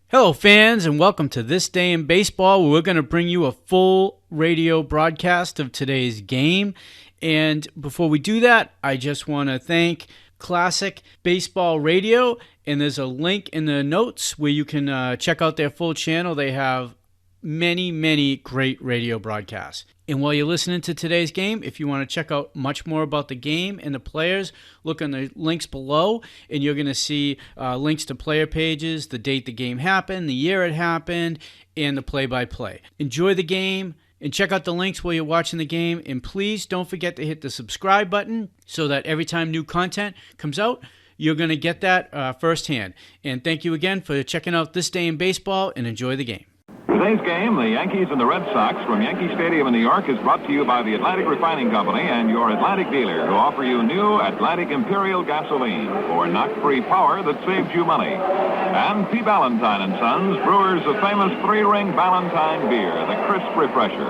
Hello, fans, and welcome to This Day in Baseball, where we're going to bring you a full radio broadcast of today's game. And before we do that, I just want to thank Classic Baseball Radio, and there's a link in the notes where you can check out their full channel. They have many great radio broadcasts. And while you're listening to today's game, if you want to check out much more about the game and the players, look on the links below, and you're going to see links to player pages, the date the game happened, the year it happened, and the play-by-play. Enjoy the game, and check out the links while you're watching the game, and please don't forget to hit the subscribe button so that every time new content comes out, you're going to get that firsthand. And thank you again for checking out This Day in Baseball, and enjoy the game. Today's game, the Yankees and the Red Sox from Yankee Stadium in New York, is brought to you by the Atlantic Refining Company and your Atlantic dealer, who offer you new Atlantic Imperial gasoline for knock-free power that saves you money. And P. Ballantine & Sons, brewers of famous three-ring Ballantine beer, the crisp refresher.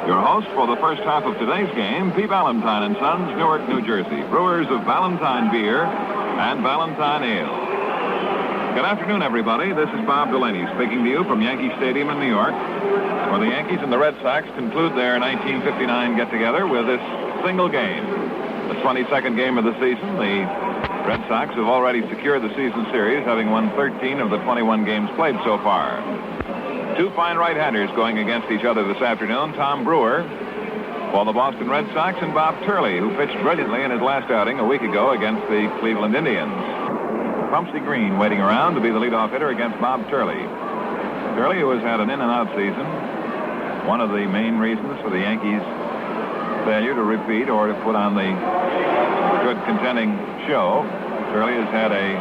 Your host for the first half of today's game, P. Ballantine & Sons, Newark, New Jersey, brewers of Ballantine beer and Ballantine ale. Good afternoon, everybody. This is Bob Delaney speaking to you from Yankee Stadium in New York, where the Yankees and the Red Sox conclude their 1959 get-together with this single game. The 22nd game of the season. The Red Sox have already secured the season series, having won 13 of the 21 games played so far. Two fine right-handers going against each other this afternoon. Tom Brewer for the Boston Red Sox and Bob Turley, who pitched brilliantly in his last outing a week ago against the Cleveland Indians. Pumpsy Green waiting around to be the leadoff hitter against Bob Turley. Turley, who has had an in-and-out season, one of the main reasons for the Yankees' failure to repeat or to put on the good contending show. Turley has had a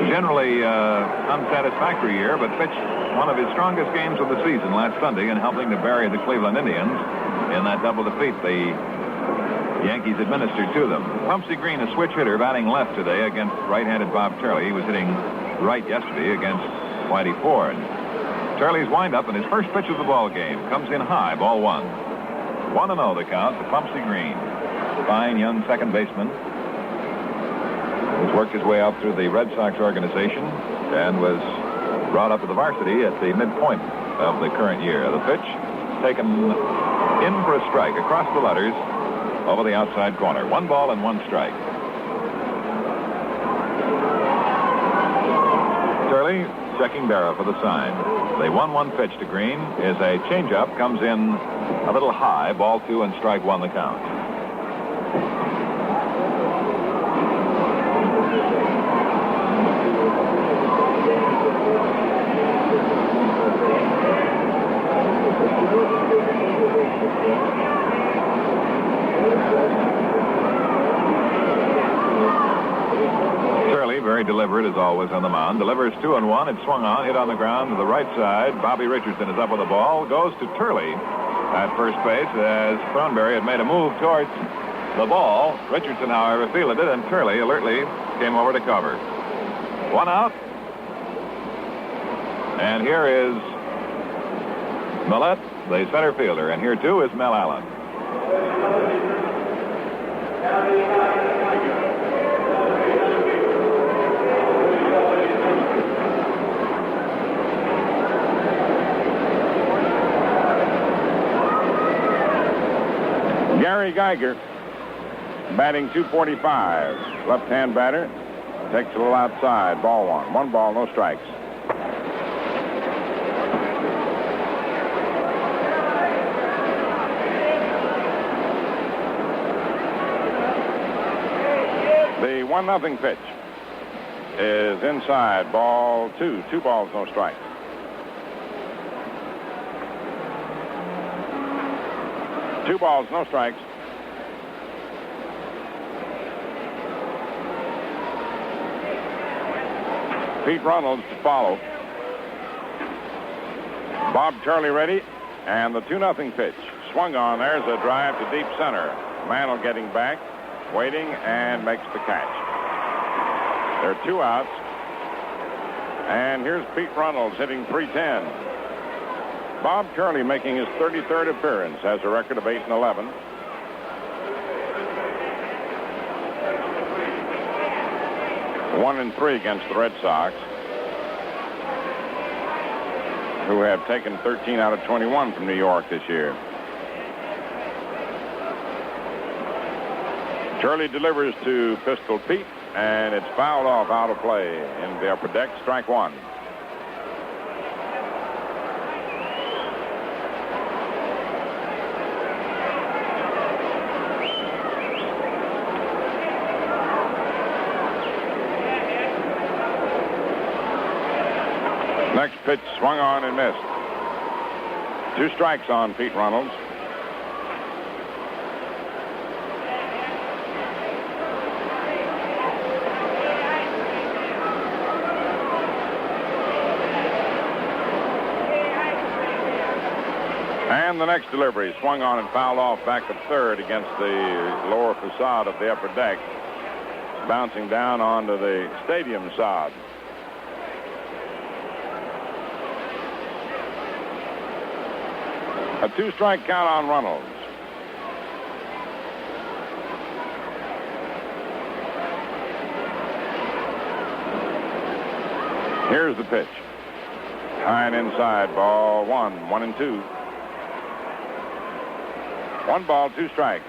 generally unsatisfactory year, but pitched one of his strongest games of the season last Sunday in helping to bury the Cleveland Indians in that double defeat the Yankees administered to them. Pumpsy Green, a switch hitter, batting left today against right-handed Bob Turley. He was hitting right yesterday against Whitey Ford. Turley's windup in his first pitch of the ball game comes in high, ball one. 1-0 the count to Pumpsy Green. Fine young second baseman. He's worked his way up through the Red Sox organization and was brought up to the varsity at the midpoint of the current year. The pitch taken in for a strike across the letters over the outside corner. 1 ball and 1 strike. Turley checking Berra for the sign. The 1-1 pitch to Green is a changeup. Comes in a little high. Ball 2 and strike 1 the count. Very deliberate as always on the mound. Delivers 2-1. It's swung on, hit on the ground to the right side. Bobby Richardson is up with the ball. Goes to Turley at first base as Thornberry had made a move towards the ball. Richardson, however, fielded it, and Turley alertly came over to cover. 1 out. And here is Millette, the center fielder. And here, too, is Mel Allen. Gary Geiger, batting .245, left-hand batter, takes it a little outside, ball 1. 1 ball, no strikes. The 1-0 pitch is inside, ball 2. 2 balls, no strikes. Two balls, no strikes. Pete Reynolds to follow. Bob Turley ready, and the 2-0 pitch. Swung on. There's a drive to deep center. Mantle getting back, waiting, and makes the catch. There are 2 outs. And here's Pete Reynolds hitting .310. Bob Turley making his 33rd appearance, has a record of 8-11. One and 3 against the Red Sox. who have taken 13 out of 21 from New York this year. Turley delivers to Pistol Pete, and it's fouled off out of play in the upper deck. Strike one. Next pitch swung on and missed. 2 strikes on Pete Runnels. And the next delivery swung on and fouled off back of third against the lower facade of the upper deck, bouncing down onto the stadium sod. A 2-strike count on Runnels. Here's the pitch. High and inside, ball 1, 1 and 2. 1 ball, 2 strikes.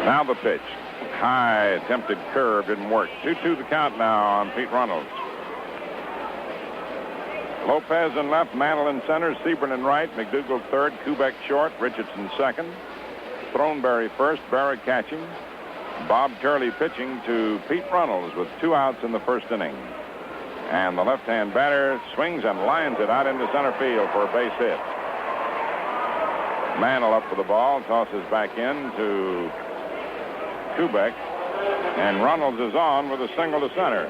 Now the pitch. High, attempted curve, didn't work. 2-2 the count now on Pete Runnels. Lopez in left, Mantle in center, Sebring in right, McDougall third, Kubek short, Richardson second, Throneberry first, Barrett catching. Bob Turley pitching to Pete Runnels with 2 outs in the first inning. And the left-hand batter swings and lines it out into center field for a base hit. Mantle up for the ball, tosses back in to Kubek, and Runnels is on with a single to center,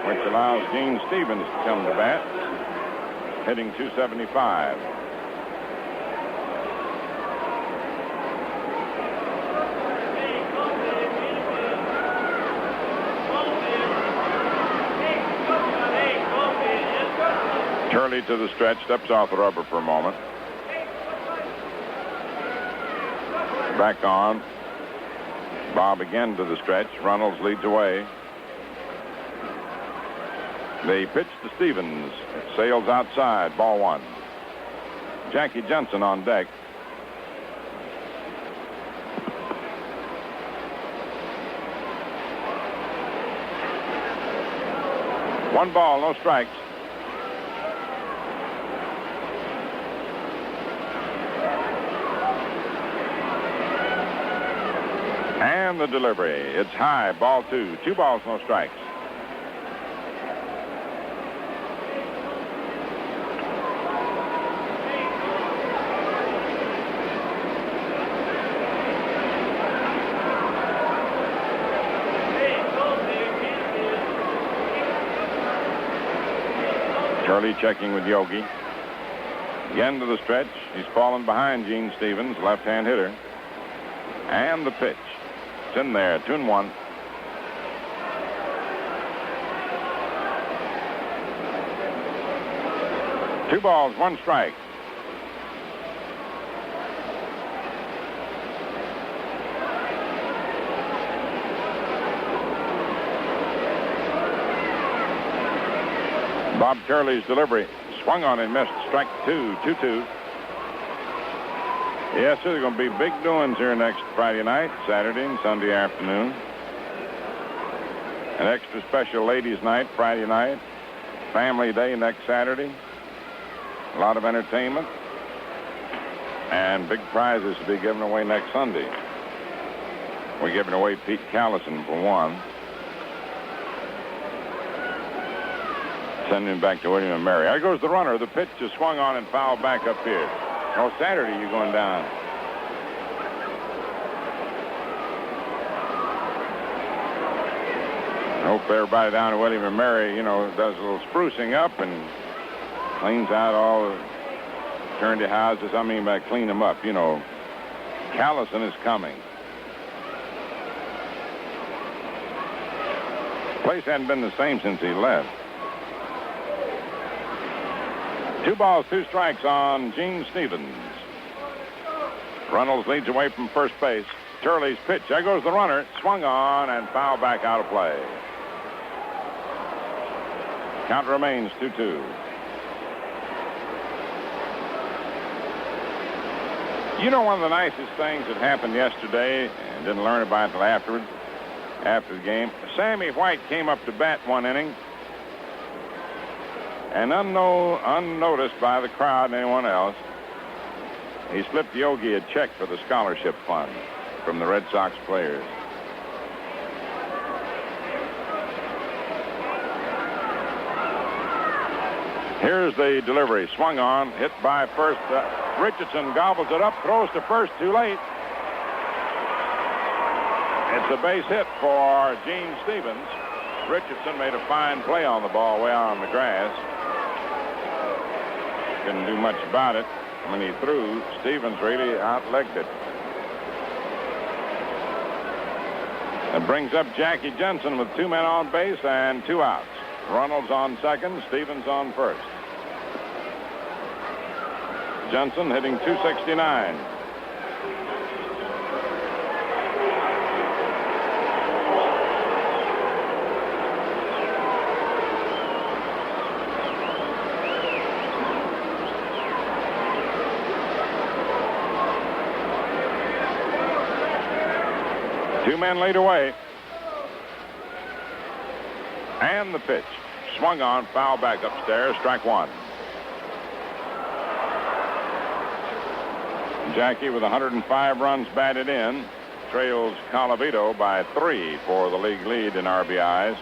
which allows Gene Stevens to come to bat, hitting .275. Turley to the stretch, steps off the rubber for a moment. Back on. Bob again to the stretch. Runnels leads away. They pitch to Stevens. It sails outside. Ball 1. Jackie Jensen on deck. One ball, no strikes. And the delivery. It's high. Ball 2. 2 balls, no strikes. Turley checking with Yogi. Again to the stretch. He's fallen behind Gene Stevens, left-hand hitter. And the pitch. It's in there, 2-1. Two balls, 1 strike. Bob Turley's delivery swung on and missed. Strike 2, 2-2. Yes, sir, there are going to be big doings here next Friday night, Saturday, and Sunday afternoon. An extra special ladies' night Friday night. Family Day next Saturday. A lot of entertainment. And big prizes to be given away next Sunday. We're giving away Pete Callison for one. Sending him back to William and Mary. There goes the runner. The pitch is swung on and fouled back up here. Oh, Saturday you're going down. I hope everybody down at William and Mary, does a little sprucing up and cleans out all the maternity houses. I mean by clean them up, Callison is coming. The place hadn't been the same since he left. 2 balls, 2 strikes on Gene Stevens. Runnels leads away from first base. Turley's pitch. There goes the runner. Swung on and fouled back out of play. Count remains 2-2. You know, one of the nicest things that happened yesterday, and didn't learn about it until afterwards, after the game, Sammy White came up to bat one inning, and unnoticed by the crowd and anyone else, he slipped Yogi a check for the scholarship fund from the Red Sox players. Here's the delivery. Swung on, hit by first. Richardson gobbles it up, throws to first too late. It's a base hit for Gene Stevens. Richardson made a fine play on the ball way out on the grass. Couldn't do much about it. When he threw, Stevens really outlegged it. That brings up Jackie Jensen with 2 men on base and 2 outs. Runnels on second, Stevens on first. Jensen hitting .269. Two men lead away. And the pitch. Swung on, foul back upstairs, strike one. Jackie with 105 runs batted in trails Colavito by 3 for the league lead in RBIs.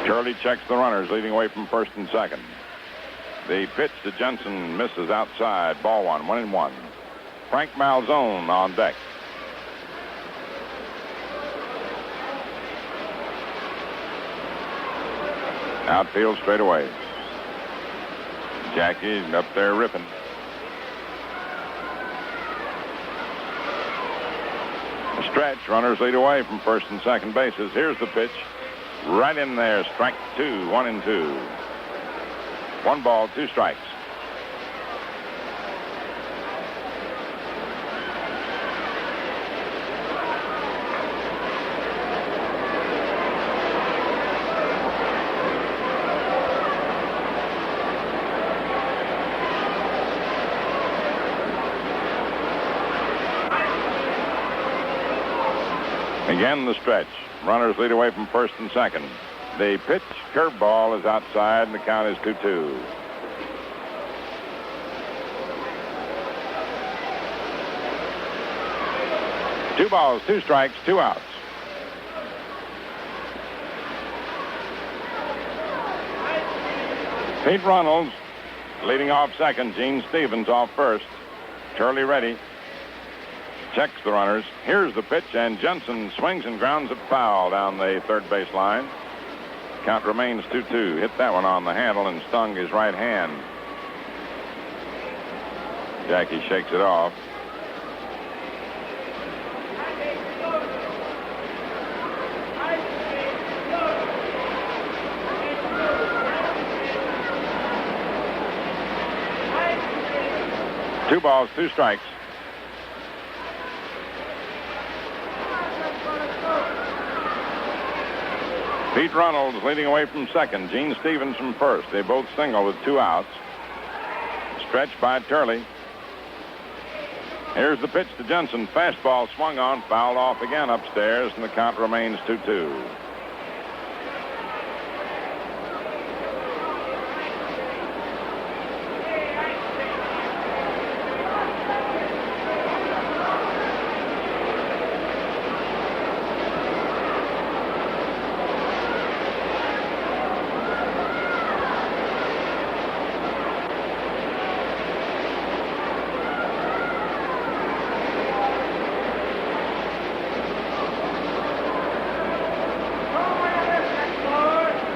Turley checks the runners leading away from first and second. The pitch to Jensen misses outside. Ball one, 1-1. Frank Malzone on deck. Outfield straight away. Jackie up there ripping. A stretch. Runners lead away from first and second bases. Here's the pitch. Right in there. Strike two. 1-2. 1 ball, 2 strikes. Again, the stretch. Runners lead away from first and second. The pitch, curveball, is outside, and the count is 2-2. Two balls, 2 strikes, 2 outs. Pete Runnels leading off second. Gene Stevens off first. Turley ready. Checks the runners. Here's the pitch, and Jensen swings and grounds it foul down the third base line. Count remains 2-2. Hit that one on the handle and stung his right hand. Jackie shakes it off. Two balls, 2 strikes. Pete Runnels leading away from second. Gene Stevens from first. They both single with 2 outs. Stretched by Turley. Here's the pitch to Jensen. Fastball swung on, fouled off again upstairs, and the count remains 2-2.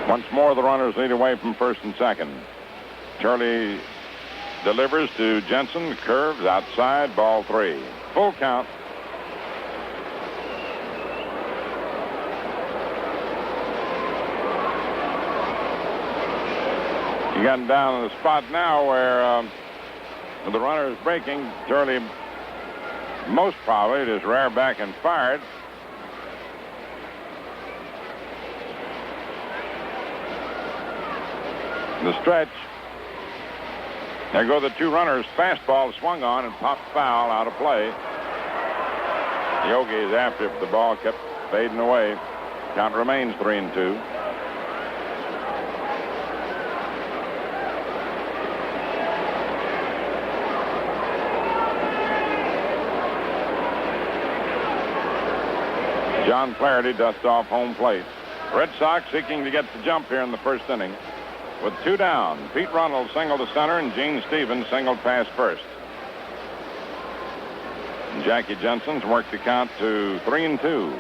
Once more, the runners lead away from first and second. Turley delivers to Jensen, curves outside, ball 3. Full count. You got him down in the spot now where the runner is breaking. Turley, most probably, it is rear back and fired. The stretch. There go the two runners. Fastball swung on and popped foul, out of play. Yogi is after it. The ball kept fading away. Count remains 3-2. John Flaherty dusts off home plate. Red Sox seeking to get the jump here in the first inning. With 2 down, Pete Runnels singled to center and Gene Stevens singled past first. And Jackie Jensen's worked the count to 3-2.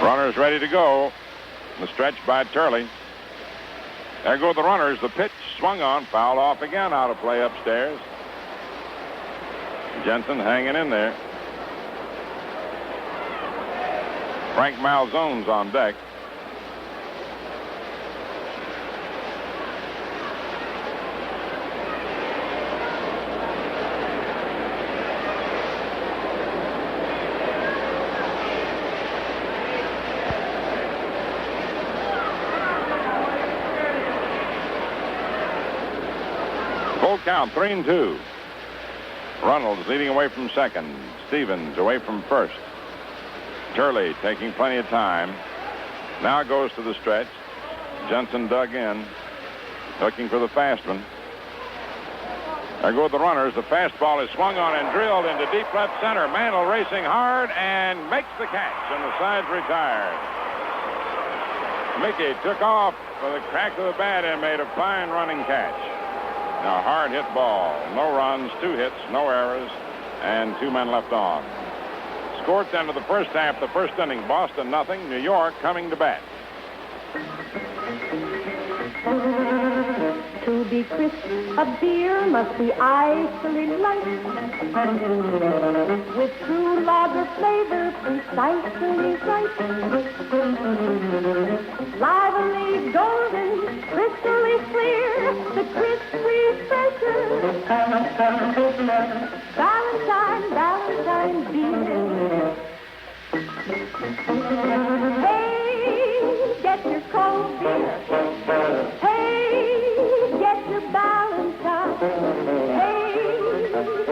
Runners ready to go. The stretch by Turley. There go the runners. The pitch swung on, fouled off again, out of play upstairs. Jensen hanging in there. Frank Malzone's on deck. Count 3-2. Runnels leading away from second. Stevens away from first. Turley taking plenty of time. Now goes to the stretch. Jensen dug in, looking for the fast one. There go the runners. The fastball is swung on and drilled into deep left center. Mantle racing hard and makes the catch, and the side's retired. Mickey took off with a crack of the bat and made a fine running catch. Now, hard hit ball. No runs, 2 hits, no errors, and 2 men left on. Score at the end of the first half, the first inning. Boston nothing. New York coming to bat. To be crisp, a beer must be icily light, with true lager flavor precisely right. Lively, golden, crystally clear, the crisp refresher. Valentine beer. Hey, get your cold beer. Hey, get your Valentine. Hey,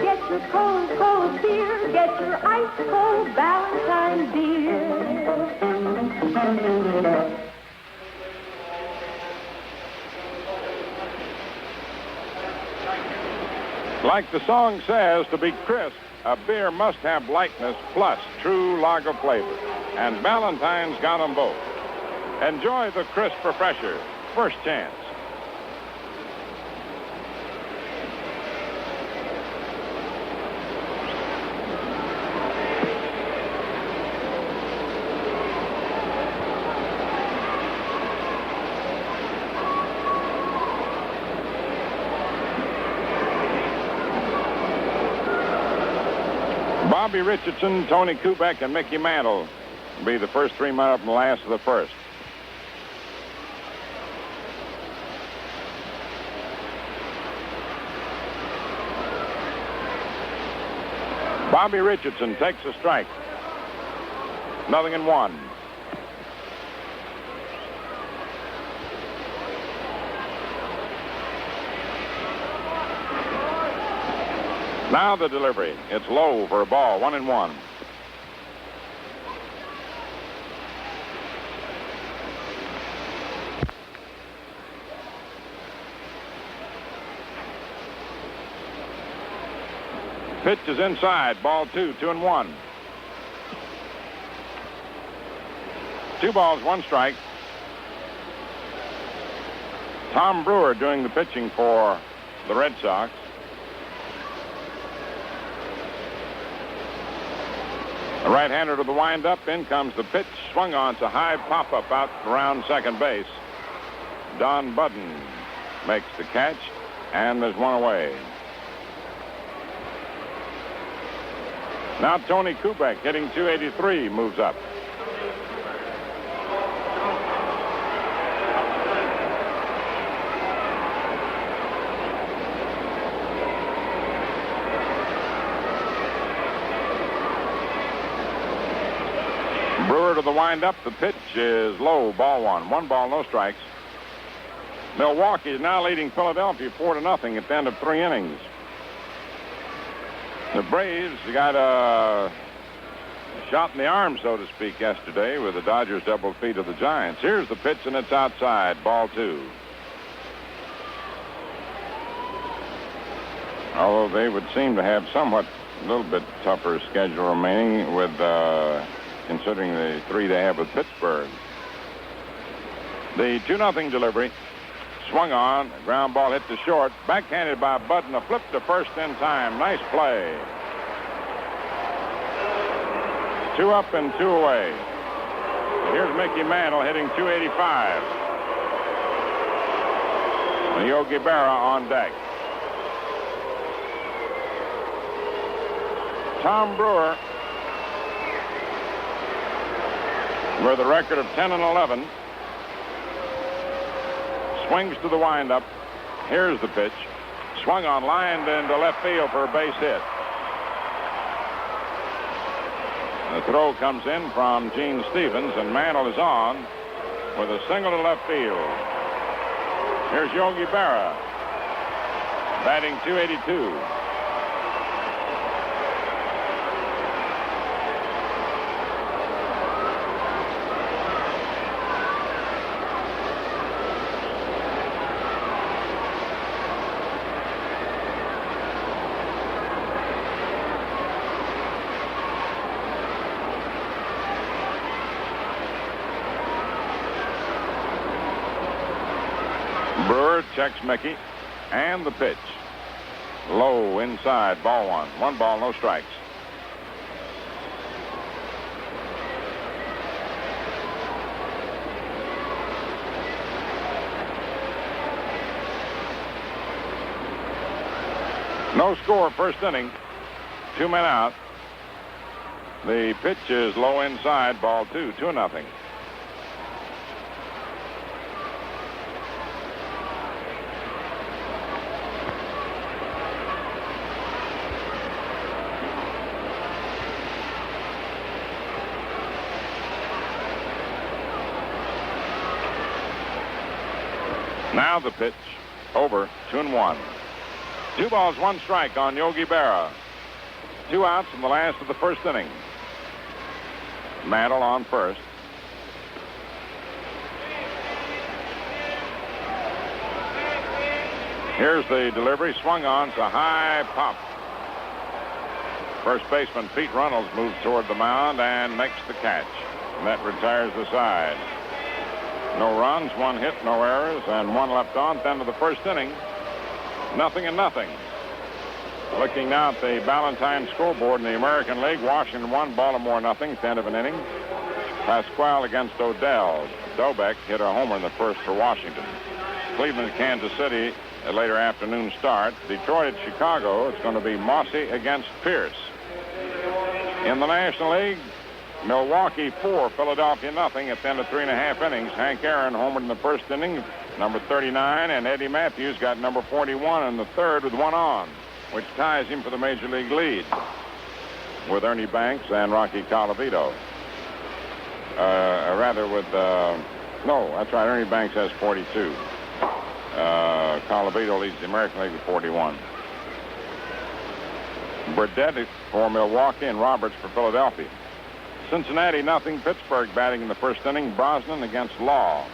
get your cold beer. Get your ice-cold Valentine beer. Like the song says, to be crisp, a beer must have lightness plus true lager flavor. And Valentine's got them both. Enjoy the crisp refresher. First chance. Bobby Richardson, Tony Kubek, and Mickey Mantle will be the first 3 men up in the last of the first. Bobby Richardson takes a strike. 0-1. Now the delivery. It's low for a ball. 1-1. Pitch is inside. Ball 2. 2-1. 2 balls, 1 strike. Tom Brewer doing the pitching for the Red Sox. A right-hander to the windup. In comes the pitch. Swung on. It's a high pop-up out around second base. Don Budden makes the catch, and there's one away. Now Tony Kubek, hitting .283, moves up. Brewer to the windup. The pitch is low. Ball one. 1 ball, no strikes. Milwaukee is now leading Philadelphia 4-0 at the end of 3 innings. The Braves got a shot in the arm, so to speak, yesterday with the Dodgers double feed of the Giants. Here's the pitch, and it's outside. Ball 2. Although they would seem to have somewhat a little bit tougher schedule remaining with considering the 3 they have with Pittsburgh. The 2-0 delivery. Swung on. Ground ball hit to short. Backhanded by Budden. A flip to first in time. Nice play. 2 up and 2 away. Here's Mickey Mantle hitting .285. And Yogi Berra on deck. Tom Brewer with a record of 10-11. Swings to the windup. Here's the pitch. Swung on, lined into left field for a base hit. The throw comes in from Gene Stevens, and Mantle is on with a single to left field. Here's Yogi Berra, batting .282. Brewer checks Mickey, and the pitch. Low inside, ball 1. 1 ball, no strikes. No score, first inning. 2 men out. The pitch is low inside, ball 2, 2-0. Now the pitch. Over. 2-1. 2 balls, 1 strike on Yogi Berra. 2 outs in the last of the first inning. Mantle on first. Here's the delivery. Swung on. It's a high pop. First baseman Pete Runnels moves toward the mound and makes the catch. And that retires the side. No runs, 1 hit, no errors, and 1 left on at the end of the first inning. 0-0. Looking now at the Ballantyne scoreboard in the American League, Washington 1, Baltimore 0 at the end of an inning. Pasquale against Odell. Dobek hit a homer in the first for Washington. Cleveland, Kansas City, a later afternoon start. Detroit at Chicago. It's going to be Mossy against Pierce. In the National League, Milwaukee 4, Philadelphia 0 at the end of 3.5 innings. Hank Aaron homered in the first inning, number 39, and Eddie Matthews got number 41 in the third with 1 on, which ties him for the Major League lead with Ernie Banks and Rocky Colavito. No, that's right, Ernie Banks has 42. Colavito leads the American League with 41. Burdette for Milwaukee and Roberts for Philadelphia. Cincinnati 0, Pittsburgh batting in the first inning. Brosnan against Law.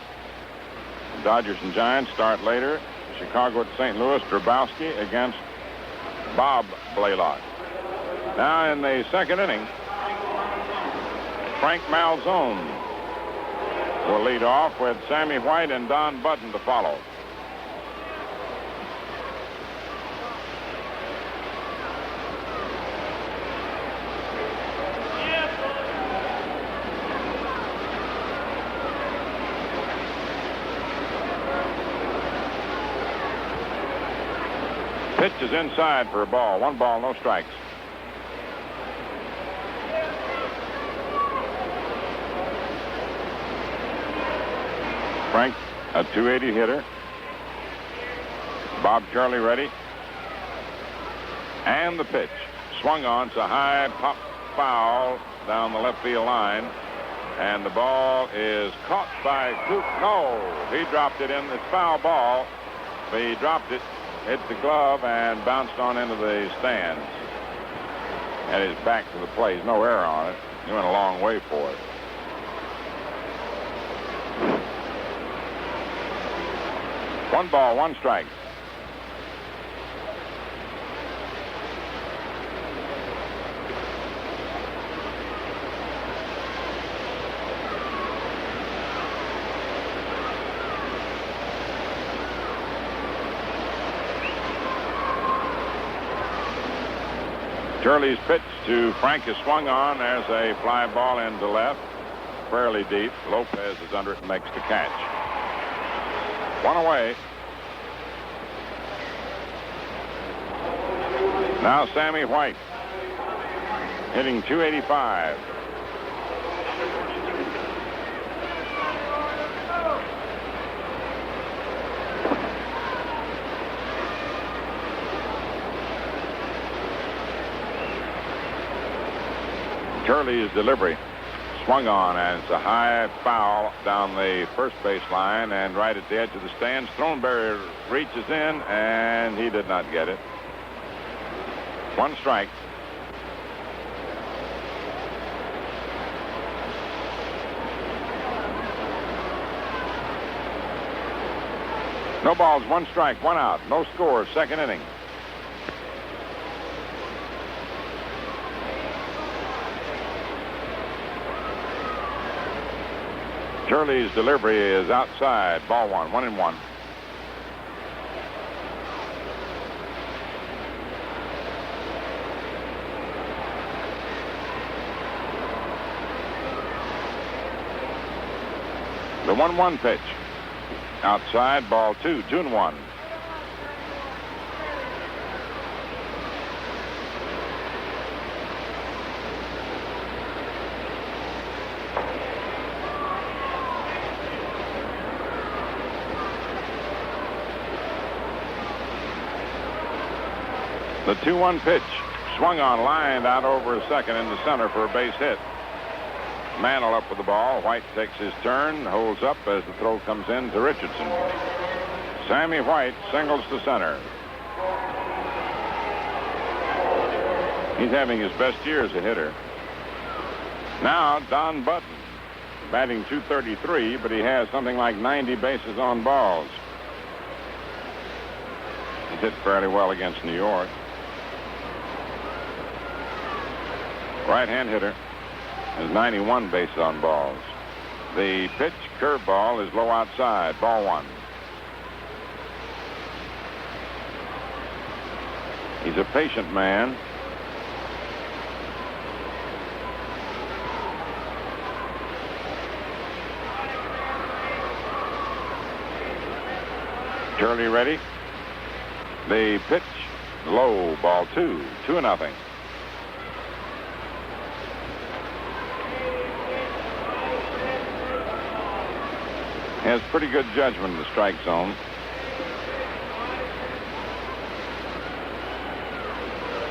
Dodgers and Giants start later. Chicago at St. Louis. Drabowski against Bob Blaylock. Now in the second inning, Frank Malzone will lead off with Sammy White and Don Budden to follow. inside for a ball. 1 ball, no strikes. Frank, a .280 hitter. Bob Charlie ready. And the pitch. Swung on. It's a high pop foul down the left field line. And the ball is caught by Coop. No, he dropped it in. It's foul ball. But he dropped it, hit the glove, and bounced on into the stands. Had his back to the plate. No error on it. He went a long way for it. One ball, 1 strike. Turley's pitch to Frank is swung on. There's a fly ball into left, fairly deep. Lopez is under it and makes the catch. 1 away. Now Sammy White, hitting .285. Turley's delivery swung on, and it's a high foul down the first base line and right at the edge of the stands. Throneberry reaches in, and he did not get it. 1 strike. No balls, 1 strike, 1 out. No score, 2nd inning. Turley's delivery is outside. Ball 1, 1-1. The 1-1 pitch. Outside, ball 2, 2-1. The 2-1 pitch. Swung on, lined out over a second into center for a base hit. Mantle up with the ball. White takes his turn, holds up as the throw comes in to Richardson. Sammy White singles to center. He's having his best year as a hitter. Now Don Button, batting .233, but he has something like 90 bases on balls. He's hit fairly well against New York. Right-hand hitter has 91 bases on balls. The pitch, curveball, is low outside. Ball 1. He's a patient man. Turley ready. The pitch, low, ball 2, 2-0. Has pretty good judgment in the strike zone.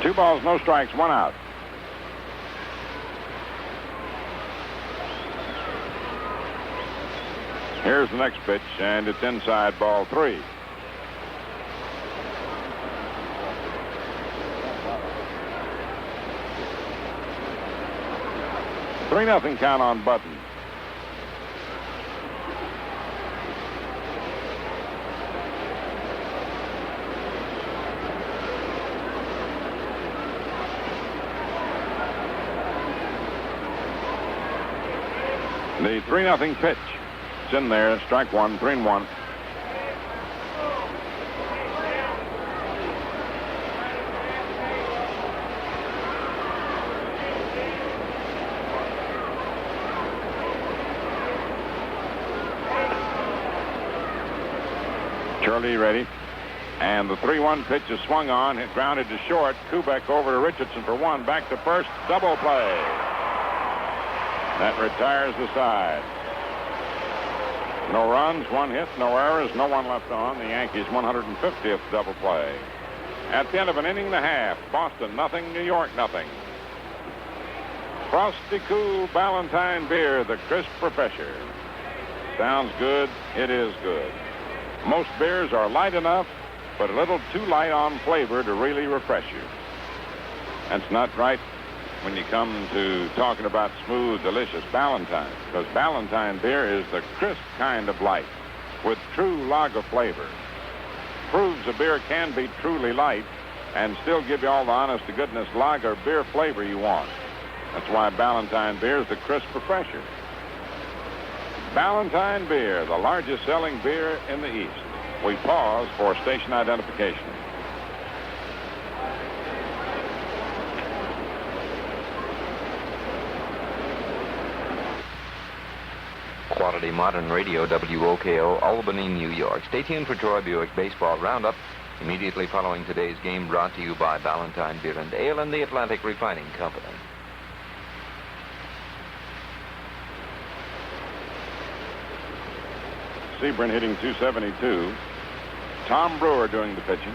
2 balls, no strikes, 1 out. Here's the next pitch, and it's inside, ball 3. Three nothing count on Button. The 3-0 pitch. It's in there. Strike 1, 3-1. Turley ready. And the 3-1 pitch is swung on, hit grounded to short. Kubek over to Richardson for one, back to first, double play. That retires the side. No runs, one hit, no errors, no one left on. The Yankees' 150th double play. At the end of an inning and a half, Boston nothing, New York nothing. Frosty Cool Ballantine beer, the crisp professor. Sounds good, it is good. Most beers are light enough, but a little too light on flavor to really refresh you. That's not right when you come to talking about smooth, delicious Ballantine, because Ballantine beer is the crisp kind of light with true lager flavor. Proves a beer can be truly light and still give you all the honest-to-goodness lager beer flavor you want. That's why Ballantine beer is the crisp refresher. Ballantine beer, the largest selling beer in the East. We pause for station identification. Quality modern radio, WOKO, Albany, New York. Stay tuned for Troy Buick Baseball Roundup immediately following today's game, brought to you by Ballantine Beer and Ale and the Atlantic Refining Company. Sebring hitting .272. Tom Brewer doing the pitching.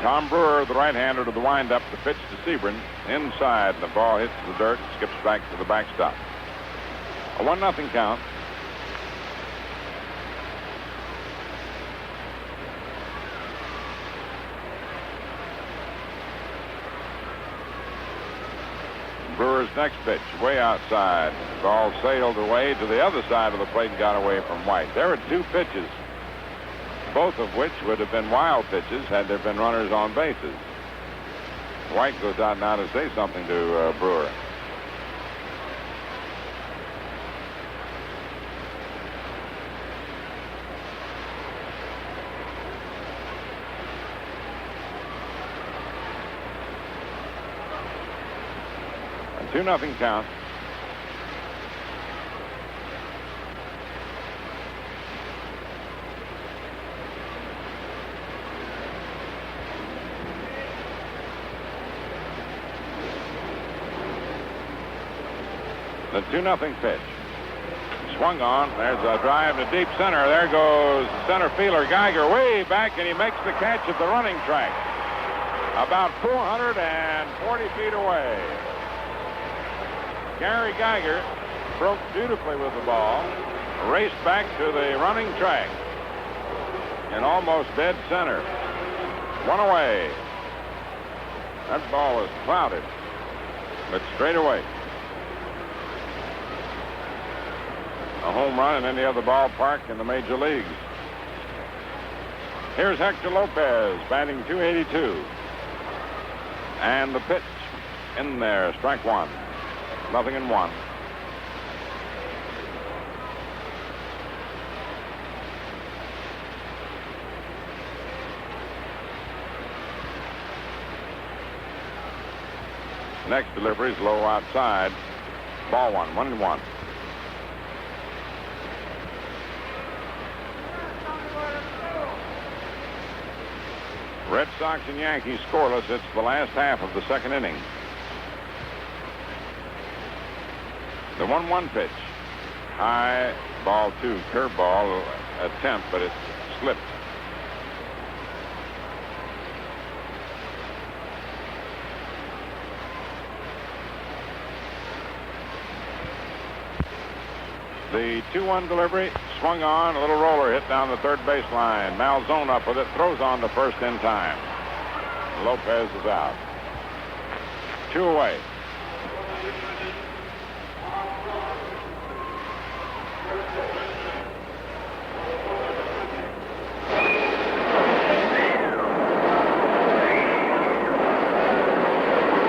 Tom Brewer, the right-hander, to the windup. The pitch to Sebring. Inside, the ball hits the dirt, skips back to the backstop. A 1-0 count. Brewer's next pitch, way outside. Ball sailed away to the other side of the plate and got away from White. There were two pitches, both of which would have been wild pitches had there been runners on bases. White goes out now to say something to Brewer. A 2-0 count. The 2-0 pitch. Swung on. There's a drive to deep center. There goes center fielder Geiger way back, and he makes the catch at the running track. About 440 feet away. Gary Geiger broke beautifully with the ball, raced back to the running track in almost dead center. One away. That ball was clouded, but straight away. A home run in any other ballpark in the major leagues. Here's Hector Lopez batting .282. And the pitch in there, strike one. 0-1. Next delivery is low outside. Ball one, 1-1. Red Sox and Yankees scoreless. It's the last half of the second inning. The 1-1 pitch. High, ball two, curveball attempt, but it slipped. The 2-1 delivery, swung on, a little roller hit down the third baseline. Malzone up with it, throws on to first in time. Lopez is out. 2 away.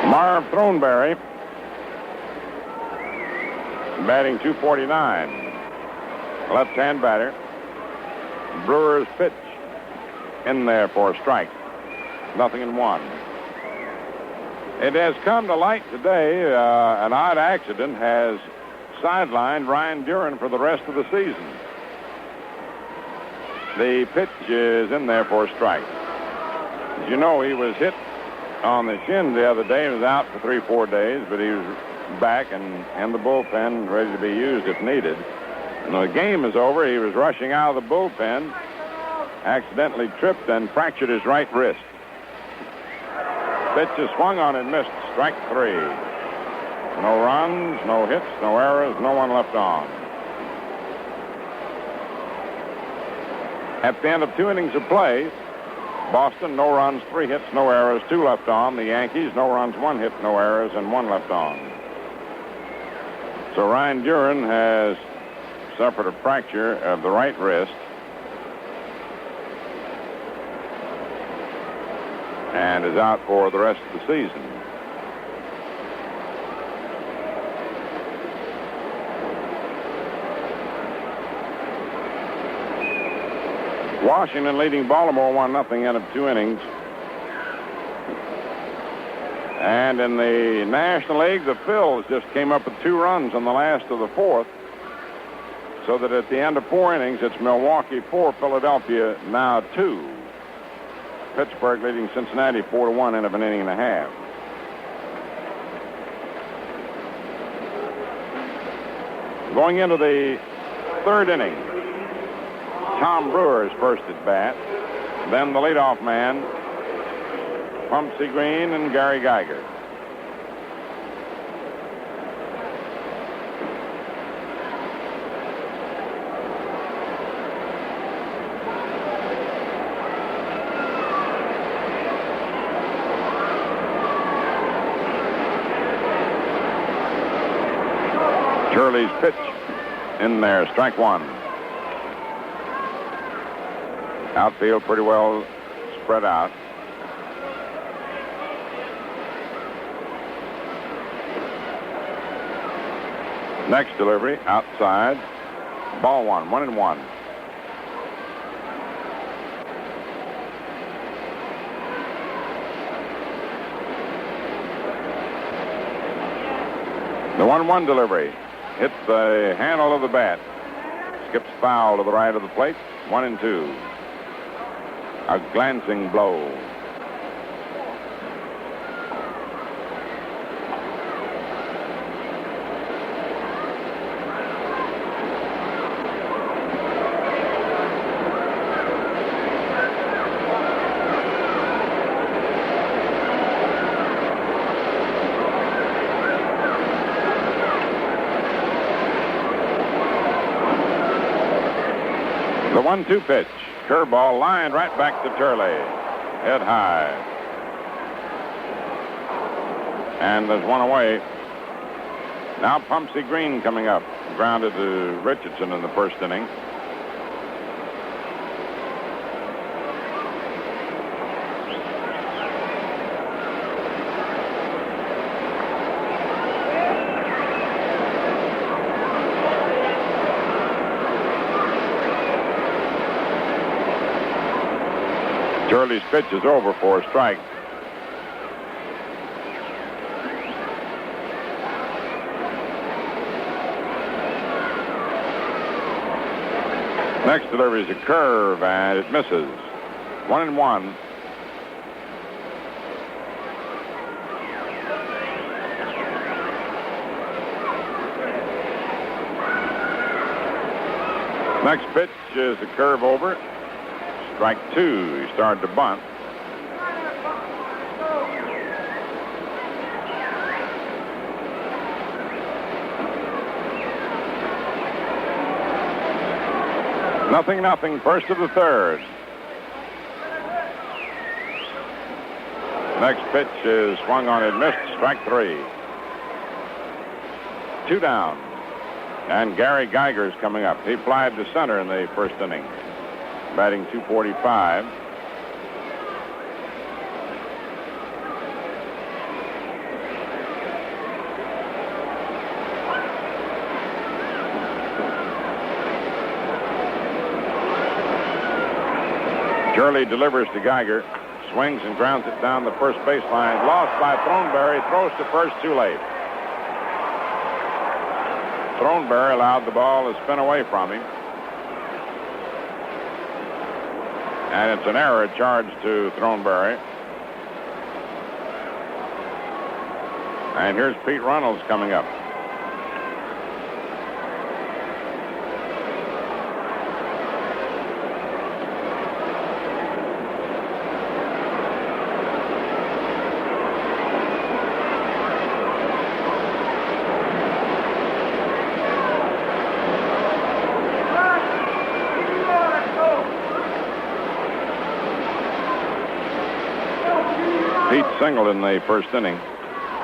Marv Marv Throneberry, batting .249. Left-hand batter. Brewer's pitch in there for a strike. 0-1. It has come to light today, an odd accident has sidelined Ryan Duran for the rest of the season. The pitch is in there for a strike. As you know, he was hit on the shin the other day. He was out for 3-4 days, but he was back and in the bullpen, ready to be used if needed. When the game is over, he was rushing out of the bullpen, accidentally tripped and fractured his right wrist. Pitch is swung on and missed. Strike 3. No runs, no hits, no errors, no one left on. At the end of 2 innings of play, Boston, no runs, 3 hits, no errors, 2 left on. The Yankees, no runs, 1 hit, no errors, and 1 left on. So Ryan Duran has suffered a fracture of the right wrist and is out for the rest of the season. Washington leading Baltimore 1-0 end of 2 innings. And in the National League, the Phils just came up with 2 runs on the last of the 4th. So that at the end of 4 innings, it's Milwaukee 4, Philadelphia now 2. Pittsburgh leading Cincinnati 4-1 end of an inning and a half. Going into the 3rd inning, Tom Brewer is first at bat. Then the leadoff man, Pumpsy Green and Gary Geiger. Turley's pitch in there, strike 1. Outfield pretty well spread out. Next delivery, outside. Ball 1, 1-1. The 1-1 delivery hits the handle of the bat. Skips foul to the right of the plate. 1-2. A glancing blow. The 1-2 pitch. Curveball lined right back to Turley. Head high. And there's one away. Now Pumpsy Green coming up. Grounded to Richardson in the 1st inning. Turley's pitch is over for a strike. Next delivery is a curve, and it misses. 1-1. Next pitch is a curve over. Strike 2. He started to bunt. Nothing. First of the 3rd. Next pitch is swung on and missed. Strike 3. 2 down. And Gary Geiger's coming up. He flied to center in the 1st inning. Batting .245. Turley delivers to Geiger. Swings and grounds it down the first baseline. Lost by Throneberry. Throws to first too late. Throneberry allowed the ball to spin away from him. And it's an error charged to Throneberry. And here's Pete Runnels coming up. Pete singled in the first inning.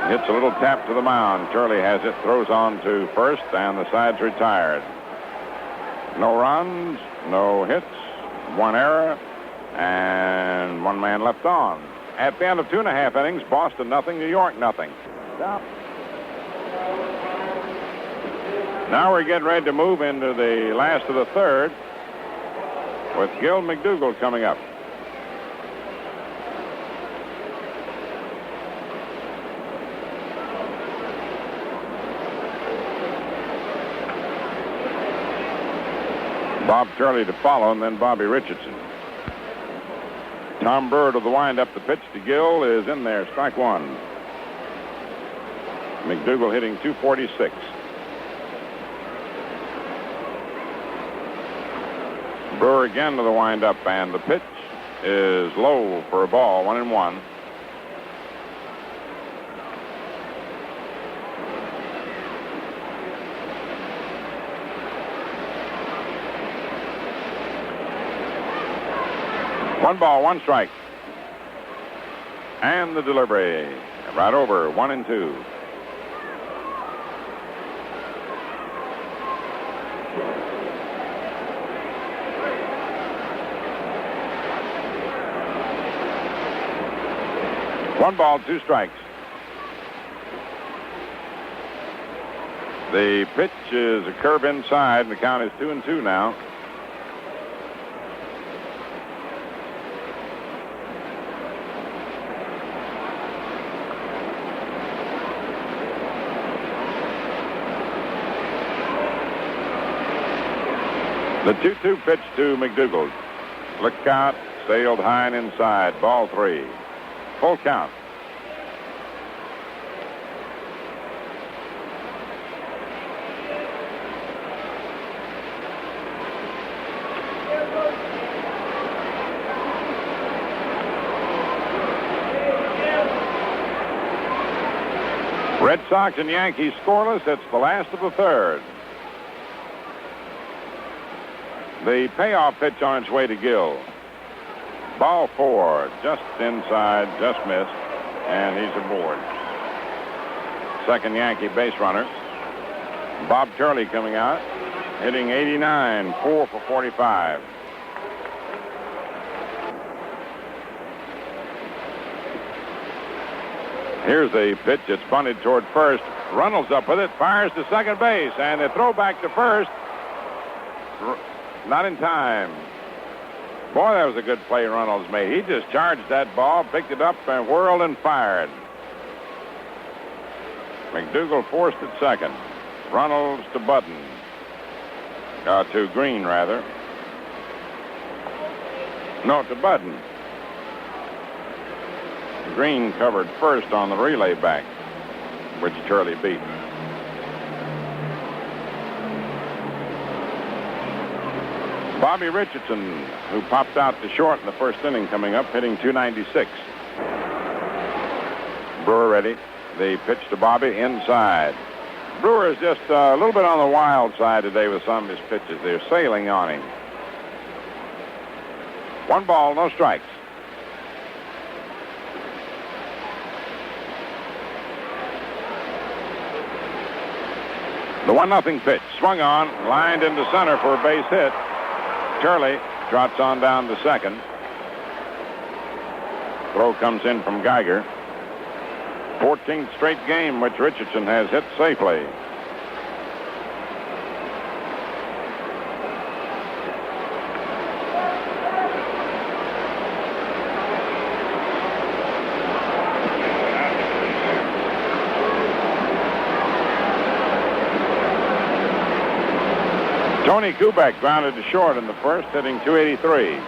Hits a little tap to the mound. Turley has it, throws on to first, and the side's retired. No runs, no hits, one error, and one man left on. At the end of 2.5 innings, Boston nothing, New York nothing. Now we're getting ready to move into the last of the third with Gil Mcdougall coming up. Bob Turley to follow, and then Bobby Richardson. Tom Brewer to the windup. The pitch to Gil is in there. Strike one. Mcdougall hitting .246. Brewer again to the windup, and the pitch is low for a ball. 1-1. One ball, one strike. And the delivery. Right over, 1-2. One ball, two strikes. The pitch is a curve inside, and the count is 2-2 now. The 2-2 pitch to Mcdougall. Look out, sailed high and inside. Ball three. Full count. Red Sox and Yankees scoreless. It's the last of the third. The payoff pitch on its way to Gil. Ball four, just inside, just missed, and he's aboard. Second Yankee base runner. Bob Turley coming out, hitting 89, 4 for 45. Here's a pitch. It's bunted toward first. Runnels up with it, fires to second base, and a throw back to first. Not in time. Boy, that was a good play Runnels made. He just charged that ball, picked it up, and whirled and fired. Mcdougall forced at second. Runnels to Button. To Green, rather. No, to Button. Green covered first on the relay back, which Turley beat. Bobby Richardson, who popped out to short in the first inning, coming up, hitting .296. Brewer ready. The pitch to Bobby inside. Brewer is just a little bit on the wild side today with some of his pitches. They're sailing on him. One ball, no strikes. The 1-0 pitch. Swung on, lined into center for a base hit. Turley trots on down to second. Throw comes in from Geiger. 14th straight game which Richardson has hit safely. Tony Kubek grounded to short in the first, hitting .283.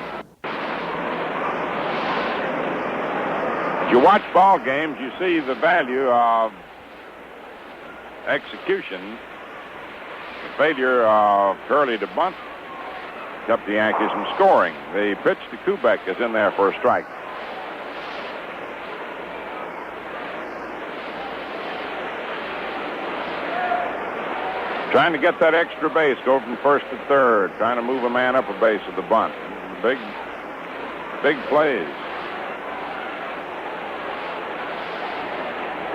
If you watch ball games, you see the value of execution. The failure of Curley to bunt kept the Yankees from scoring. The pitch to Kubek is in there for a strike. Trying to get that extra base, go from first to third, trying to move a man up a base with the bunt. Big plays.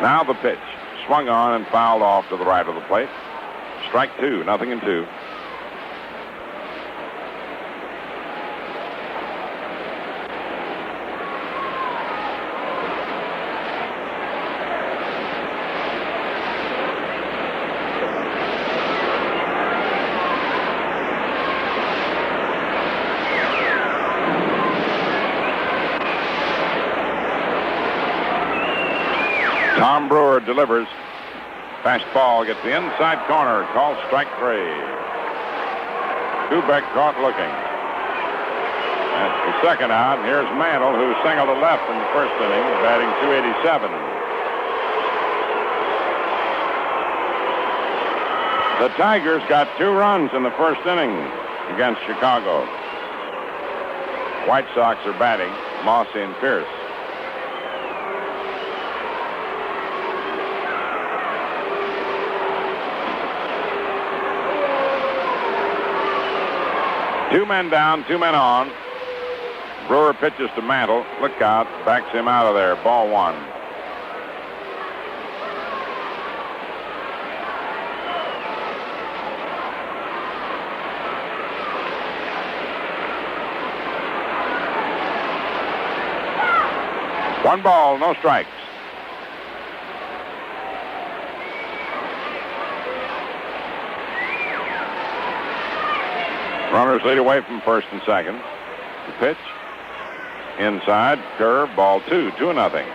Now the pitch. Swung on and fouled off to the right of the plate. Strike 2, 0-2. Tom Brewer delivers. Fastball gets the inside corner. Called strike 3. Kubek caught looking. That's the second out. And here's Mantle, who singled to left in the first inning, batting .287. The Tigers got 2 runs in the first inning against Chicago. White Sox are batting. Mossy and Pierce. Two men down, 2 men on. Brewer pitches to Mantle. Look out. Backs him out of there. Ball 1. One ball, no strikes. Runners lead away from first and second. The pitch. Inside. Curve. Ball 2. 2-0.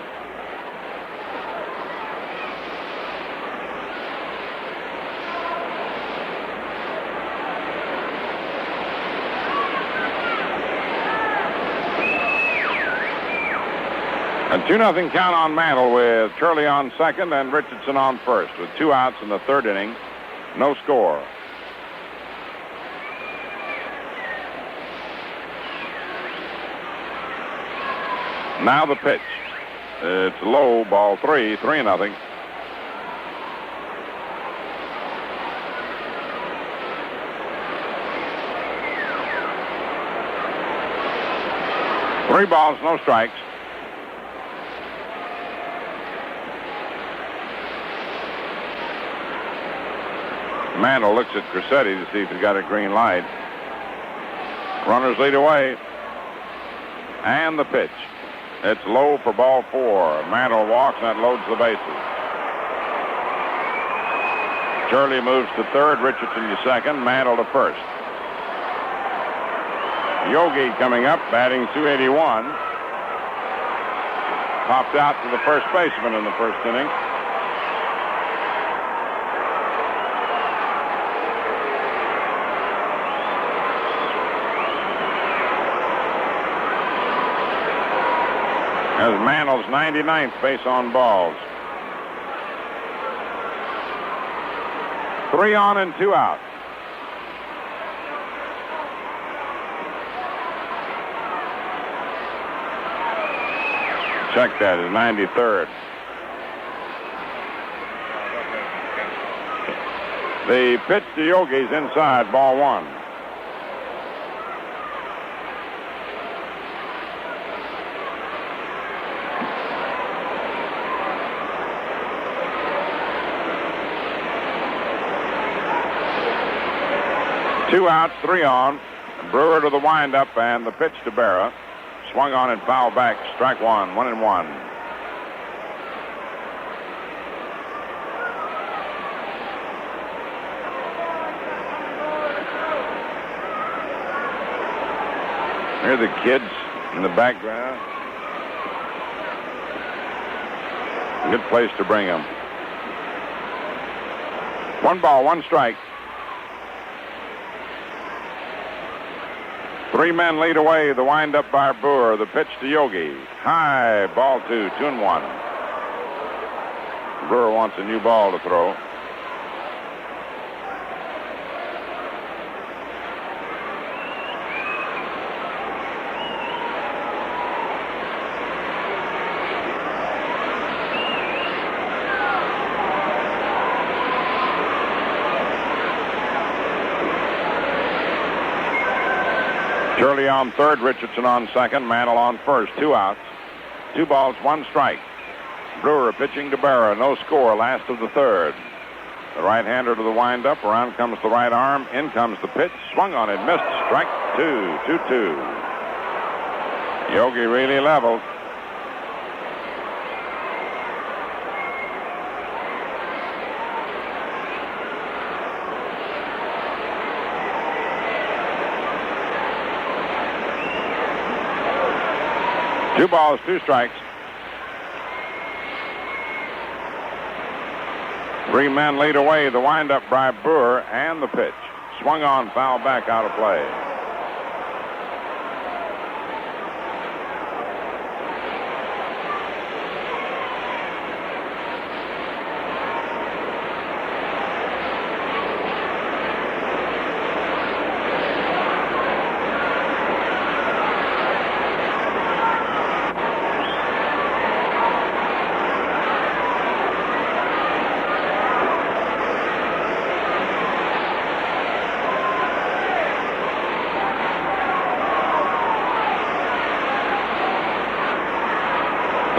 A 2-0 count on Mantle with Curley on second and Richardson on first with 2 outs in the third inning. No score. Now the pitch. It's low, ball 3, 3-0. Three balls, no strikes. Mantle looks at Crissetti to see if he's got a green light. Runners lead away. And the pitch. It's low for ball 4. Mantle walks, and that loads the bases. Curley moves to third, Richardson to second, Mantle to first. Yogi coming up, batting .281. Popped out to the first baseman in the first inning. As Mantle's 99th base on balls. 3 on and 2 out. Check that, his 93rd. The pitch to Yogi's inside, ball 1. Two outs, 3 on. Brewer to the windup and the pitch to Berra. Swung on and fouled back. Strike 1, 1-1. Here are the kids in the background. Good place to bring them. 1 ball, 1 strike. Three men lead away. The windup by Boer. The pitch to Yogi. High. Ball 2. 2-1. Brewer wants a new ball to throw. Shirley on third, Richardson on second, Mantle on first. 2 outs. 2 balls, 1 strike. Brewer pitching to Berra. No score, last of the third. The right-hander to the windup. Around comes the right arm. In comes the pitch. Swung on it, missed. Strike 2. 2-2. Yogi really leveled. Two balls, 2 strikes. 3 men lead away. The windup by Boer and the pitch. Swung on, foul back, out of play.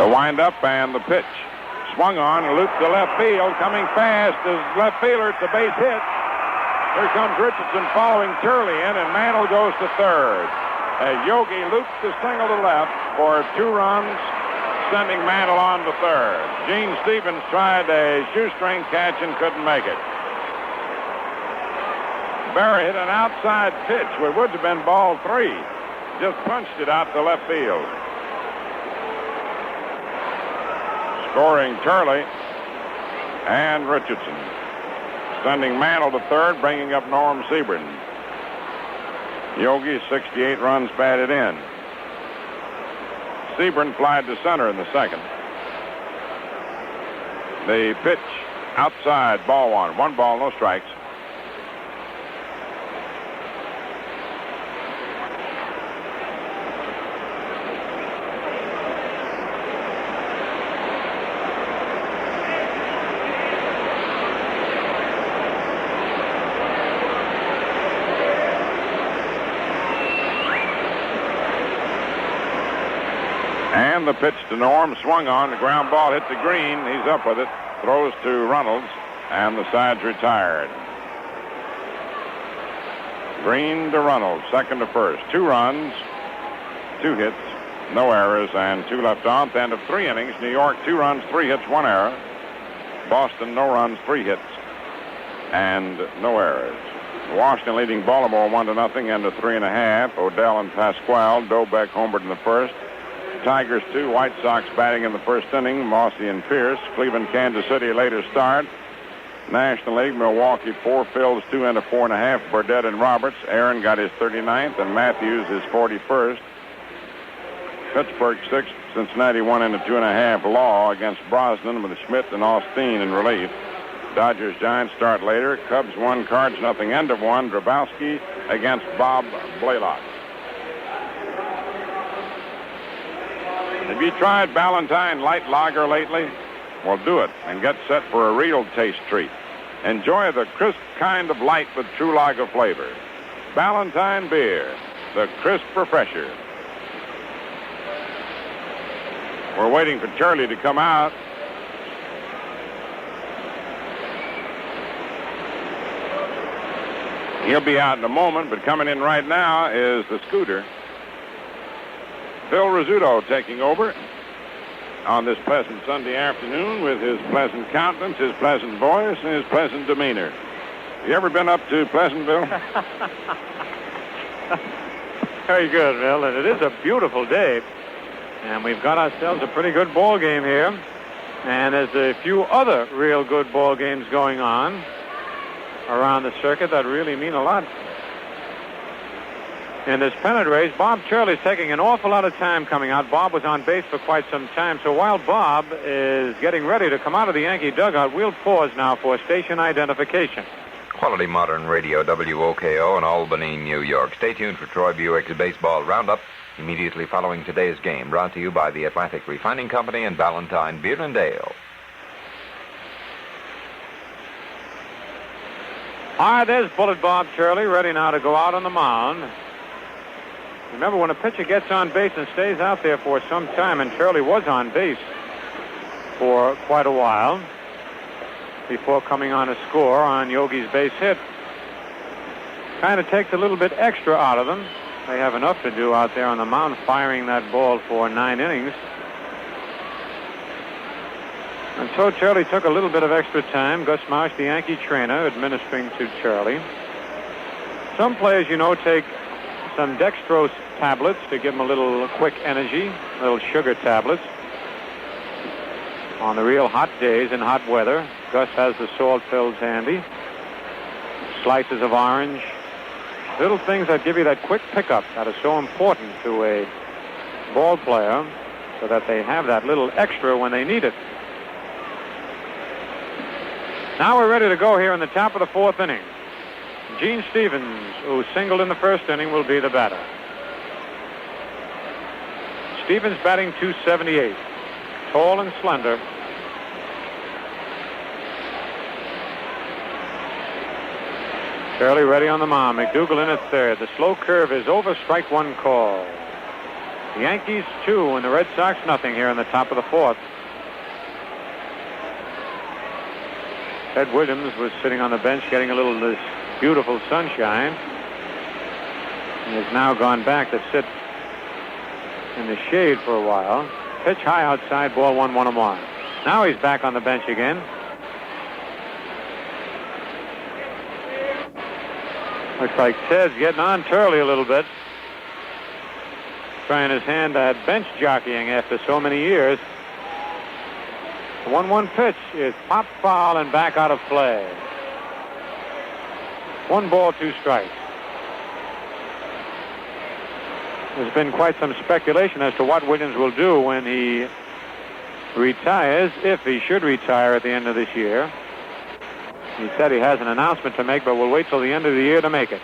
The windup and the pitch. Swung on and looped to left field. Coming fast is left fielder. It's a base hit. Here comes Richardson following Turley in, and Mantle goes to third. Yogi loops the single to left for 2 runs, sending Mantle on to third. Gene Stevens tried a shoestring catch and couldn't make it. Berra hit an outside pitch, which would have been ball 3. Just punched it out to left field. Scoring Turley and Richardson. Sending Mantle to third, bringing up Norm Sebring. Yogi, 68 runs batted in. Sebring flied to center in the second. The pitch outside, ball 1. 1 ball, no strikes. And the pitch to Norm, swung on, the ground ball hit the green. He's up with it, throws to Reynolds, and the side's retired. Green to Reynolds, second to first. 2 runs, 2 hits, no errors, and 2 left on. At the end of 3 innings, New York 2 runs, 3 hits, 1 error. Boston no runs, 3 hits, and no errors. Washington leading Baltimore 1-0, end of 3.5. Odell and Pasquale, Dobeck homered in the first. Tigers 2, White Sox batting in the first inning, Mossy and Pierce. Cleveland, Kansas City later start. National League, Milwaukee 4, Phils 2 into 4.5, Burdett and Roberts. Aaron got his 39th and Matthews his 41st. Pittsburgh 6, Cincinnati 1 into 2.5, Law against Brosnan with Schmidt and Austin in relief. Dodgers Giants start later. Cubs 1, Cards nothing, end of 1, Drabowski against Bob Blaylock. Have you tried Ballantine Light Lager lately? Well, do it and get set for a real taste treat. Enjoy the crisp kind of light with true lager flavor. Ballantine Beer, the crisp refresher. We're waiting for Turley to come out. He'll be out in a moment, but coming in right now is the Scooter. Phil Rizzuto taking over on this pleasant Sunday afternoon with his pleasant countenance, his pleasant voice, and his pleasant demeanor. You ever been up to Pleasantville? Very good, Bill, and it is a beautiful day. And we've got ourselves a pretty good ball game here. And there's a few other real good ball games going on around the circuit that really mean a lot. in this pennant race. Bob Turley's taking an awful lot of time coming out. Bob was on base for quite some time. So while Bob is getting ready to come out of the Yankee dugout, we'll pause now for station identification. Quality Modern Radio, WOKO in Albany, New York. Stay tuned for Troy Buick's Baseball Roundup immediately following today's game. Brought to you by the Atlantic Refining Company and Ballantine Beer and Ale. All right, there's Bullet Bob Turley ready now to go out on the mound. Remember, when a pitcher gets on base and stays out there for some time, and Turley was on base for quite a while before coming on a score on Yogi's base hit, kind of takes a little bit extra out of them. They have enough to do out there on the mound, firing that ball for 9 innings. And so Turley took a little bit of extra time. Gus Marsh, the Yankee trainer, administering to Turley. Some players, you know, take some dextrose tablets to give them a little quick energy, little sugar tablets. On the real hot days in hot weather, Gus has the salt pills handy. Slices of orange. Little things that give you that quick pickup that is so important to a ball player so that they have that little extra when they need it. Now we're ready to go here in the top of the 4th inning. Gene Stevens, who singled in the 1st inning, will be the batter. Stevens batting .278. Tall and slender. Turley ready on the mound. McDougall in at third. The slow curve is over. Strike 1 call. The Yankees 2 and the Red Sox nothing here in the top of the 4th. Ted Williams was sitting on the bench getting a little of this beautiful sunshine. He has now gone back to sit in the shade for a while. Pitch high outside, ball 1-1. Now he's back on the bench again. Looks like Ted's getting on Turley a little bit. Trying his hand at bench jockeying after so many years. The 1-1 pitch is popped foul and back out of play. 1 ball, 2 strikes. There's been quite some speculation as to what Williams will do when he retires, if he should retire at the end of this year. He said he has an announcement to make, but we'll wait till the end of the year to make it.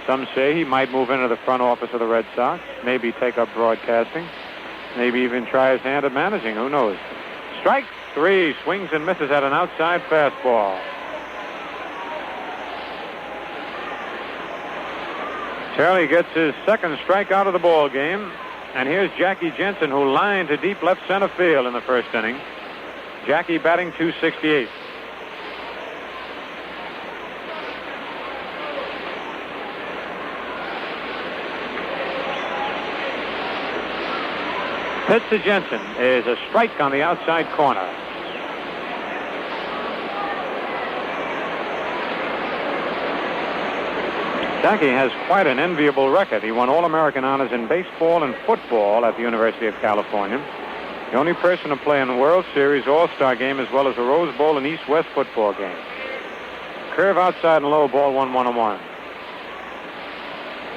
Some say he might move into the front office of the Red Sox, maybe take up broadcasting, maybe even try his hand at managing. Who knows? Strike 3, swings and misses at an outside fastball. Turley gets his 2nd strikeout of the ball game. And here's Jackie Jensen, who lined to deep left center field in the 1st inning. Jackie batting .268. Pitch to Jensen is a strike on the outside corner. Jackie has quite an enviable record. He won All-American honors in baseball and football at the University of California. The only person to play in the World Series All-Star game as well as a Rose Bowl and East-West football game. Curve outside and low, ball 1-1.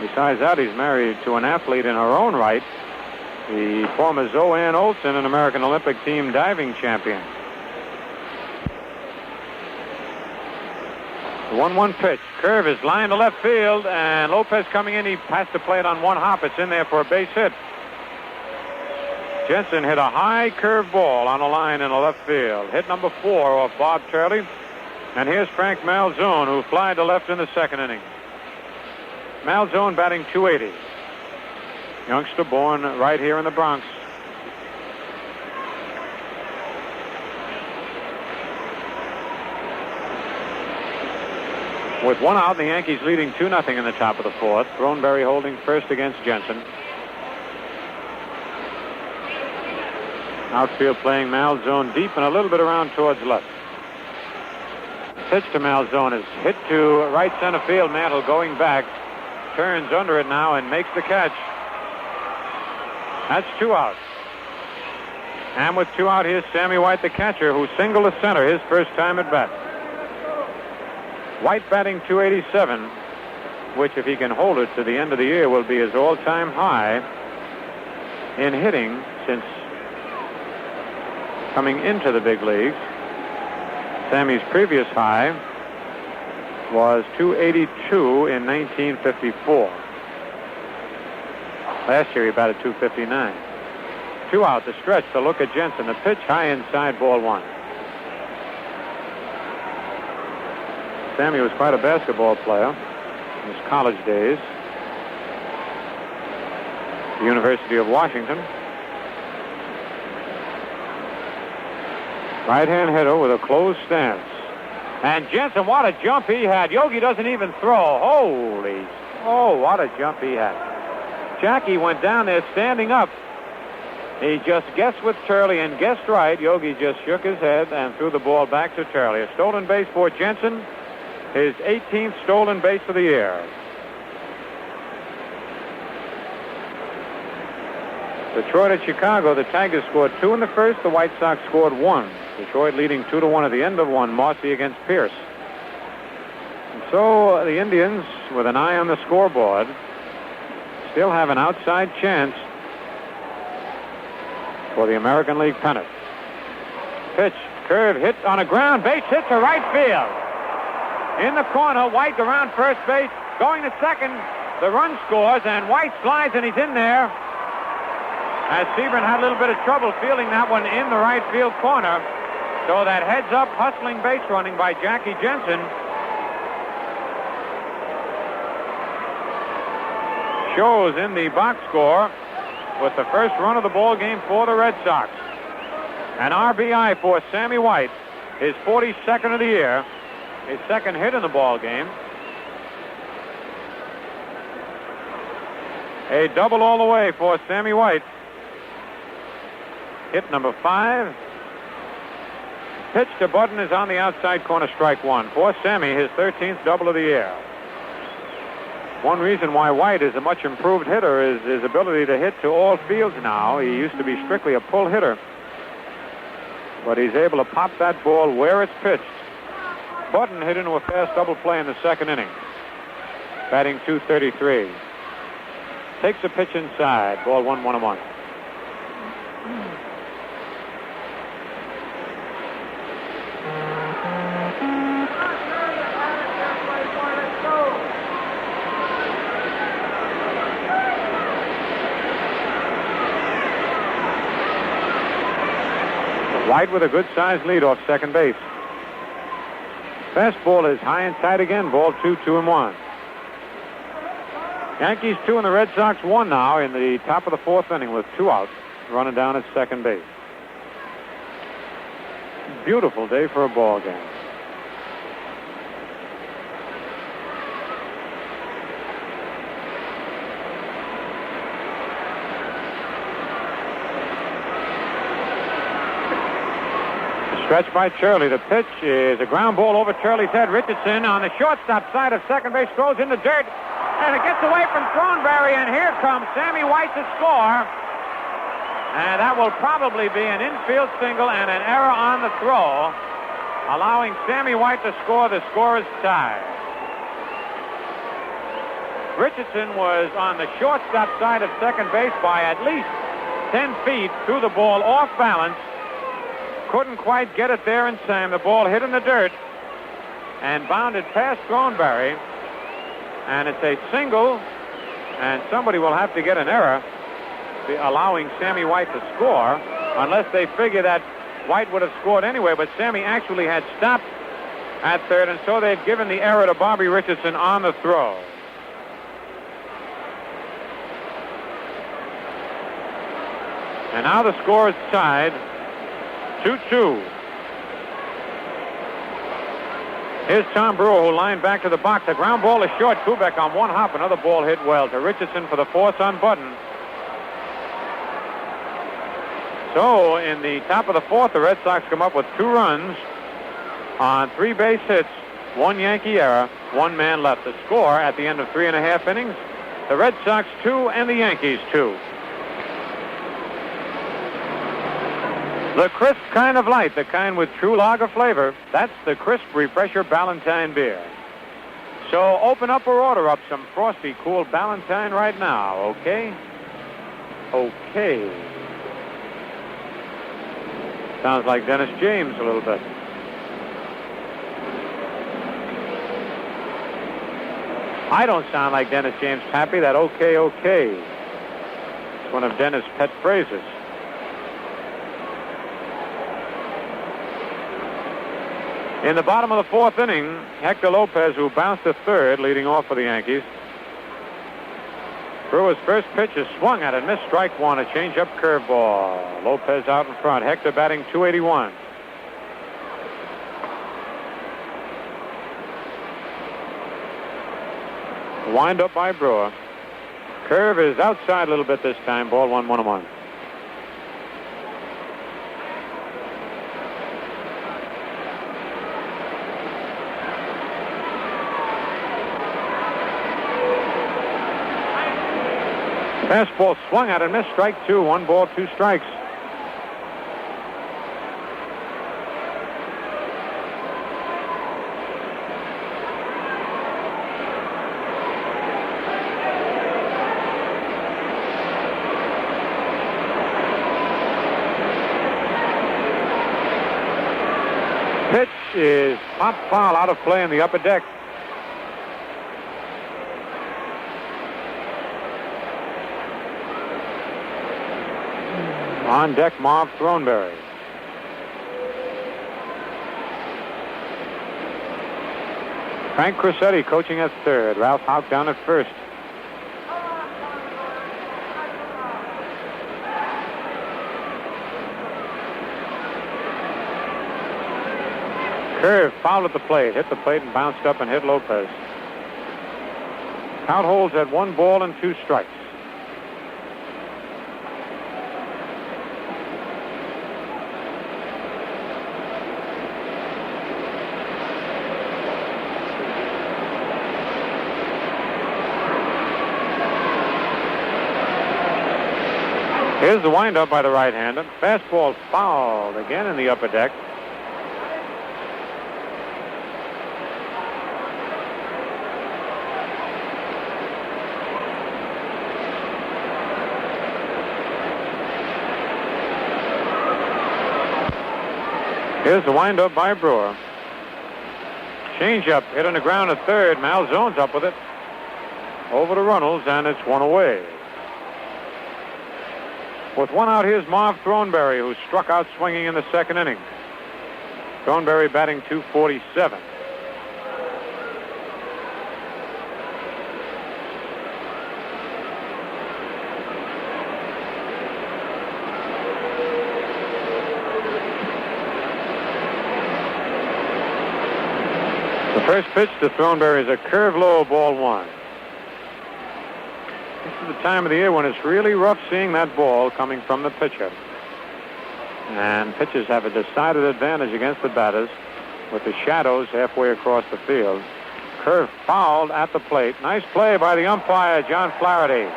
Besides that, he's married to an athlete in her own right, the former Zoe Olsen, an American Olympic team diving champion. The 1-1 pitch. Curve is lined to left field, and Lopez coming in. He has to play it on 1 hop. It's in there for a base hit. Jensen hit a high curve ball on a line in the left field. Hit number 4 off Bob Turley. And here's Frank Malzone, who flied to left in the 2nd inning. Malzone batting .280. Youngster born right here in the Bronx. With 1 out, the Yankees leading 2-0 in the top of the 4th. Throneberry holding first against Jensen. Outfield playing Malzone deep and a little bit around towards left. Pitch to Malzone is hit to right center field. Mantle going back. Turns under it now and makes the catch. That's 2 out. And with 2 out, here's Sammy White, the catcher, who singled to center his first time at bat. White batting .287 which, if he can hold it to the end of the year, will be his all-time high in hitting since coming into the big leagues. Sammy's previous high was 282 in 1954. Last year he batted 259. 2 out, the stretch to look at Jensen. The pitch high inside, ball 1. Sammy was quite a basketball player in his college days. The University of Washington. Right-hand hitter with a closed stance. And Jensen, what a jump he had. Yogi doesn't even throw. What a jump he had. Jackie went down there standing up. He just guessed with Turley and guessed right. Yogi just shook his head and threw the ball back to Turley. A stolen base for Jensen. His 18th stolen base of the year. Detroit at Chicago. The Tigers scored 2 in the first. The White Sox scored 1. Detroit leading 2-1 at the end of 1. Marcy against Pierce. And so the Indians, with an eye on the scoreboard, still have an outside chance for the American League pennant. Pitch, curve, hit on a ground base hit to right field. In the corner, White around first base, going to second. The run scores, and White slides, and he's in there. As Sebring had a little bit of trouble fielding that one in the right field corner. So that heads-up hustling base running by Jackie Jensen shows in the box score with the first run of the ball game for the Red Sox. An RBI for Sammy White, his 42nd of the year, his second hit in the ball game. A double all the way for Sammy White. Hit number 5. Pitch to Button is on the outside corner, strike 1. For Sammy, his 13th double of the year. One reason why White is a much improved hitter is his ability to hit to all fields now. He used to be strictly a pull hitter. But he's able to pop that ball where it's pitched. Button hit into a fast double play in the second inning. Batting .233. Takes a pitch inside. Ball 1-1-1. White with a good-sized lead off second base. Fastball is high and tight again. Ball 2, 2-1. Yankees 2 and the Red Sox 1 now in the top of the 4th inning with 2 outs, running down at second base. Beautiful day for a ball game. Stretched by Turley. The pitch is a ground ball over Turley's head. Richardson on the shortstop side of second base throws in the dirt, and it gets away from Thornberry, and here comes Sammy White to score. And that will probably be an infield single and an error on the throw, allowing Sammy White to score. The score is tied. Richardson was on the shortstop side of second base by at least 10 feet, threw the ball off balance. Couldn't quite get it there in time. The ball hit in the dirt and bounded past Thornberry. And it's a single, and somebody will have to get an error allowing Sammy White to score, unless they figure that White would have scored anyway. But Sammy actually had stopped at third, and so they've given the error to Bobby Richardson on the throw. And now the score is tied. 2-2. Here's Tom Brewer, who lined back to the box. A ground ball is short. Kubek on one hop. Another ball hit well to Richardson for the force on Button. So in the top of the 4th, the Red Sox come up with 2 runs on 3 base hits, 1 Yankee error, 1 man left. The score at the end of 3.5 innings, the Red Sox 2 and the Yankees 2. The crisp kind of light, the kind with true lager flavor, that's the crisp refresher Ballantine beer. So open up or order up some frosty, cool Ballantine right now, okay? Okay. Sounds like Dennis James a little bit. I don't sound like Dennis James, Pappy. That okay, okay. It's one of Dennis' pet phrases. In the bottom of the fourth inning, Hector Lopez, who bounced to third, leading off for the Yankees. Brewer's first pitch is swung at and missed. Strike one, a changeup curveball. Lopez out in front. Hector batting .281. Wind up by Brewer. Curve is outside a little bit this time. Ball 1-1-1. Fastball swung at and missed. Strike two. 1 ball, 2 strikes. Pitch is pop foul out of play in the upper deck. On deck, Marv Throneberry. Frank Crissetti coaching at third. Ralph Houck down at first. Curve fouled at the plate. Hit the plate and bounced up and hit Lopez. Count holds at 1 ball and 2 strikes. Here's the windup by the right-hander. Fastball fouled again in the upper deck. Here's the windup by Brewer. Changeup hit on the ground at third. Malzone's up with it. Over to Runnels, and it's 1 away. With 1 out, here's Marv Throneberry, who struck out swinging in the second inning. Throneberry batting .247. The first pitch to Throneberry is a curve low, ball 1. This is the time of the year when it's really rough seeing that ball coming from the pitcher. And pitchers have a decided advantage against the batters with the shadows halfway across the field. Curve fouled at the plate. Nice play by the umpire, John Flaherty.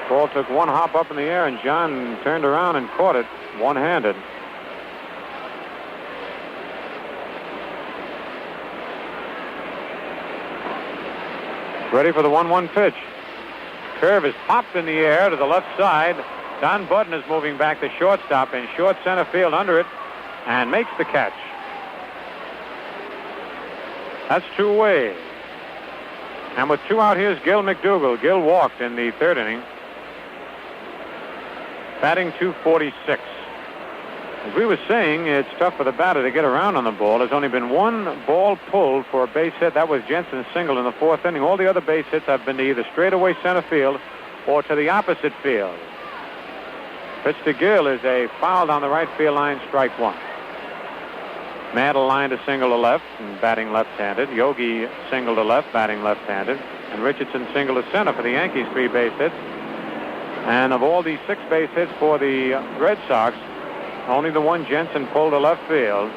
Ball took 1 hop up in the air, and John turned around and caught it one-handed. Ready for the 1-1 pitch. Curve is popped in the air to the left side. Don Budden is moving back to shortstop in short center field under it and makes the catch. That's 2 away. And with 2 out, here's Gil Mcdougall. Gil walked in the third inning. Batting .246. As we were saying, it's tough for the batter to get around on the ball. There's only been 1 ball pulled for a base hit. That was Jensen's single in the 4th inning. All the other base hits have been to either straightaway center field or to the opposite field. Pitch to Gil is a foul down the right field line, strike 1. Mantle lined a single to left and batting left-handed. Yogi single to left, batting left-handed. And Richardson single to center for the Yankees, 3 base hits. And of all the 6 base hits for the Red Sox, only the one Jensen pulled to left field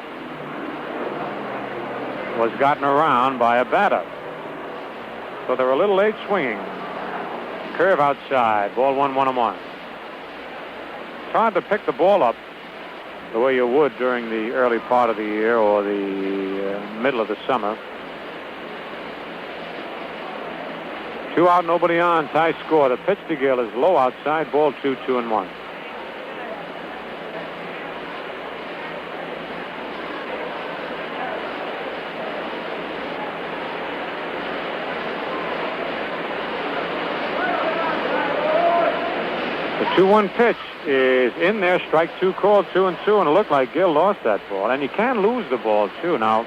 was gotten around by a batter. So they're a little late swinging. Curve outside. Ball 1-1-1. It's hard to pick the ball up the way you would during the early part of the year or the middle of the summer. 2 out, nobody on. Tie score. The pitch to Gil is low outside. Ball 2, 2-1. The 2-1 pitch is in there. Strike 2 called, 2-2, and it looked like Gil lost that ball. And you can lose the ball, too. Now,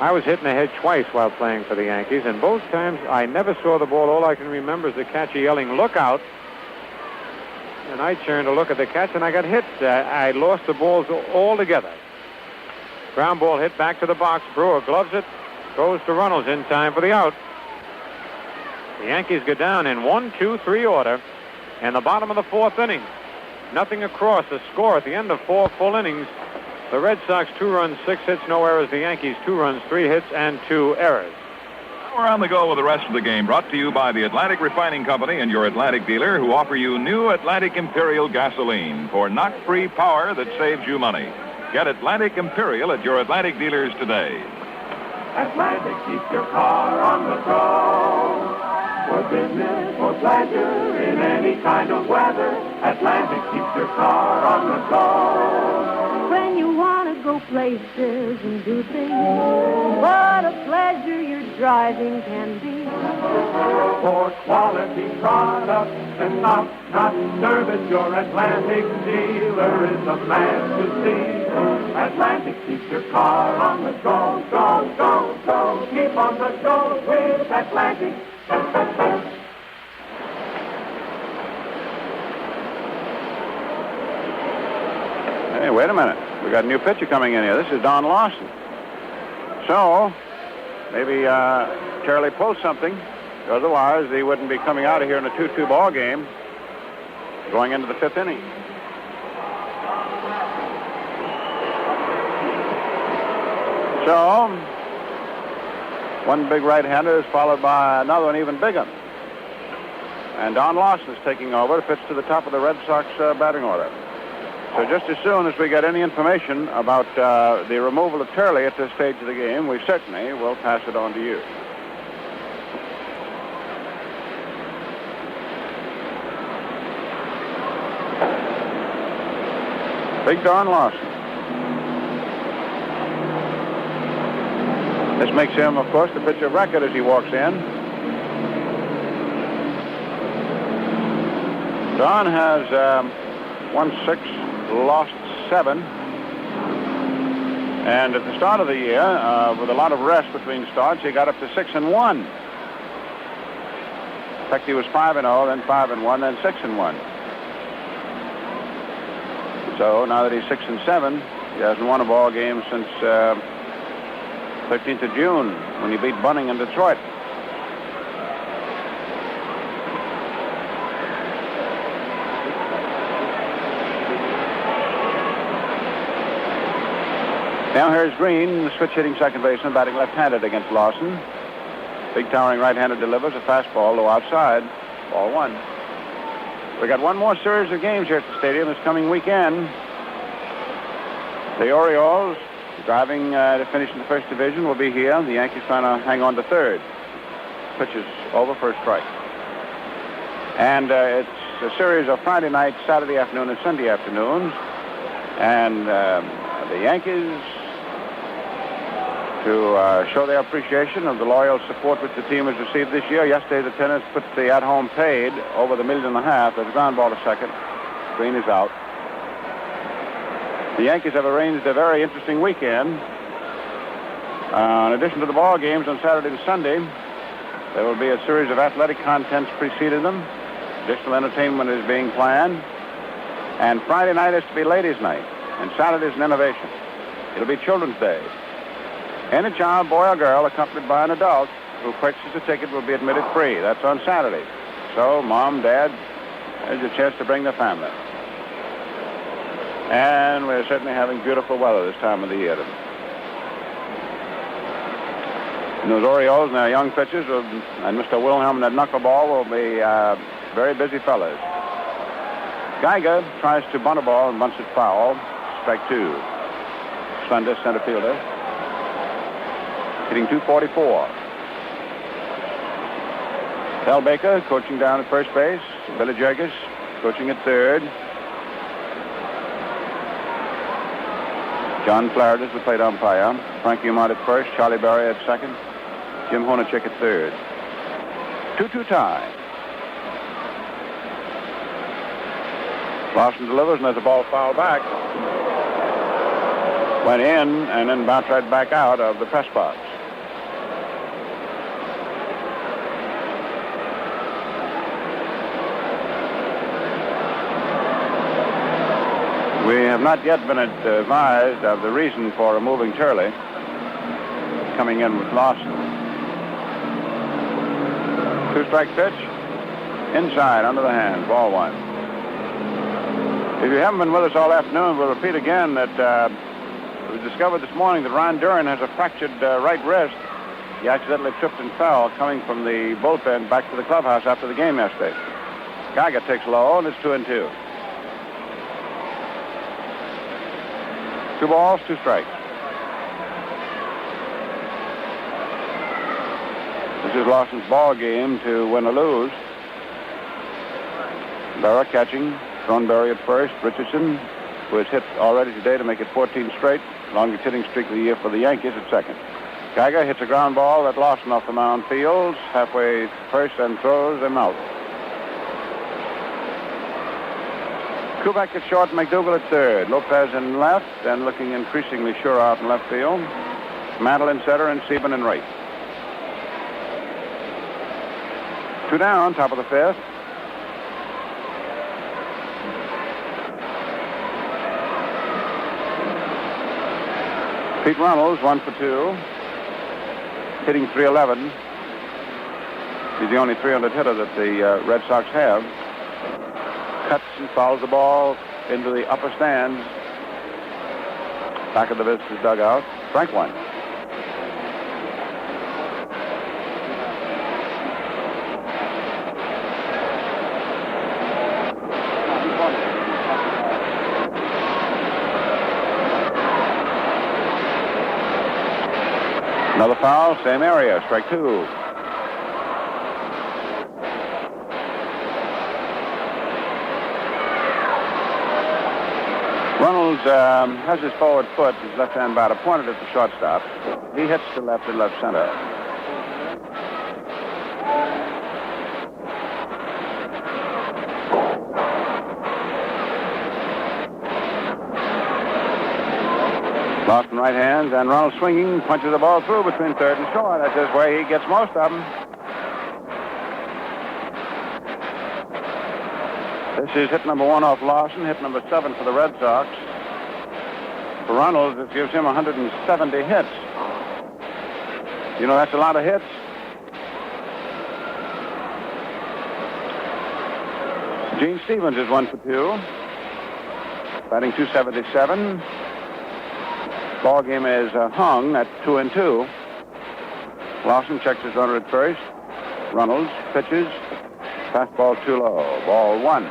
I was hit in the head twice while playing for the Yankees, and both times I never saw the ball. All I can remember is the catcher yelling, "Look out!" And I turned to look at the catch, and I got hit. I lost the balls altogether. Ground ball hit back to the box. Brewer gloves it, goes to Runnels in time for the out. The Yankees go down in 1-2-3 order in the bottom of the 4th inning. Nothing across. The score at the end of 4 full innings. The Red Sox 2 runs, 6 hits, no errors. The Yankees 2 runs, 3 hits, and 2 errors. We're on the go with the rest of the game, brought to you by the Atlantic Refining Company and your Atlantic dealer, who offer you new Atlantic Imperial gasoline for knock-free power that saves you money. Get Atlantic Imperial at your Atlantic dealers today. Atlantic keeps your car on the go. For business, for pleasure, in any kind of weather, Atlantic keeps your car on the go. When you want to go places and do things, what a pleasure your driving can be. For quality products and not service, your Atlantic dealer is the man to see. Atlantic keeps your car on the go, go, go, go. Keep on the go with Atlantic. Hey, wait a minute. We got a new pitcher coming in here. This is Don Lawson. So, maybe Charlie pulls something. Otherwise, he wouldn't be coming out of here in a 2-2 ball game going into the 5th inning. So, one big right-hander is followed by another one even bigger. And Don Lawson is taking over to pitch to the top of the Red Sox batting order. So just as soon as we get any information about the removal of Turley at this stage of the game, we certainly will pass it on to you. Big Don Lawson. This makes him, of course, the pitcher of record as he walks in. Don has won 6, lost 7. And at the start of the year, with a lot of rest between starts, he got up to 6-1. In fact, he was 5-0, then 5-1, then 6-1. So now that he's 6-7, he hasn't won a ball game since 13th of June when he beat Bunning in Detroit. Now here's Green, the switch-hitting second baseman, batting left-handed against Lawson. Big towering right-hander delivers a fastball low outside. Ball 1. We got one more series of games here at the stadium this coming weekend. The Orioles, driving to finish in the first division, will be here. The Yankees trying to hang on to third. Pitch is over for a strike. And it's a series of Friday night, Saturday afternoon, and Sunday afternoons. And the Yankees, to show their appreciation of the loyal support which the team has received this year. Yesterday, the Tenants put the at-home paid over the $1.5 million. There's a ground ball to second. Green is out. The Yankees have arranged a very interesting weekend. In addition to the ball games on Saturday and Sunday, there will be a series of athletic contests preceding them. Additional entertainment is being planned. And Friday night is to be ladies' night. And Saturday's an innovation. It'll be Children's Day. Any child, boy or girl, accompanied by an adult who purchases a ticket will be admitted free. That's on Saturday. So, Mom, Dad, there's your chance to bring the family. And we're certainly having beautiful weather this time of the year. And those Orioles and their young pitchers and Mr. Wilhelm and that knuckleball will be very busy fellas. Geiger tries to bunt a ball and bunts it foul. Strike 2. Slender center fielder. Hitting .244. Hal Baker coaching down at first base. Billy Jergis coaching at third. John Flaherty is the plate umpire. Frankie Amott at first. Charlie Berry at second. Jim Honachek at third. 2-2 tie. Lawson delivers, and there's a ball fouled back. Went in and then bounced right back out of the press box. We have not yet been advised of the reason for removing Turley, coming in with Lawson. 2-strike pitch, inside, under the hand, ball one. If you haven't been with us all afternoon, we'll repeat again that it was discovered this morning that Ron Duran has a fractured right wrist. He accidentally tripped and fell coming from the bullpen back to the clubhouse after the game yesterday. Geiger takes low, and it's 2-2. 2 balls, 2 strikes. This is Lawson's ball game to win or lose. Berra catching. Thornberry at first. Richardson, who has hit already today to make it 14 straight. Longest hitting streak of the year for the Yankees at second. Geiger hits a ground ball that Lawson off the mound fields halfway first and throws him out. Kubek at short, McDougall at third. Lopez in left and looking increasingly sure out in left field. Mantle in center and Sieben in right. 2 down, top of the fifth. Pete Runnels, 1 for 2. Hitting .311. He's the only 300 hitter that the Red Sox have. Cuts and fouls the ball into the upper stands. Back of the visitors' dugout. Strike one. Another foul, same area, strike two. Runnels has his forward foot, his left-hand batter, pointed at the shortstop. He hits to left and left center. Lawson right hands, and Runnels swinging, punches the ball through between third and short. That's just where he gets most of them. This is hit number 1 off Lawson, hit number 7 for the Red Sox. For Runnels, it gives him 170 hits. You know, that's a lot of hits. Gene Stevens is 1 for 2. Batting .277. Ball game is hung at 2-2. Lawson checks his runner at first. Runnels pitches. Fastball too low. Ball one.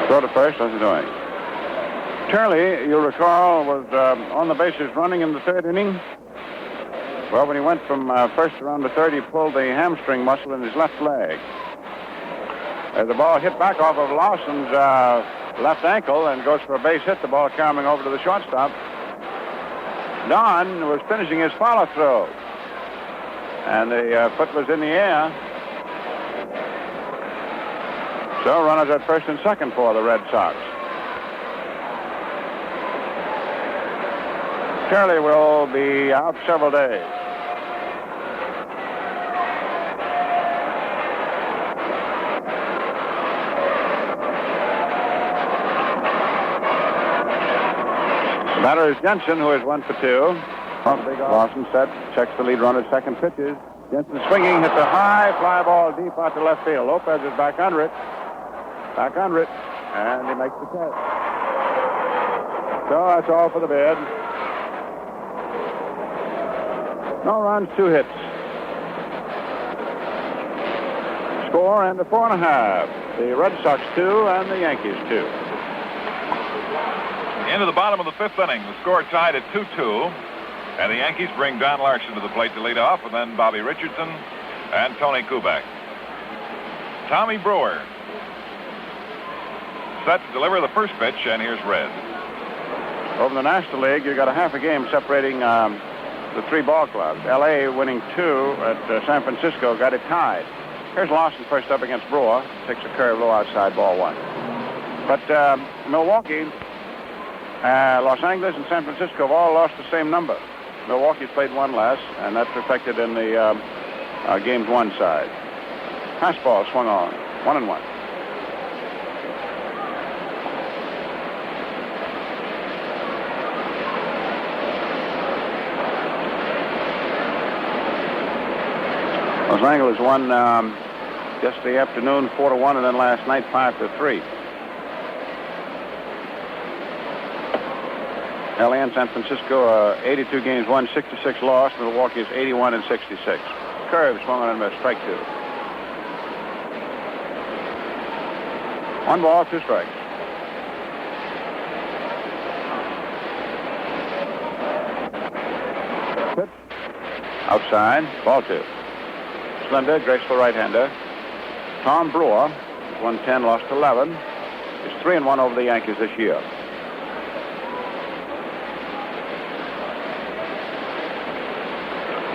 Throw to first. What's he doing? Turley, you'll recall, was on the bases running in the third inning. Well, when he went from first around to third, he pulled the hamstring muscle in his left leg. As the ball hit back off of Lawson's left ankle and goes for a base hit, the ball coming over to the shortstop. Don was finishing his follow throw, and the foot was in the air. So runners at first and second for the Red Sox. Turley will be out several days. The batter is Jensen, who is 1 for 2. Lawson set, checks the lead runner, second pitches. Jensen swinging, hits a high fly ball deep out to left field. Lopez is back under it, and he makes the catch. So that's all for the bid. No runs, 2 hits. Score and a 4.5. The Red Sox 2 and the Yankees 2. Into the bottom of the fifth inning. The score tied at 2-2. And the Yankees bring Don Larson to the plate to lead off, and then Bobby Richardson and Tony Kubek. Tommy Brewer set to deliver the first pitch, and here's Red. Over in the National League, you got a half a game separating the three ball clubs. L.A. winning 2 at San Francisco, got it tied. Here's Larson first up against Brewer. Takes a curve low outside, ball 1. But Milwaukee, Los Angeles, and San Francisco have all lost the same number. Milwaukee's played 1 less, and that's reflected in the game's 1 side. Fastball swung on, 1-1. Los Angeles won yesterday afternoon 4-1, and then last night 5-3. LA and San Francisco 82 games won, 66 lost. Milwaukee is 81 and 66. Curve swung on and missed, strike 2. 1 ball, 2 strikes. Pitch. Outside, ball 2. Slender, graceful right-hander. Tom Brewer, 110, lost 11. Is 3-1 over the Yankees this year.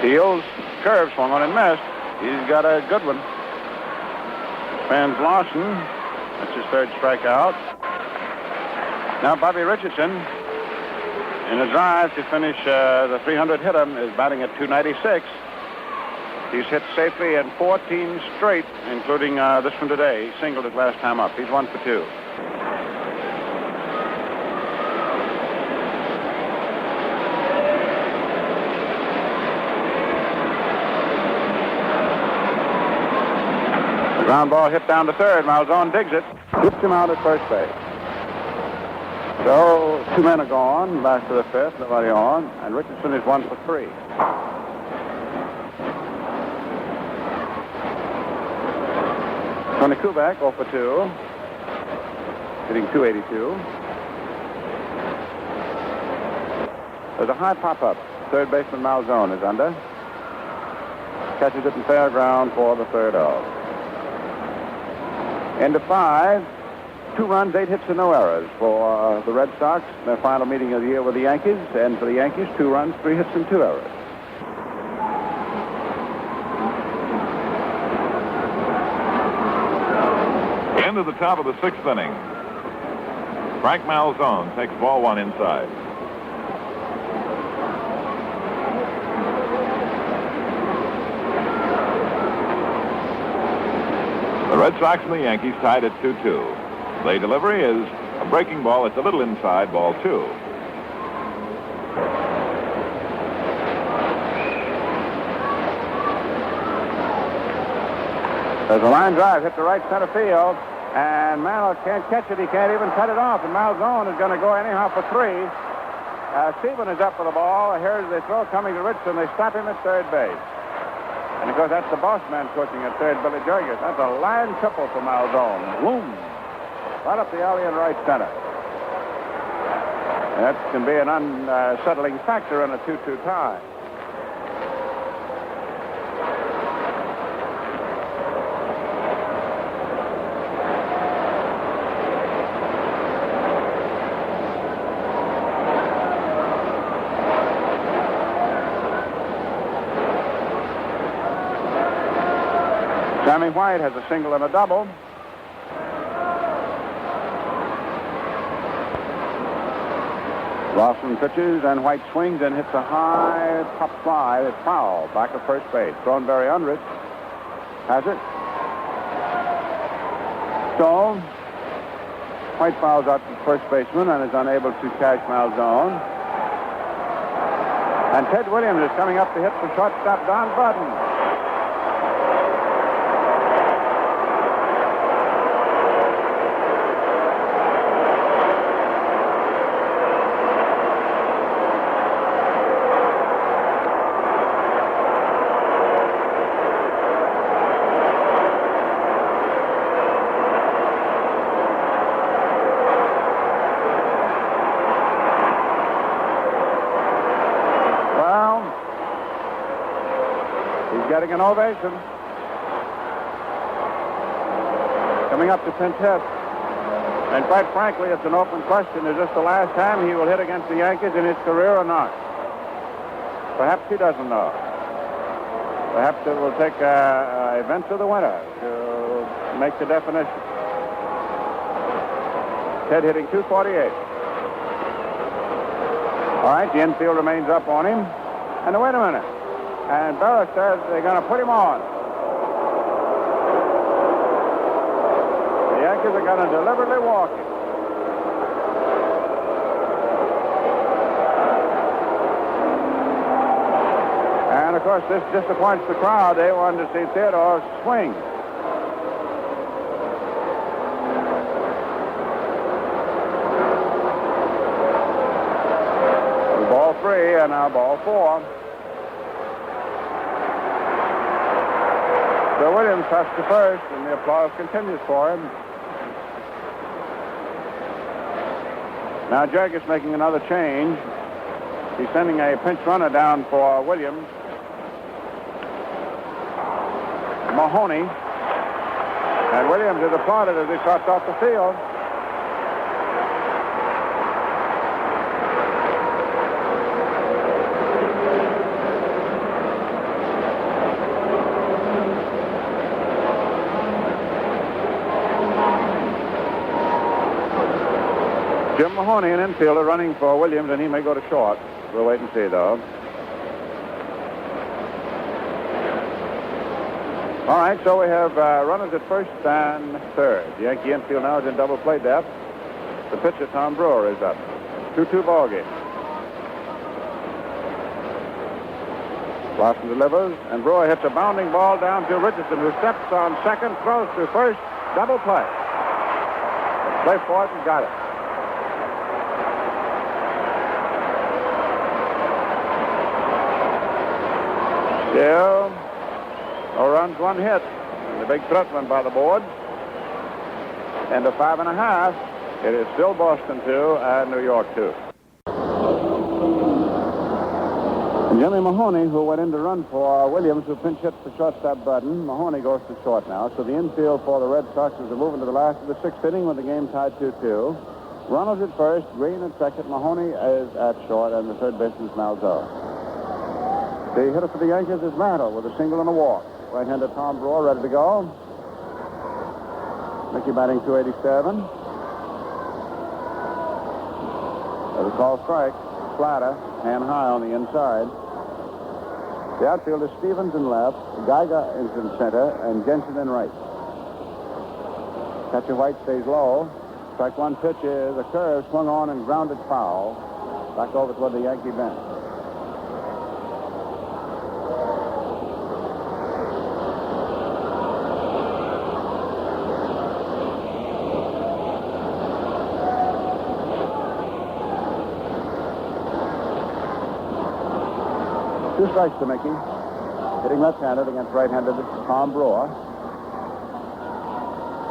Fields, curve swung on and missed. He's got a good one. Fans Larson. That's his 3rd strikeout. Now Bobby Richardson, in a drive to finish the 300 hitter, is batting at 296. He's hit safely in 14 straight, including this one today. He singled it last time up. He's 1 for 2. The ground ball hit down to 3rd. Malzone digs it. Hits him out at first base. So 2 men are gone. Back to the 5th. Nobody on. And Richardson is 1 for 3. Tony Kubek, 0 for 2. Hitting 282. There's a high pop-up. 3rd baseman Malzone is under. Catches it in fair ground for the 3rd out. Into 5. 2 runs, 8 hits, and no errors for the Red Sox. Their final meeting of the year with the Yankees. And for the Yankees, 2 runs, 3 hits, and 2 errors. Into the top of the 6th inning. Frank Malzone takes ball 1 inside. The Red Sox and the Yankees tied at 2-2. The delivery is a breaking ball. It's a little inside, ball 2. There's a line drive hit to right center field, and Mantle can't catch it. He can't even cut it off, and Malzone is going to go anyhow for 3. Stephen is up for the ball. Here's the throw coming to Richardson. They stop him at 3rd base. And, of course, that's the boss man coaching at 3rd, Billy Jurgis. That's a line triple for Malzone. Boom! Right up the alley in right center. And that can be an unsettling factor in a 2-2 tie. Sammy White has a single and a double. Lawson pitches, and White swings and hits a high pop fly that's foul back at first base. Thornberry under it. Has it. So White fouls out to the first baseman and is unable to catch Malzone. And Ted Williams is coming up to hit for shortstop Don Button. getting an ovation. Coming up to pinch hit. And quite frankly, it's an open question. Is this the last time he will hit against the Yankees in his career or not? Perhaps he doesn't know. Perhaps it will take events of the winter to make the definition. Ted hitting .248. All right, the infield remains up on him. And wait a minute. And Berra says they're going to put him on. The Yankees are going to deliberately walk him. And, of course, this disappoints the crowd. They wanted to see Theodore swing. Ball 3 and now ball 4. So Williams touched to first, and the applause continues for him. Now Jurgis making another change. He's sending a pinch runner down for Williams. Mahoney. And Williams is applauded as he trots off the field. Jim Mahoney, an infielder, running for Williams, and he may go to short. We'll wait and see, though. All right, so we have runners at first and third. The Yankee infield now is in double play depth. The pitcher, Tom Brewer, is up. 2-2 ball game. Lawson delivers, and Brewer hits a bounding ball down to Richardson, who steps on second, throws to first, double play. Play for it and got it. Still, no runs, one hit. And the big thrust went by the board. And a 5.5. It is still Boston 2 and New York 2. And Jimmy Mahoney, who went in to run for Williams, who pinch hit for shortstop Budden. Mahoney goes to short now. So the infield for the Red Sox is moving to the last of the sixth inning with the game tied 2-2. Reynolds at first, Green at second. Mahoney is at short, and the third baseman is Malzo. The hitter for the Yankees is Mantle with a single and a walk. Right-hander Tom Brewer ready to go. Mickey batting .287. There's a call strike. Slider, hand high on the inside. The outfield is Stevens in left, Geiger is in center, and Jensen in right. Catcher White stays low. Strike one pitch is a curve swung on and grounded foul. Back over toward the Yankee bench. Two strikes to Mickey. Hitting left-handed against right-handed Tom Brewer.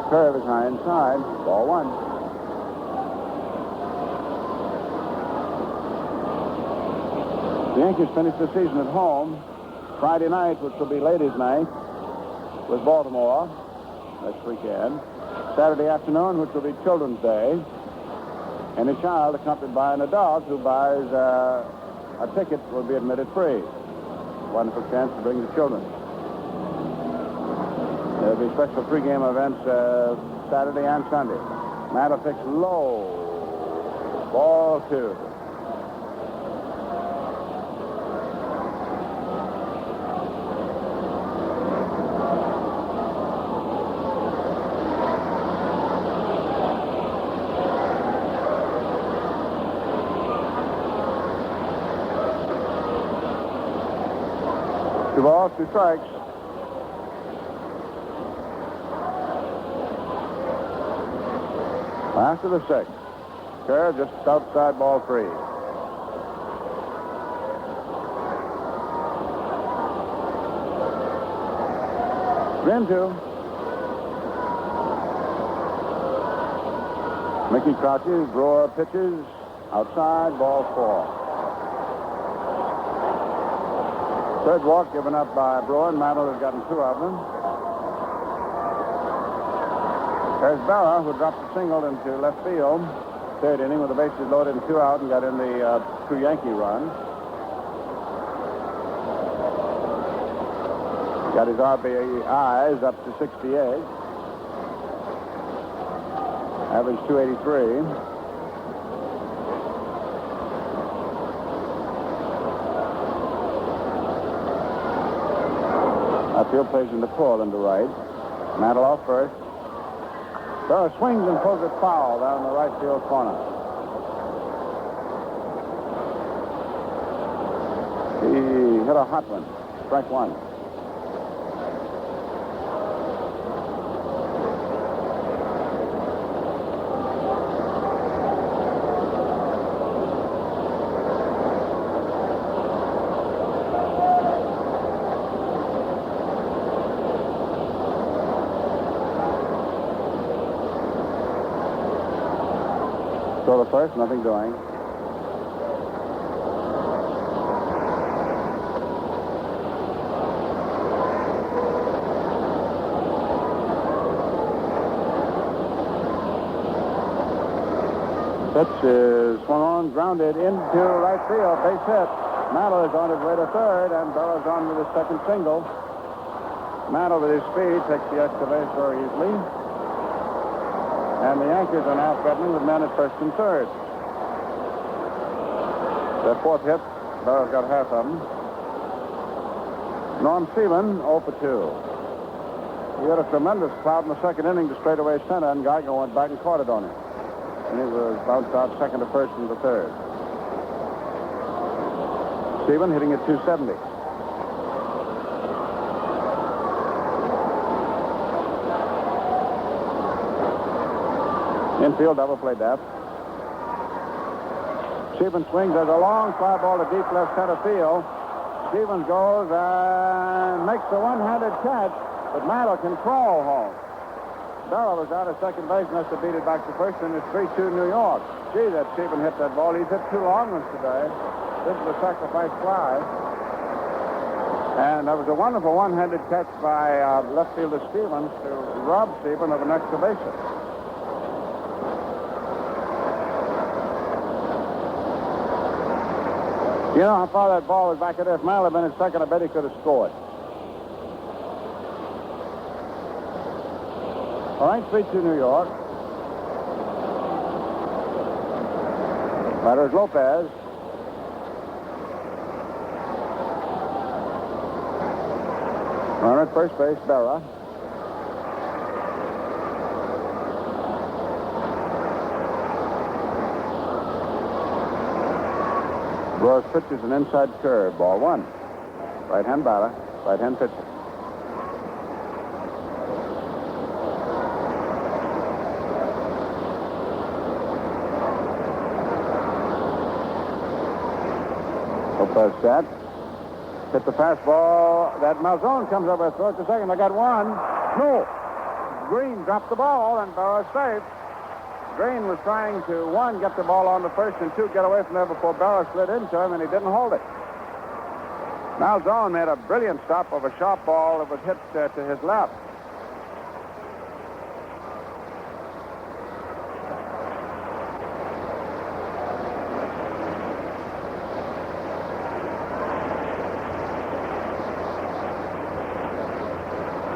Curve is high inside. Ball 1. The Yankees finished the season at home. Friday night, which will be ladies' night, with Baltimore next weekend. Saturday afternoon, which will be Children's Day. And a child accompanied by an adult who buys a ticket will be admitted free. Wonderful chance to bring the children. There'll be special pregame events Saturday and Sunday. Mantle picks low. Ball 2. Two balls, two strikes. Last of the sixth. Curve just outside ball 3. Grin 2. Mickey crouches, Brewer pitches, outside ball 4. Third walk given up by Brewer, and Mantle has gotten 2 of them. There's Berra, who dropped a single into left field. Third inning with the bases loaded and 2 out, and got in the 2 Yankee runs. Got his RBIs up to 68. Average 283. Outfield plays into pull into right. Mantle off first. Berra swings and pulls it foul down the right field corner. He hit a hot one. Strike 1. Throw the first, nothing doing. Pitch is swung on, grounded into right field, base hit. Mantle is on his way to third, and Berra's on with his second single. Mantle, with his speed, takes the extra base very easily. And the Yankees are now threatening with men at first and third. Their 4th hit, Berra's got half of them. Norm Seaman, 0 for 2. He had a tremendous cloud in the second inning to straightaway center, and Geiger went back and caught it on him. And he was bounced out second to first and to third. Seaman hitting at 270. Infield double play depth. Stevens swings. There's a long fly ball to deep left center field. Stevens goes and makes the one-handed catch, but Mantle can crawl home. Berra was out at second base and has to beat it back to first, and it's 3-2 New York. Gee, that Stevens hit that ball. He's hit 2 long ones today. This is a sacrifice fly. And that was a wonderful one-handed catch by left fielder Stevens to rob Stevens of an extra base hit. You know how far that ball was back at there? If Mantle had been at second, I bet he could have scored. All right, 3-2 New York. Batter is Lopez. Runner at first base, Berra. Brewer's pitch is an inside curve, ball 1. Right-hand batter, right-hand pitcher. Lopez set. Hit the fastball. That Malzone comes over his throat to second. I got one. No. Green dropped the ball, and Berra's safe. Green was trying to, 1, get the ball on the first, and 2, get away from there before Berra slid into him, and he didn't hold it. Malzone made a brilliant stop of a sharp ball that was hit to his left.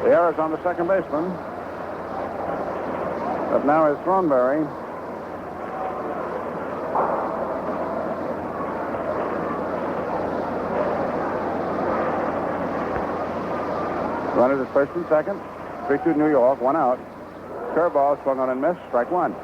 The error's on the second baseman. But now is Thornberry. Runners at first and second. 3-2 New York, 1 out. Curveball swung on and missed. Strike 1.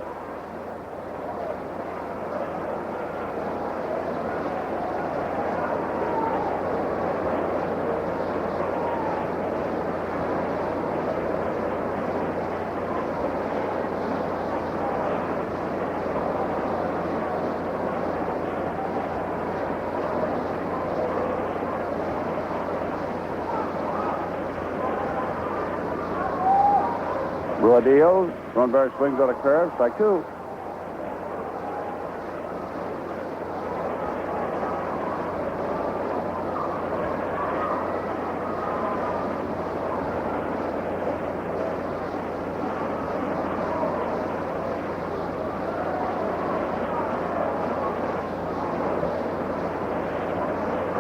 Brewer deals. Thornberry swings on a curve. Strike 2.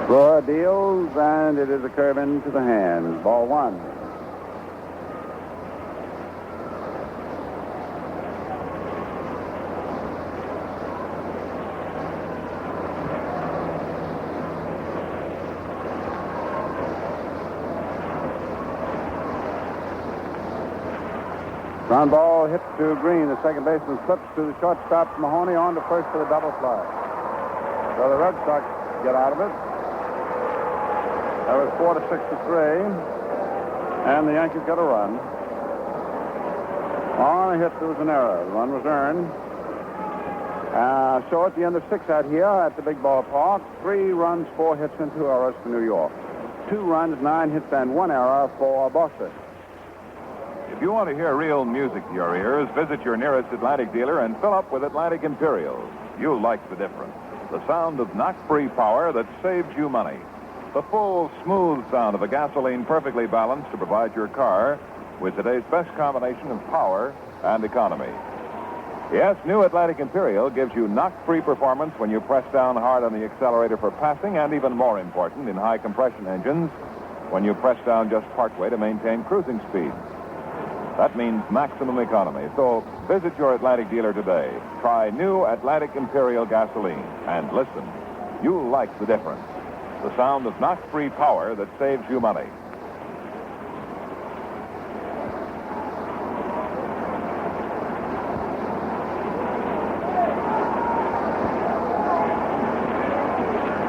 Brewer deals, and it is a curve into the hand. Ball one. Ground ball hit to Green. The second baseman slips to the shortstop, Mahoney, on to first for the double play. So the Red Sox get out of it. That was 4-6 to 3. And the Yankees got a run. On a hit, there was an error. The run was earned. So at the end of 6 out here at the big ballpark, 3 runs, 4 hits, and 2 errors for New York. 2 runs, 9 hits, and 1 error for Boston. If you want to hear real music to your ears, visit your nearest Atlantic dealer and fill up with Atlantic Imperial. You'll like the difference. The sound of knock-free power that saves you money. The full, smooth sound of a gasoline perfectly balanced to provide your car with today's best combination of power and economy. Yes, new Atlantic Imperial gives you knock-free performance when you press down hard on the accelerator for passing, and even more important, in high-compression engines, when you press down just partway to maintain cruising speed. That means maximum economy. So visit your Atlantic dealer today. Try new Atlantic Imperial gasoline. And listen, you'll like the difference. The sound of knock-free power that saves you money.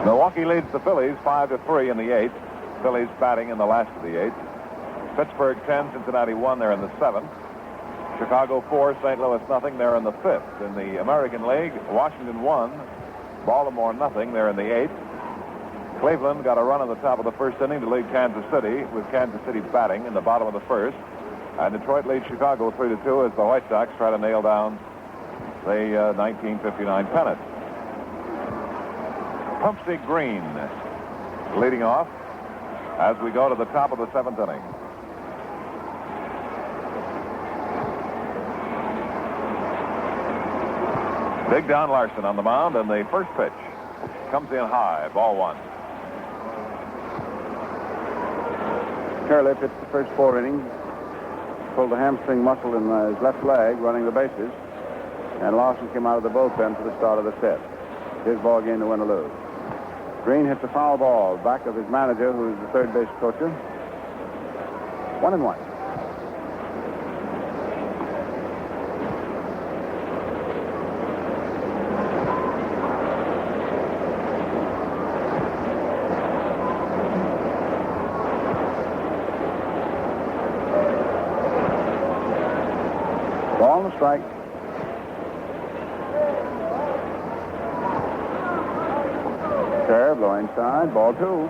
Milwaukee leads the Phillies 5-3 in the 8th. Phillies batting in the last of the 8th. Pittsburgh 10, Cincinnati 1, they're in the 7th. Chicago 4, St. Louis nothing, they're in the 5th. In the American League, Washington 1, Baltimore nothing, they're in the 8th. Cleveland got a run in the top of the first inning to lead Kansas City, with Kansas City batting in the bottom of the first. And Detroit leads Chicago 3-2 as the White Sox try to nail down the 1959 pennant. Pumpsy Green leading off as we go to the top of the 7th inning. Big Don Larson on the mound, and the first pitch comes in high, ball 1. Curley pitched the first 4 innings, pulled the hamstring muscle in his left leg running the bases, and Larson came out of the bullpen for the start of the 5th. His ball game to win or lose. Green hits a foul ball back of his manager, who is the third base coacher. 1-1. Ball and a strike. Curve, low inside, ball 2.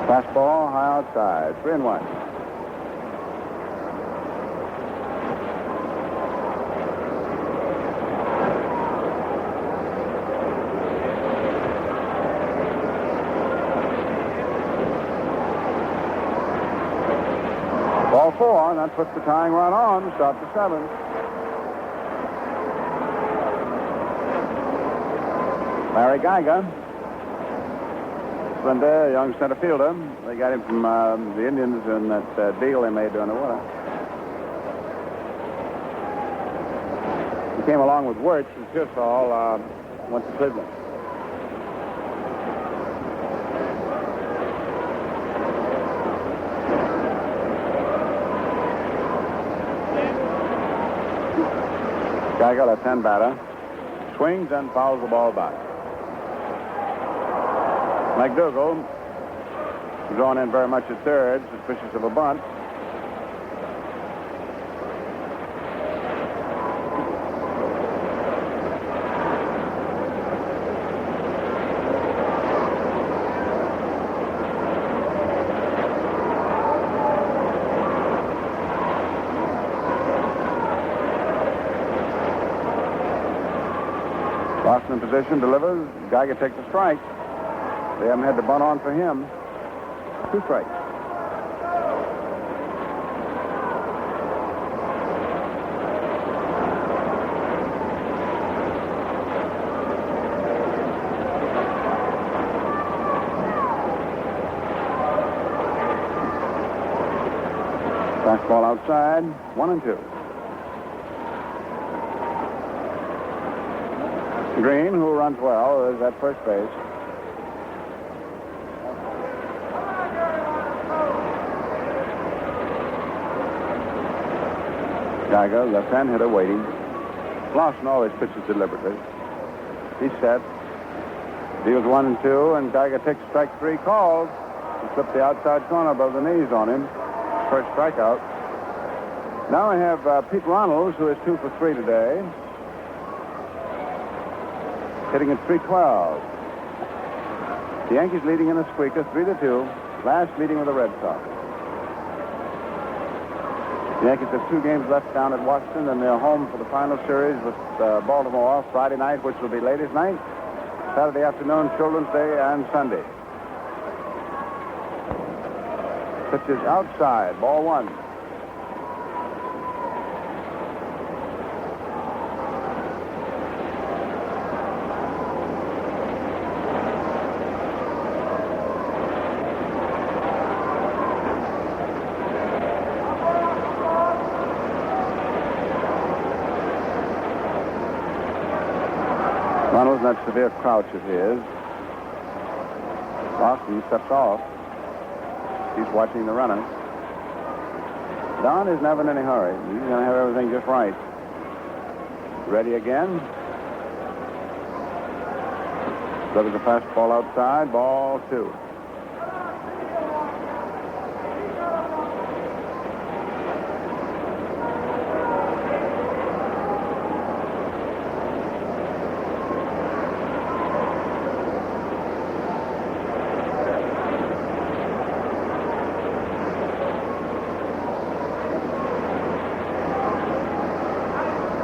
Fastball, high outside, 3-1. Ball 4, and that puts the tying run on to start the 7th. Larry Geiger, slender young center fielder. They got him from the Indians in that deal they made during the winter. He came along with Wirtz and Pearsall, went to Cleveland. Geiger, left-hand batter, swings and fouls the ball back. Mcdougall, drawn in very much at third, suspicious of a bunt. Boston in position, delivers. Geiger takes a strike. They haven't had to bunt on for him. 2 strikes. Fastball outside, 1-2. Green, who runs well, is at first base. Geiger, left-hand hitter, waiting. Lawson always pitches deliberately. He's set. Deals 1 and 2, and Geiger takes strike 3 called. He slipped the outside corner above the knees on him. First strikeout. Now we have Pete Ronalds, who is 2 for 3 today. Hitting at .312. The Yankees leading in a squeaker, 3-2. Last meeting with the Red Sox. The Yankees have 2 games left down at Washington, and they're home for the final series with Baltimore Friday night, which will be ladies' night, Saturday afternoon, Children's Day, and Sunday. Pitch is outside, ball 1. Ronald's in that severe crouch of his. Lawson steps off. He's watching the runner. Don is never in any hurry. He's going to have everything just right. Ready again. Delivers a fastball outside. Ball 2.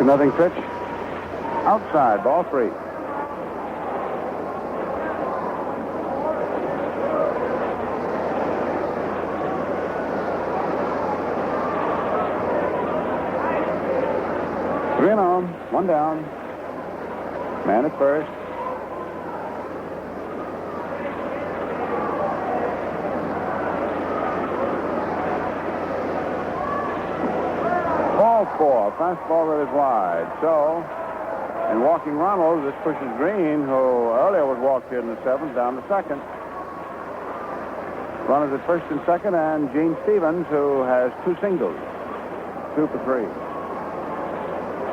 Nothing pitch. Outside, ball 3. Three and on, 1 down. Man at first. Ball 4. Fastball that is wide. So, in walking Ronald, this pushes Green, who earlier was walked here in the 7th, down to 2nd. Runners at first and second, and Gene Stevens, who has 2 singles. 2 for 3.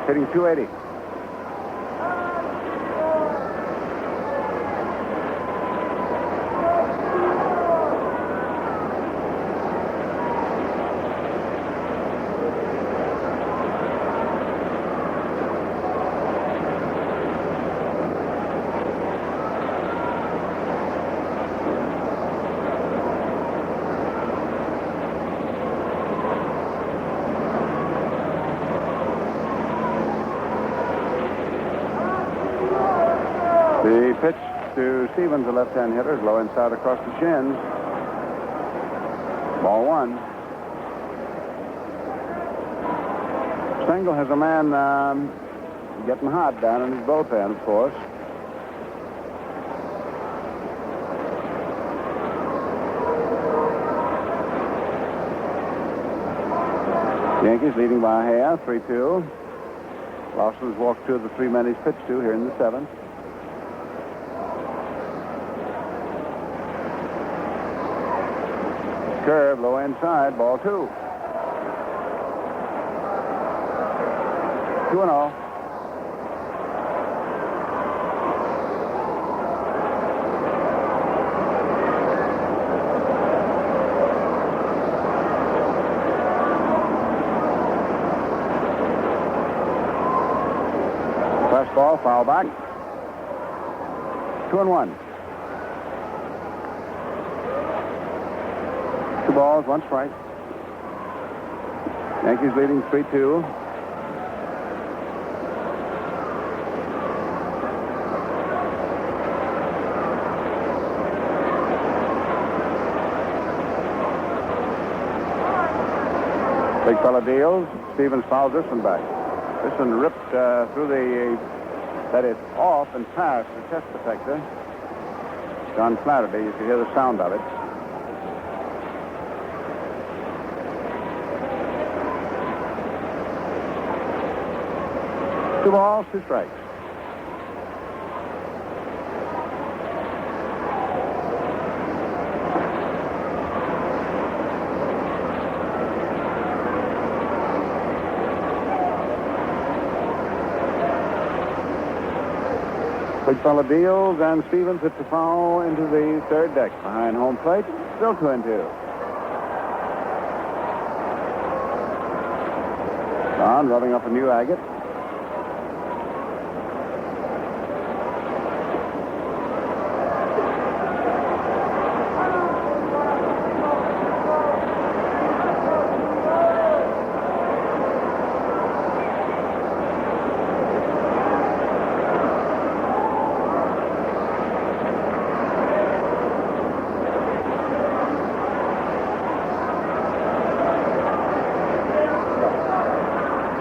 Hitting .280. The pitch to Stevens, the left-hand hitter, is low inside across the shins. Ball 1. Stengel has a man getting hot down in his bullpen, of course. Yankees leading by a half, 3-2. Lawson has walked 2 of the 3 men he's pitched to here in the 7th. Curve, low inside, ball 2. 2-0. Fastball, foul back. 2-1. 2 balls, 1 strike. Yankees leading 3-2. fella deals. Stevens fouls this one back. This one ripped through the... that is off and past the chest protector. John Flaherty, you can hear the sound of it. Two balls, two strikes. Big fella deals, and Stevens hits a foul into the third deck behind home plate. Still 2-2. Don rubbing up a new agate.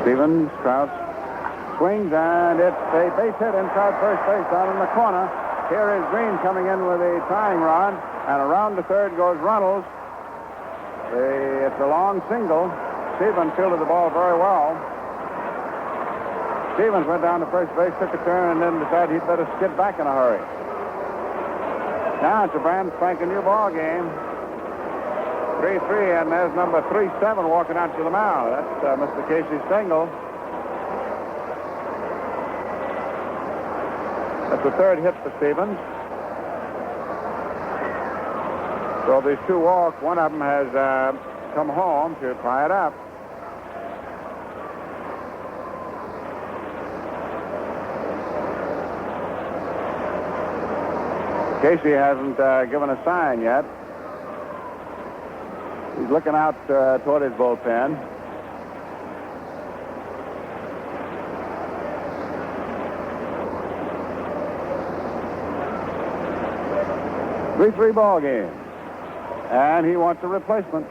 Stevens, Crouch, swings, and it's a base hit inside first base down in the corner. Here is Green coming in with a tying rod, and around the third goes Runnels. It's a long single. Stevens fielded the ball very well. Stevens went down to first base, took a turn, and then decided he'd better skid back in a hurry. Now it's a brand spanking new ball game. 3-3, and there's number 3-7 walking out to the mound. That's Mr. Casey Stengel. That's the third hit for Stevens. So these two walks, one of them has come home to tie it up. Casey hasn't given a sign yet. He's looking out toward his bullpen. Three ball game. And he wants a replacement.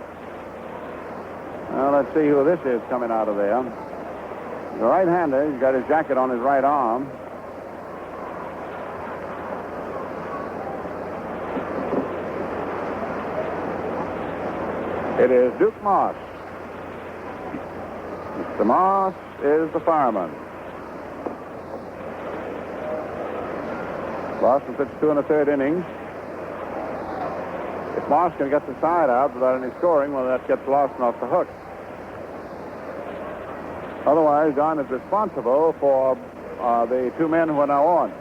Well, let's see who this is coming out of there. The right-hander. He's got his jacket on his right arm. It is Duke Moss. Mr. Moss is the fireman. Boston pitched 2 1/3 innings. If Moss can get the side out without any scoring, well, that gets Lawson off the hook. Otherwise, Don is responsible for the two men who are now on.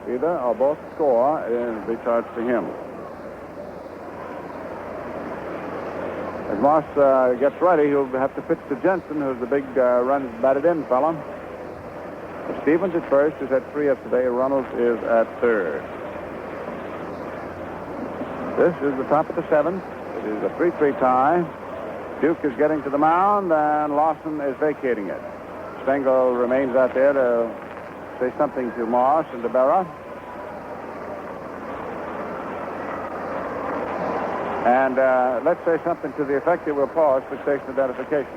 Either or both score, and it'll be charged to him. As Moss gets ready, he'll have to pitch to Jensen, who's the big runs batted in fella. Stevens at first is at 3 yesterday. Runnels is at third. This is the top of the 7th. It is a 3-3 tie. Duke is getting to the mound, and Lawson is vacating it. Stengel remains out there to say something to Moss and to Berra. And let's say something to the effect that we'll pause for station identification.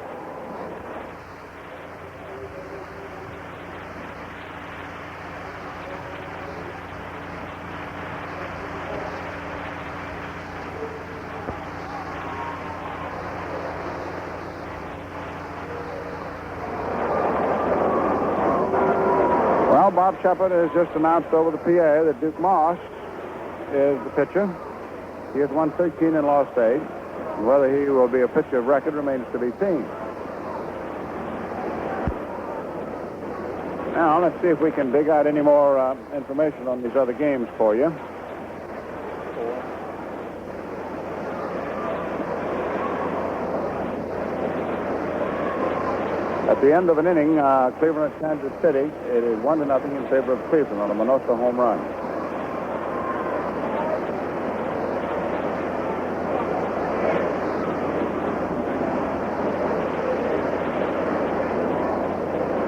Well, Bob Shepard has just announced over the PA that Duke Moss is the pitcher. He has won 13 and lost 8. And whether he will be a pitcher of record remains to be seen. Now, let's see if we can dig out any more information on these other games for you. At the end of an inning, Cleveland at Kansas City, it is 1-0 in favor of Cleveland on a Minoso home run.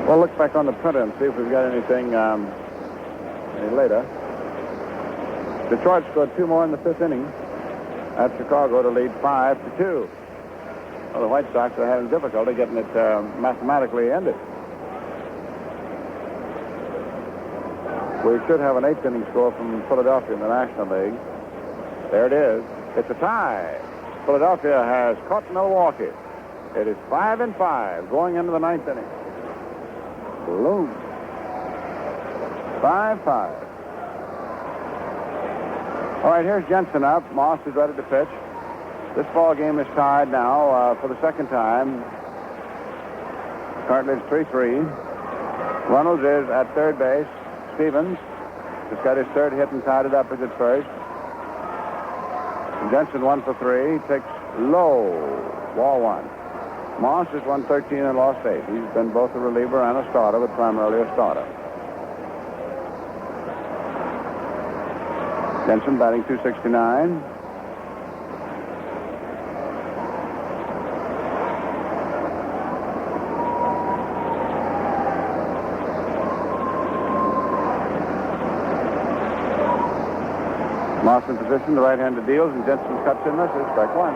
We'll look back on the printer and see if we've got anything any later. Detroit scored 2 more in the 5th inning at Chicago to lead 5-2. Well, the White Sox are having difficulty getting it mathematically ended. We should have an 8th inning score from Philadelphia in the National League. There it is. It's a tie. Philadelphia has caught Milwaukee. It is 5-5 going into the 9th inning. Boom. 5-5. All right, here's Jensen up. Moss is ready to pitch. This ball game is tied now for the second time. Currently it's 3-3. Reynolds is at third base. Stevens just got his third hit and tied it up as at first. Jensen 1 for 3. Takes low. Ball 1. Moss has won 13 and lost 8. He's been both a reliever and a starter, but primarily a starter. Jensen batting .269. Moss in position, the right-handed deals, and Jensen cuts in misses. Strike 1.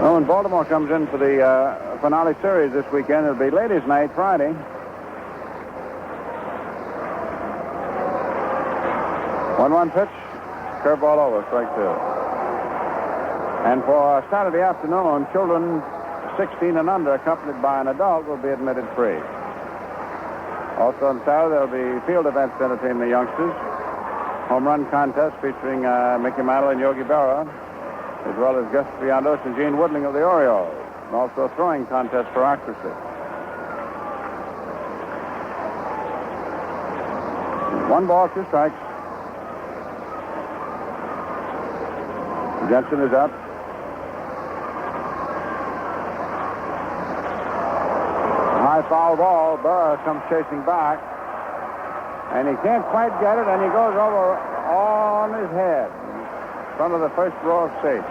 Well, when Baltimore comes in for the finale series this weekend, it'll be ladies' night Friday. One pitch, curveball over, strike 2. And for Saturday afternoon, children 16 and under, accompanied by an adult, will be admitted free. Also on Saturday, there will be field events to entertain the youngsters. Home run contest featuring Mickey Mantle and Yogi Berra, as well as Gus Viandos and Gene Woodling of the Orioles. And also a throwing contest for accuracy. 1 ball, 2 strikes. Jensen is up. High foul ball. Berra comes chasing back. And he can't quite get it, and he goes over on his head in front of the first row of seats.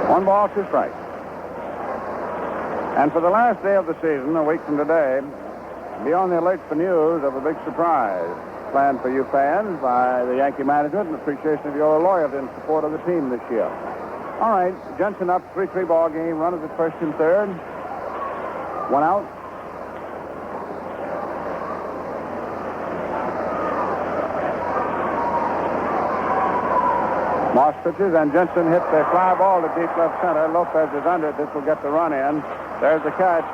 One ball, 2 strikes. And for the last day of the season, a week from today, be on the alert for news of a big surprise planned for you fans by the Yankee management in appreciation of your loyalty and support of the team this year. All right, Jensen up, 3-3 ball game, runners at first and third. 1 out. Moss pitches, and Jensen hits a fly ball to deep left center. Lopez is under it. This will get the run in. There's the catch.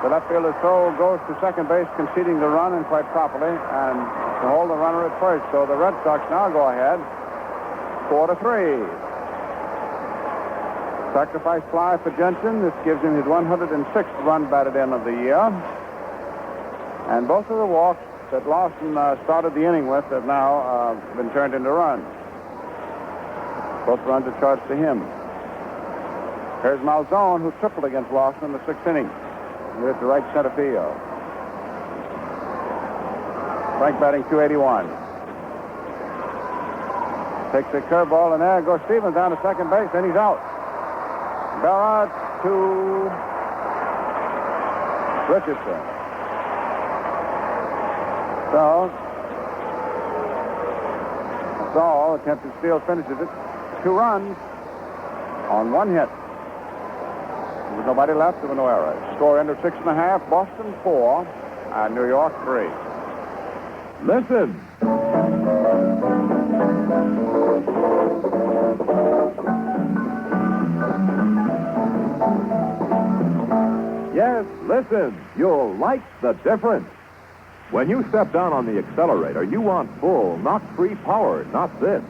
The left fielder's throw goes to second base, conceding the run, and quite properly, and to hold the runner at first. So the Red Sox now go ahead, 4-3. Sacrifice fly for Jensen. This gives him his 106th run batted in of the year. And both of the walks that Lawson started the inning with have now been turned into runs. Both runs are charged to him. Here's Malzone, who tripled against Lawson in the 6th inning. Hit it to right center field. Frank batting .281. Takes a curveball, and there goes Stevens down to second base, and he's out. Berra to Richardson. So, Saul, attempted steal, finishes it. 2 runs on 1 hit. There was nobody left. There were no errors. Score end of 6.5. Boston 4 and New York 3. Listen. Yes, listen. You'll like the difference. When you step down on the accelerator, you want full, knock-free power, not this.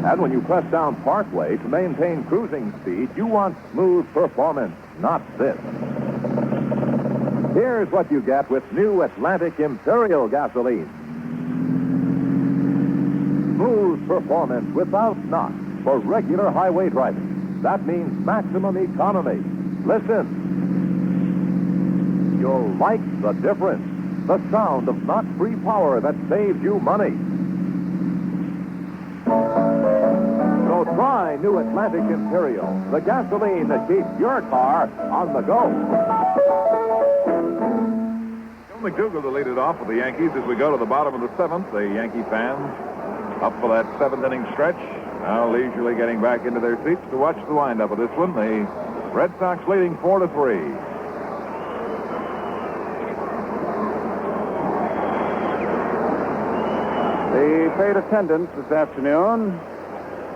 And when you press down partway to maintain cruising speed, you want smooth performance, not this. Here's what you get with new Atlantic Imperial gasoline. Smooth performance without knock. for regular highway driving. That means maximum economy. Listen. You'll like the difference. The sound of knock-free power that saves you money. So try new Atlantic Imperial, the gasoline that keeps your car on the go. Gil Mcdougall to lead it off with the Yankees as we go to the bottom of the seventh. The Yankee fans up for that seventh inning stretch, now leisurely getting back into their seats to watch the windup of this one. The Red Sox leading 4-3. The paid attendance this afternoon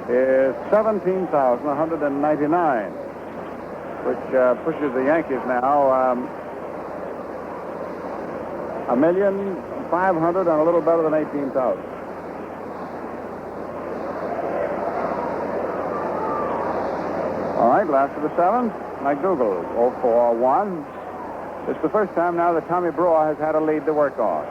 is 17,199, which pushes the Yankees now 1,500,000 and a little better than 18,000. All right, last of the seventh, McDougall, 0-4-1. It's the first time now that Tommy Brewer has had a lead to work on.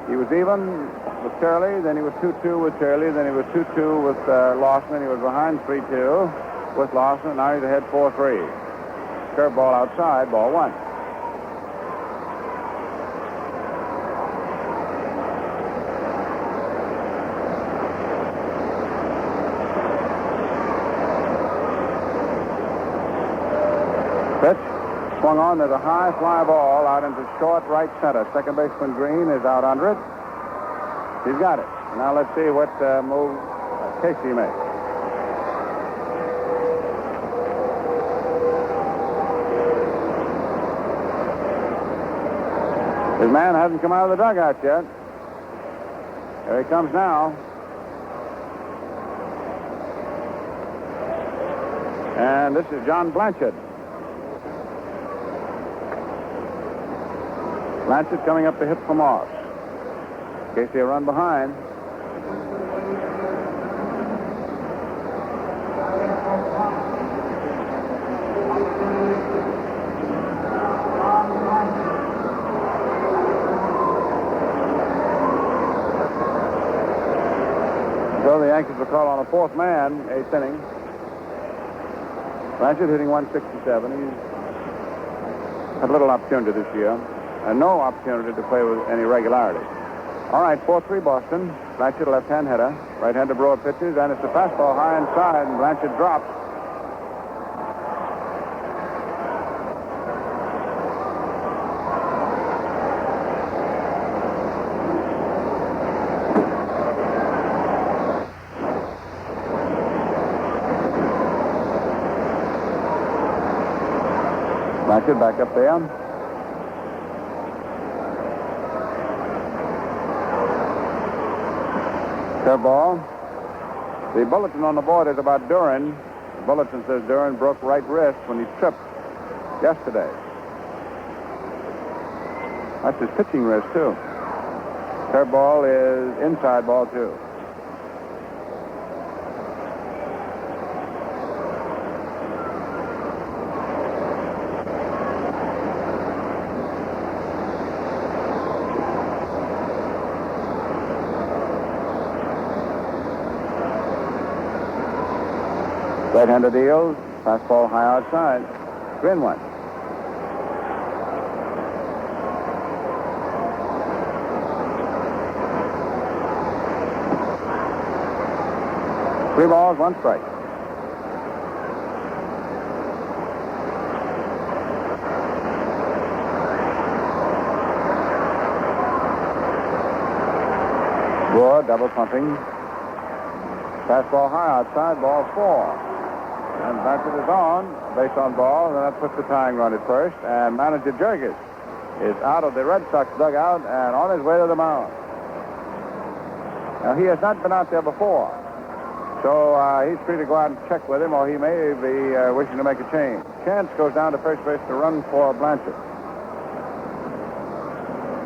He was even with Turley, then he was 2-2 with Turley, then he was 2-2 with Lawson, and he was behind 3-2 with Lawson, and now he's ahead 4-3. Curveball outside, ball one. Pitch swung on. There's a high fly ball out into short right center. Second baseman Green is out under it. He's got it. Now let's see what move Casey makes. His man hasn't come out of the dugout yet. Here he comes now. And this is John Blanchard. Blanchard coming up to hit for Moss. Casey a run behind. So the Yankees will call on a fourth man, eighth inning. Blanchard hitting 167. He's had little opportunity this year. And no opportunity to play with any regularity. All right, 4-3 Boston. Blanchard, a left-hand hitter. Right-hander Brewer pitches, and it's a fastball high inside, and Blanchard drops. Blanchard back up there. Curveball. The bulletin on the board is about Duran. The bulletin says Duran broke right wrist when he tripped yesterday. That's his pitching wrist, too. Curveball is inside ball, too. Right-hander deals. Fastball high outside. 3-1. Three balls, one strike. Brewer double pumping. Fastball high outside, ball four. And Blanchard is on, base on ball, and then that puts the tying run at first. And manager Jurgis is out of the Red Sox dugout and on his way to the mound. Now, he has not been out there before, so he's free to go out and check with him, or he may be wishing to make a change. Chance goes down to first base to run for Blanchard.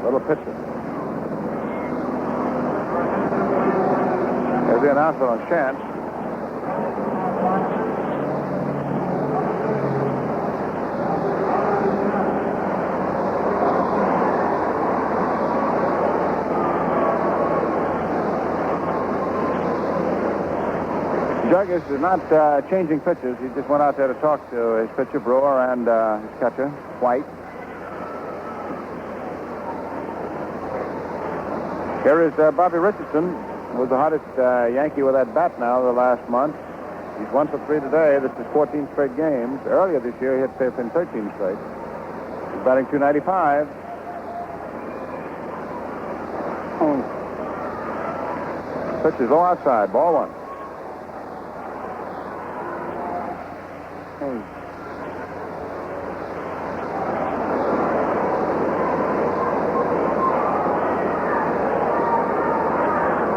Little pitcher. There's the announcement on Chance. Jurgis is not changing pitches. He just went out there to talk to his pitcher, Brewer, and his catcher, White. Here is Bobby Richardson, who was the hottest Yankee with that bat now the last month. He's 1 for 3 today. This is 14 straight games. Earlier this year, he had fifth in 13 straight. He's batting .295. Pitch is low outside. Ball 1.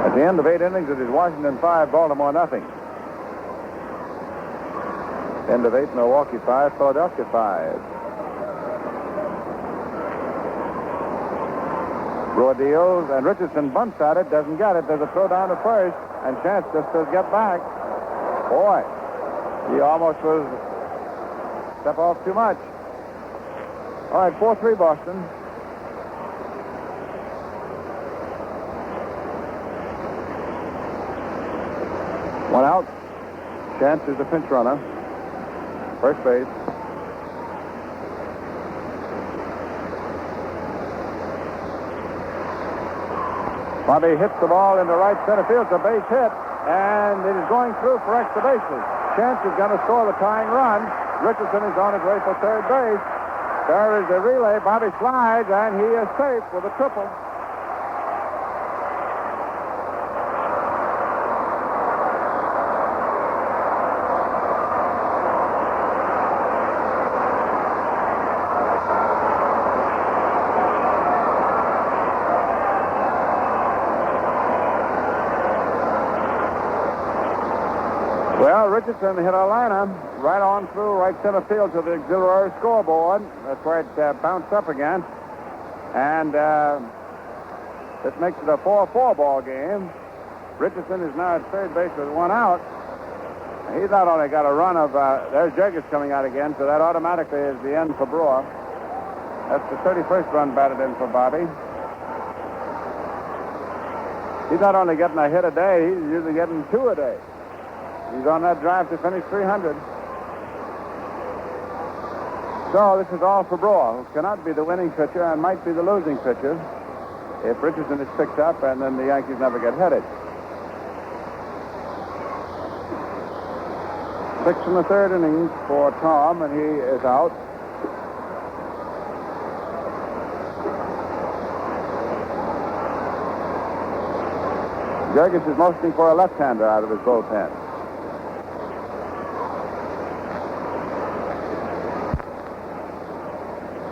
At the end of 8 innings, it is Washington 5, Baltimore nothing. End of 8, Milwaukee 5, Philadelphia 5. Brewer deals, and Richardson bunts at it, doesn't get it. There's a throw down to first, and Chance just does get back. Boy, he almost was step off too much. All right, 4-3 Boston. One out. Chance is the pinch runner. First base. Bobby hits the ball into right center field. It's a base hit, and it is going through for extra bases. Chance is going to score the tying run. Richardson is on his way for third base. There is a relay. Bobby slides, and he is safe with a triple. Well, Richardson hit a liner right on through right center field to the auxiliary scoreboard. That's where it bounced up again. And this makes it a 4-4 ball game. Richardson is now at third base with one out. He's not only got a run of... there's Jurgis coming out again, so that automatically is the end for Brewer. That's the 31st run batted in for Bobby. He's not only getting a hit a day, he's usually getting 2 a day. He's on that drive to finish 300. So this is all for Brewer, who cannot be the winning pitcher and might be the losing pitcher if Richardson is picked up and then the Yankees never get headed. 6 in the third inning for Tom, and he is out. Jurgis is motioning for a left-hander out of his bullpen.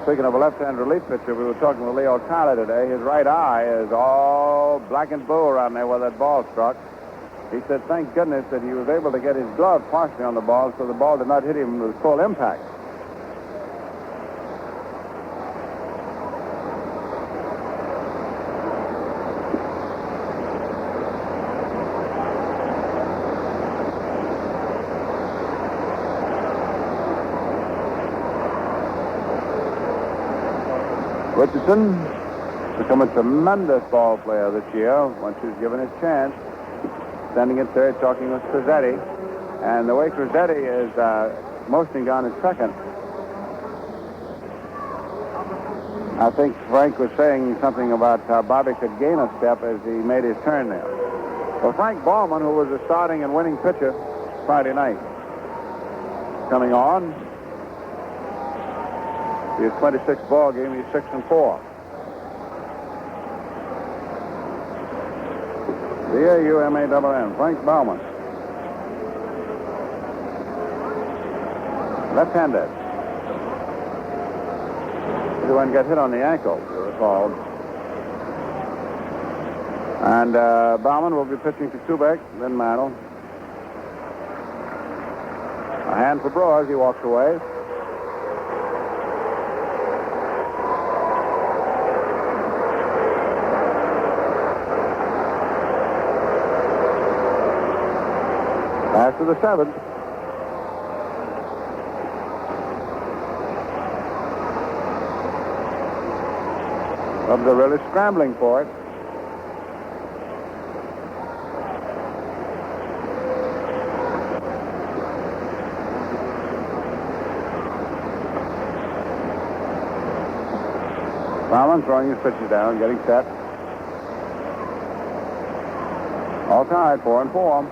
Speaking of a left-hand relief pitcher, we were talking with Leo Tyler today. His right eye is all black and blue around there where that ball struck. He said, thank goodness that he was able to get his glove partially on the ball so the ball did not hit him with full impact. Richardson has become a tremendous ball player this year once he's given his chance. Standing at third, talking with Crizzetti. And the way Crizzetti is motioning down at second, I think Frank was saying something about how Bobby could gain a step as he made his turn there. Well, Frank Ballman, who was the starting and winning pitcher Friday night, coming on. His 26th ball game, he's 6-4. B-A-U-M-A-N-N, Frank Baumann. Left-handed. He one got hit on the ankle, you recall. And Baumann will be pitching to Kubek, then Mantle. A hand for Brewer as he walks away. After the seventh. Cubs are really scrambling for it. Bauman throwing his pitches down, getting set. All tied, 4-4.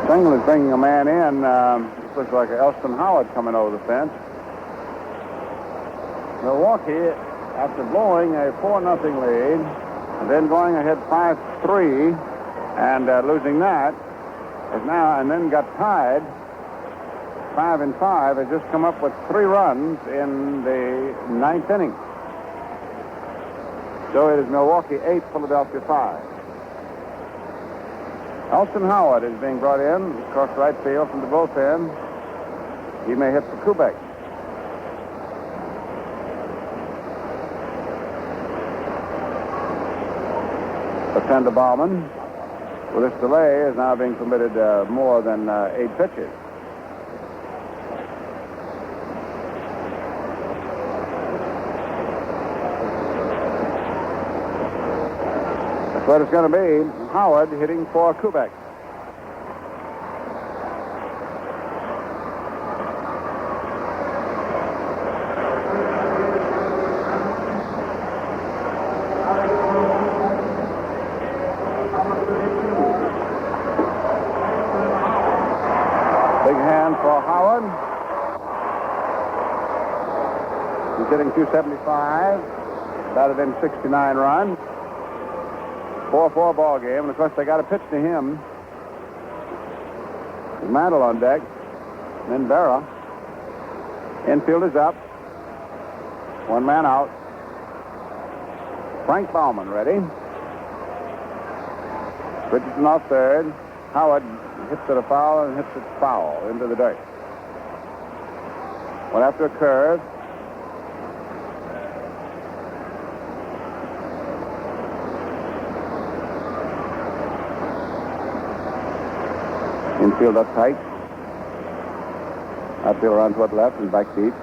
Single is bringing a man in. This looks like Elston Howard coming over the fence. Milwaukee, after blowing a 4-0 lead, and then going ahead 5-3 and losing that, is now and then got tied 5-5. Has just come up with 3 runs in the 9th inning. So it is Milwaukee 8, Philadelphia 5. Elston Howard is being brought in across right field from the bullpen. He may hit for Kubek. But Bauman, with this delay, is now being permitted more than 8 pitches. That's what it's going to be. Howard hitting for Kubek. Big hand for Howard. He's hitting 275. Batted in 69 runs. 4-4 ball game, and of course they got to pitch to him. With Mantle on deck, and then Berra. Infield is up. 1 man out. Frank Bauman ready. Richardson off third. Howard hits it a foul and hits it foul into the dirt. Went after a curve. Infield up tight. Outfield around toward left and back deep.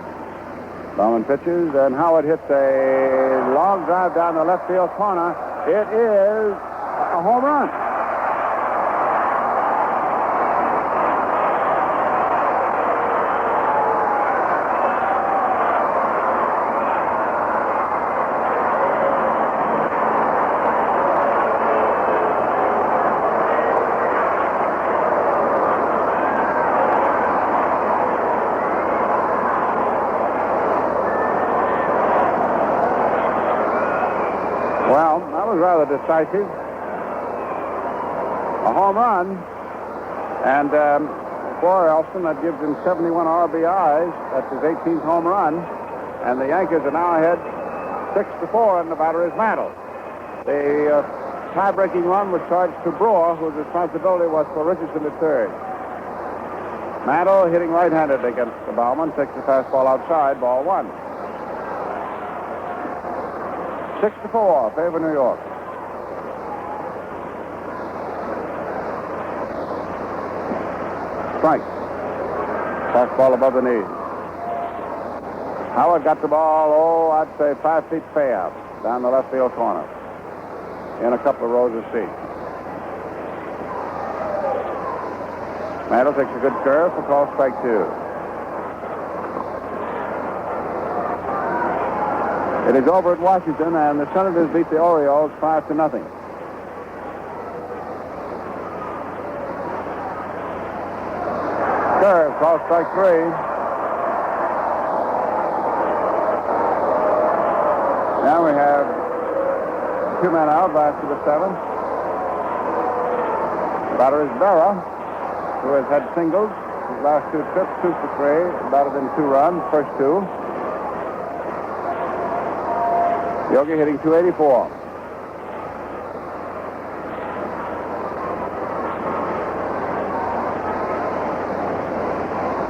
Bauman pitches, and Howard hits a long drive down the left field corner. It is a home run. Rather decisive. A home run. And for Elston, that gives him 71 RBIs. That's his 18th home run. And the Yankees are now ahead 6-4, and the batter is Mantle. The tie-breaking run was charged to Brewer, whose responsibility was for Richardson at third. Mantle hitting right-handed against the Bauman. Takes the fastball outside, ball 1. 6-4, favor New York. Strike. Fastball above the knees. Howard got the ball, I'd say 5 feet fair, down the left field corner, in a couple of rows of seats. Mantle takes a good curve for call strike 2. It is over at Washington, and the Senators beat the Orioles 5-0. Curve, call strike 3. Now we have 2 men out, back to the 7th. The batter is Berra, who has had singles. His last 2 trips, 2 for 3, batted in 2 runs, first 2. Yogi hitting 284.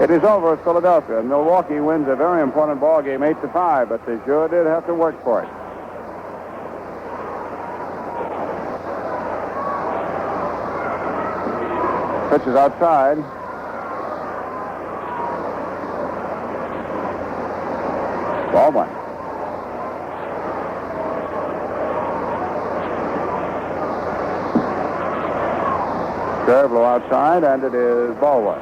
It is over at Philadelphia. Milwaukee wins a very important ball game, 8-5, but they sure did have to work for it. Pitch is outside. Ball 1. Curve low outside, and it is ball one.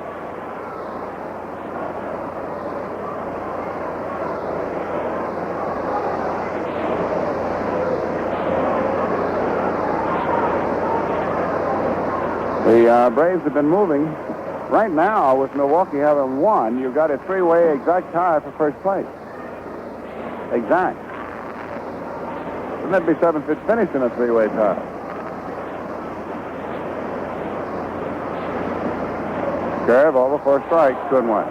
The Braves have been moving. Right now, with Milwaukee having won, you've got a three-way exact tie for first place. Exact. Wouldn't that be 7-5 finish in a three-way tie? Curve over for a strike, 2-1.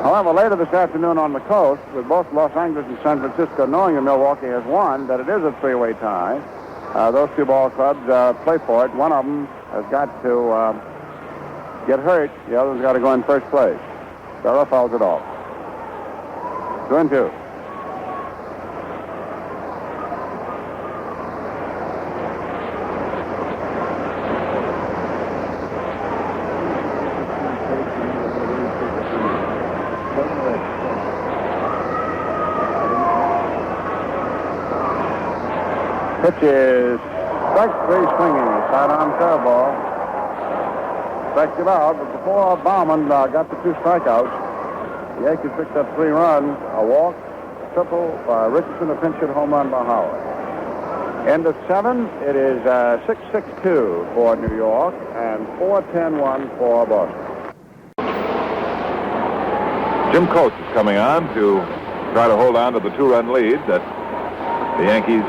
However, later this afternoon on the coast, with both Los Angeles and San Francisco knowing that Milwaukee has won, that it is a three-way tie, those two ball clubs play for it. One of them has got to get hurt. The other's got to go in first place. Berra fouls it off. 2-2. Pitch is strike three swinging. Sidearm curveball. Strikes it out, but before Baumann got the two strikeouts, the Yankees picked up 3 runs, a walk, a triple by Richardson, a pinch hit home run by Howard. End of 7, it is 6-6-2 for New York and 4-10-1 for Boston. Jim Coates is coming on to try to hold on to the 2-run lead that the Yankees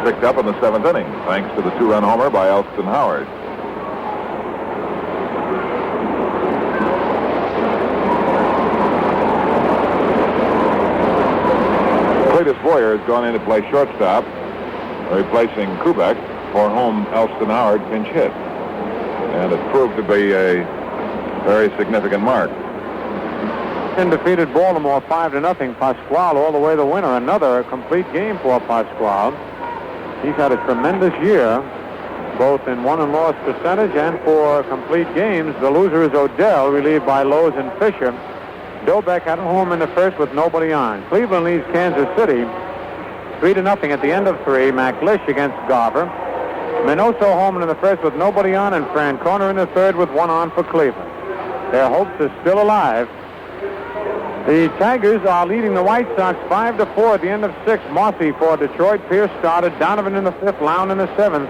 picked up in the 7th inning, thanks to the 2-run homer by Elston Howard. Cletus Boyer has gone in to play shortstop, replacing Kubek for whom Elston Howard pinch hit. And it proved to be a very significant mark. Defeated Baltimore 5-0. Pasquale all the way the winner. Another complete game for Pasquale. He's had a tremendous year, both in won and loss percentage and for complete games. The loser is Odell, relieved by Lowe's and Fisher. Dobek had a home in the first with nobody on. Cleveland leads Kansas City 3-0 at the end of 3. McLish against Garver. Minoso home in the first with nobody on, and Francona in the third with 1 on for Cleveland. Their hopes are still alive. The Tigers are leading the White Sox 5-4 at the end of 6. Mossy for Detroit. Pierce started. Donovan in the 5th. Lown in the 7th.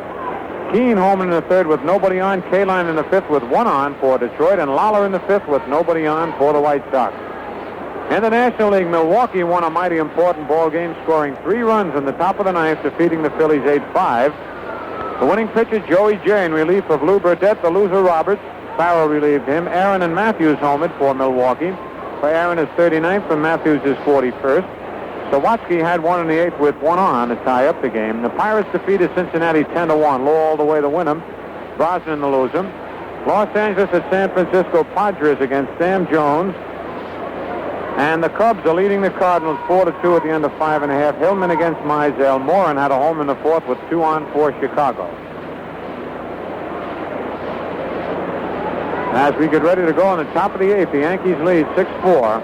Keane home in the 3rd with nobody on. Kaline in the 5th with 1 on for Detroit. And Lawler in the 5th with nobody on for the White Sox. In the National League, Milwaukee won a mighty important ball game, scoring 3 runs in the top of the 9th, defeating the Phillies 8-5. The winning pitcher, Joey Jay, in relief of Lou Burdette. The loser, Roberts. Farrell relieved him. Aaron and Matthews homered for Milwaukee. For Aaron is 39th, and Matthews is 41st. Sawatsky had 1 in the 8th with 1 on to tie up the game. The Pirates defeated Cincinnati 10-1. Low all the way the winner. Brosnan the loser. Los Angeles at San Francisco. Padres against Sam Jones. And the Cubs are leading the Cardinals 4-2 at the end of 5.5. Hillman against Mizell. Moran had a home in the 4th with 2 on for Chicago. As we get ready to go on the top of the 8th, the Yankees lead 6-4.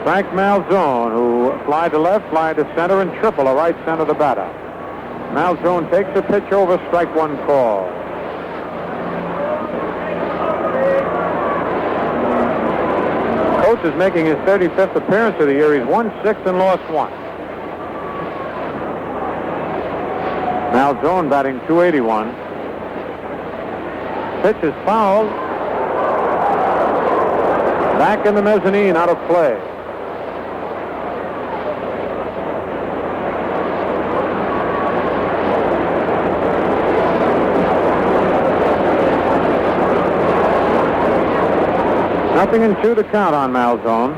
Frank Malzone, who fly to left, fly to center, and triple a right center the batter. Malzone takes a pitch over, strike 1 call. Coates is making his 35th appearance of the year. He's won 6 and lost 1. Malzone batting .281. Pitch is fouled. Back in the mezzanine, out of play. Nothing in 2 to count on Malzone.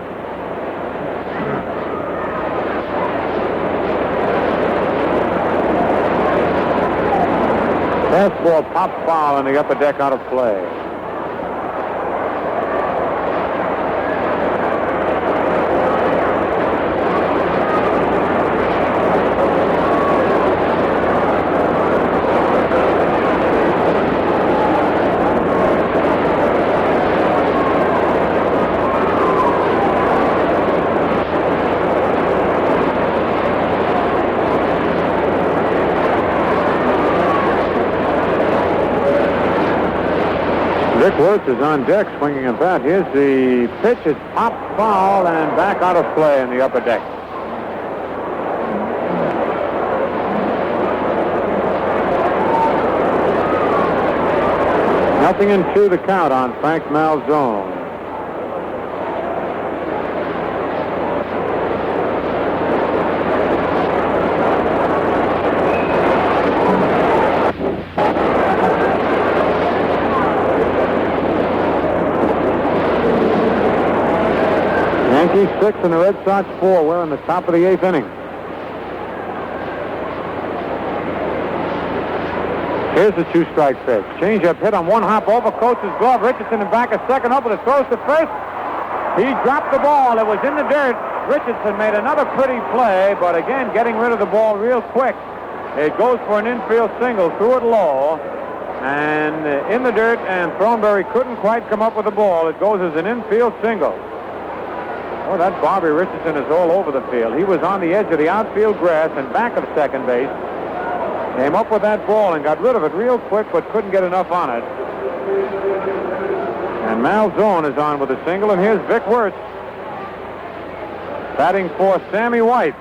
Fastball pop foul in the upper deck, out of play. Wirtz is on deck swinging a bat. Here's the pitch. It's popped foul and back out of play in the upper deck. Nothing in 2 the count on Frank Malzone. Yankees 6 and the Red Sox 4. We're in the top of the 8th inning. Here's the 2-strike pitch. Change-up hit on one hop over Coach's glove. Richardson in back, a second over the throws to first. He dropped the ball. It was in the dirt. Richardson made another pretty play, but again, getting rid of the ball real quick. It goes for an infield single, threw it low, and in the dirt, and Thornberry couldn't quite come up with the ball. It goes as an infield single. Oh, that Bobby Richardson is all over the field. He was on the edge of the outfield grass and back of second base. Came up with that ball and got rid of it real quick, but couldn't get enough on it. And Malzone is on with a single, and here's Vic Wirtz batting for Sammy White.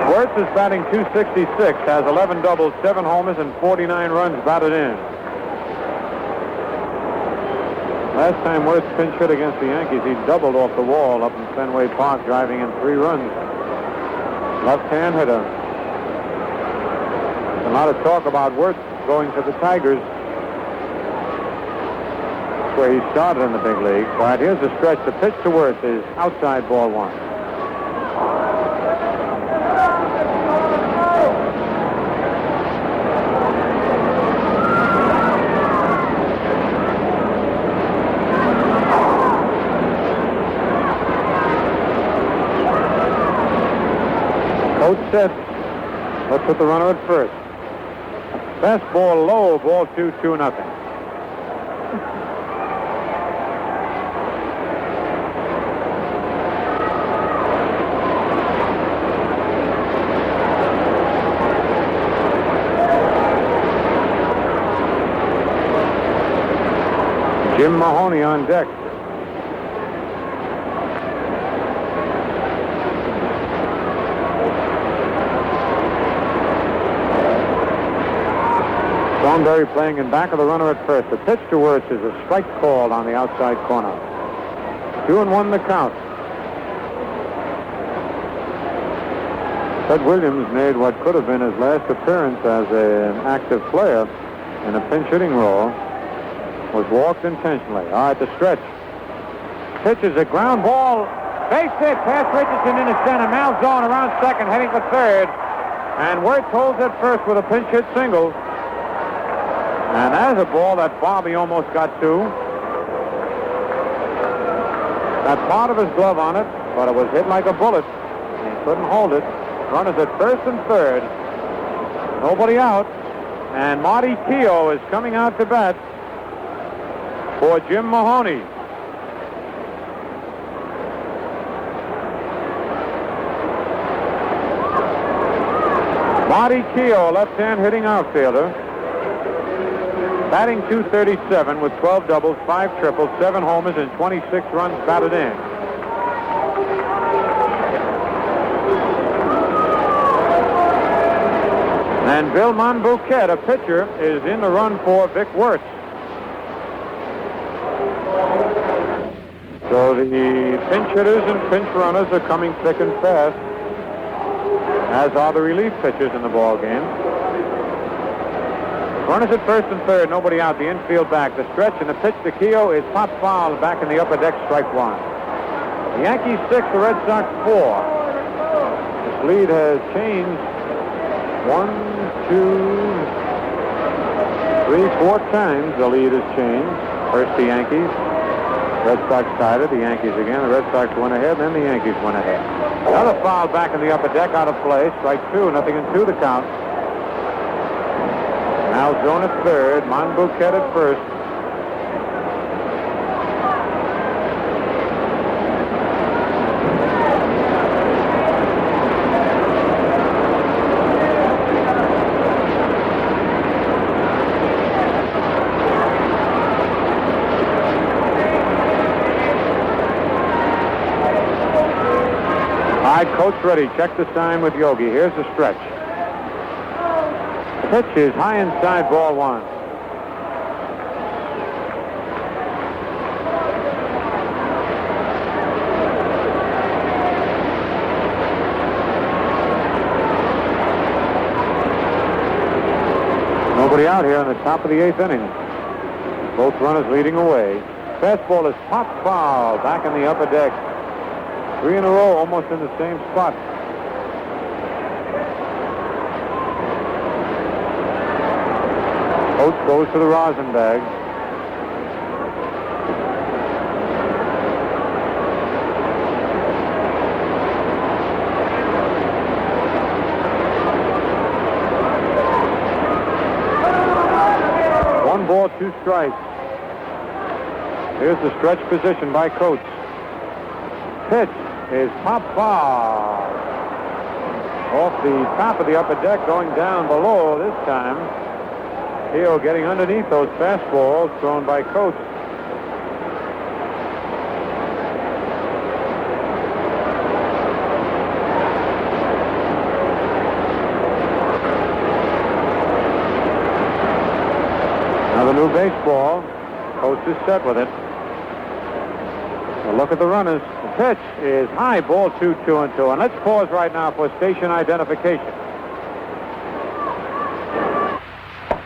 Wirtz is batting .266, has 11 doubles, 7 homers, and 49 runs batted in. Last time Wirtz pinch hit against the Yankees, he doubled off the wall up in Fenway Park, driving in 3 runs. Left-hand hitter. A lot of talk about Wirtz going to the Tigers. That's where he started in the big league. All right, here's the stretch. The pitch to Wirtz is outside, ball 1. Coach set. Let's put the runner at first. Fastball low, ball 2, 2-0. Jim Mahoney on deck. Thornberry playing in back of the runner at first. The pitch to Wirtz is a strike called on the outside corner. 2-1 the count. Ted Williams made what could have been his last appearance as an active player in a pinch hitting role. Was walked intentionally. All right, the stretch. Pitch is a ground ball. Base hit past Richardson into center. Malzone around second, heading for third. And Wirtz holds at first with a pinch hit single. And that is a ball that Bobby almost got to. Got part of his glove on it, but it was hit like a bullet. He couldn't hold it. Runners at first and third. Nobody out. And Marty Keogh is coming out to bat for Jim Mahoney. Marty Keogh, left-hand hitting outfielder. Batting .237 with 12 doubles, 5 triples, 7 homers, and 26 runs batted in. And Bill Monbouquet, a pitcher, is in the run for Vic Wirtz. So the pinch hitters and pinch runners are coming thick and fast, as are the relief pitchers in the ball game. Runners at first and third, nobody out. The infield back. The stretch and the pitch to Keogh is pop foul back in the upper deck, strike 1. The Yankees 6, the Red Sox 4. This lead has changed 1, 2, 3, 4 times. The lead has changed. First the Yankees. Red Sox tied it. The Yankees again. The Red Sox went ahead, then the Yankees went ahead. Another foul back in the upper deck, out of play. Strike 2, 0-2 the count. Malzone at third, Monbouquet at first. right, Coach ready. Check the sign with Yogi. Here's the stretch. Pitch is high inside, ball one. Nobody out here in the top of the 8th inning. Both runners leading away. Fastball is popped foul back in the upper deck. 3 in a row, almost in the same spot. Coach goes to the rosin bag. One ball, 2 strikes. Here's the stretch position by Coach. Pitch is pop foul. Off the top of the upper deck, going down below this time. Hill getting underneath those fastballs thrown by Coach. Now the new baseball. Coach is set with it. Look at the runners. The pitch is high, ball 2, 2-2. And let's pause right now for station identification.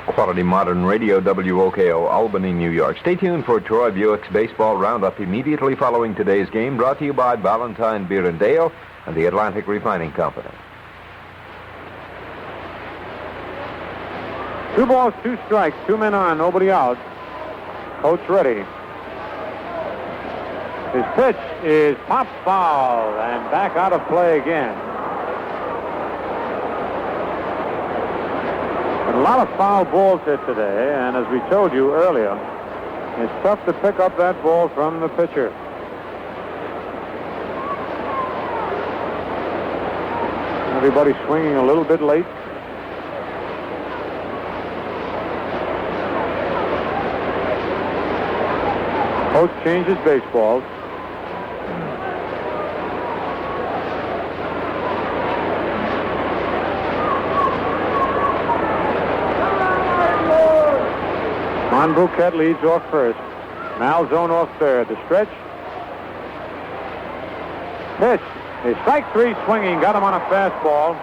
Quality modern radio, WOKO, Albany, New York. Stay tuned for Troy Buick's Baseball Roundup immediately following today's game, brought to you by Ballantine Beer and Ale and the Atlantic Refining Company. 2 balls, 2 strikes, 2 men on, nobody out. Coach ready. His pitch is pop foul and back out of play again. A lot of foul balls hit today, and as we told you earlier, it's tough to pick up that ball from the pitcher. Everybody swinging a little bit late. Coach changes baseballs. Bouquet leads off first. Malzone off third. The stretch. Pitch is strike 3 swinging. Got him on a fastball.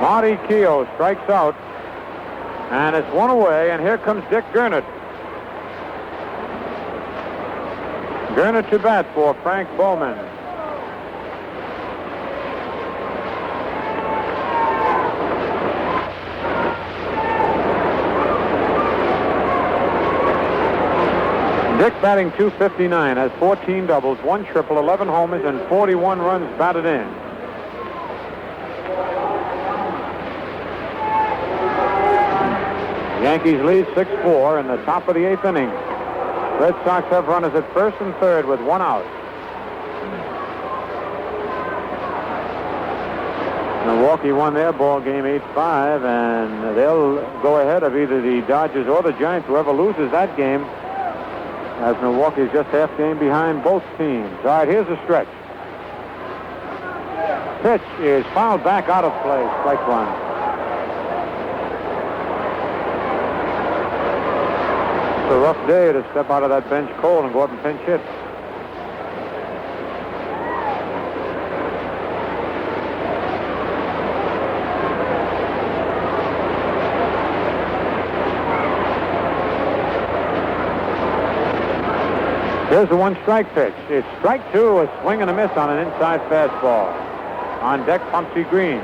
Marty Keogh strikes out. And it's 1 away. And here comes Dick Gernert. Gernert to bat for Frank Bowman. Dick batting .259, has 14 doubles, 1 triple, 11 homers, and 41 runs batted in. The Yankees lead 6-4 in the top of the 8th inning. Red Sox have runners at first and third with 1 out. Milwaukee won their ball game 8-5, and they'll go ahead of either the Dodgers or the Giants. Whoever loses that game, as Milwaukee is just half game behind both teams. All right, here's the stretch. Pitch is fouled back out of play. Strike 1. It's a rough day to step out of that bench cold and go up and pinch hit. Here's the 1-strike pitch. It's strike 2, a swing and a miss on an inside fastball. On deck, Pumpsy Green.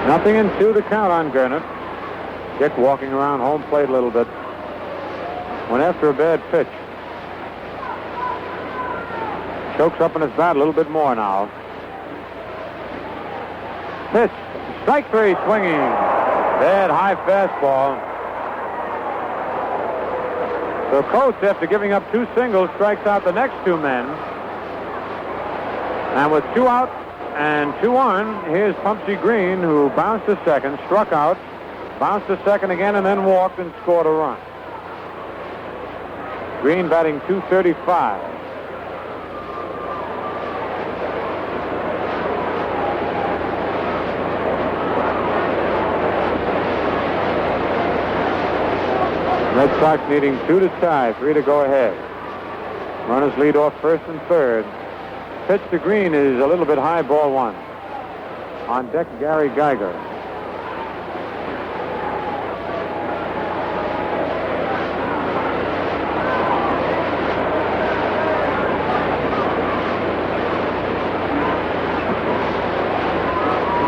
Nothing in 2 to count on Gernert. Dick walking around home plate a little bit. Went after a bad pitch. Chokes up in his bat a little bit more now. Pitch. Strike 3 swinging. Bad high fastball. So Coates, after giving up 2 singles, strikes out the next 2 men. And with 2 out and 2 on, here's Pumpsy Green, who bounced to second, struck out, bounced to second again, and then walked and scored a run. Green batting .235. Red Sox needing 2 to tie, 3 to go ahead. Runners lead off first and third. Pitch to Green is a little bit high, ball 1. On deck, Gary Geiger.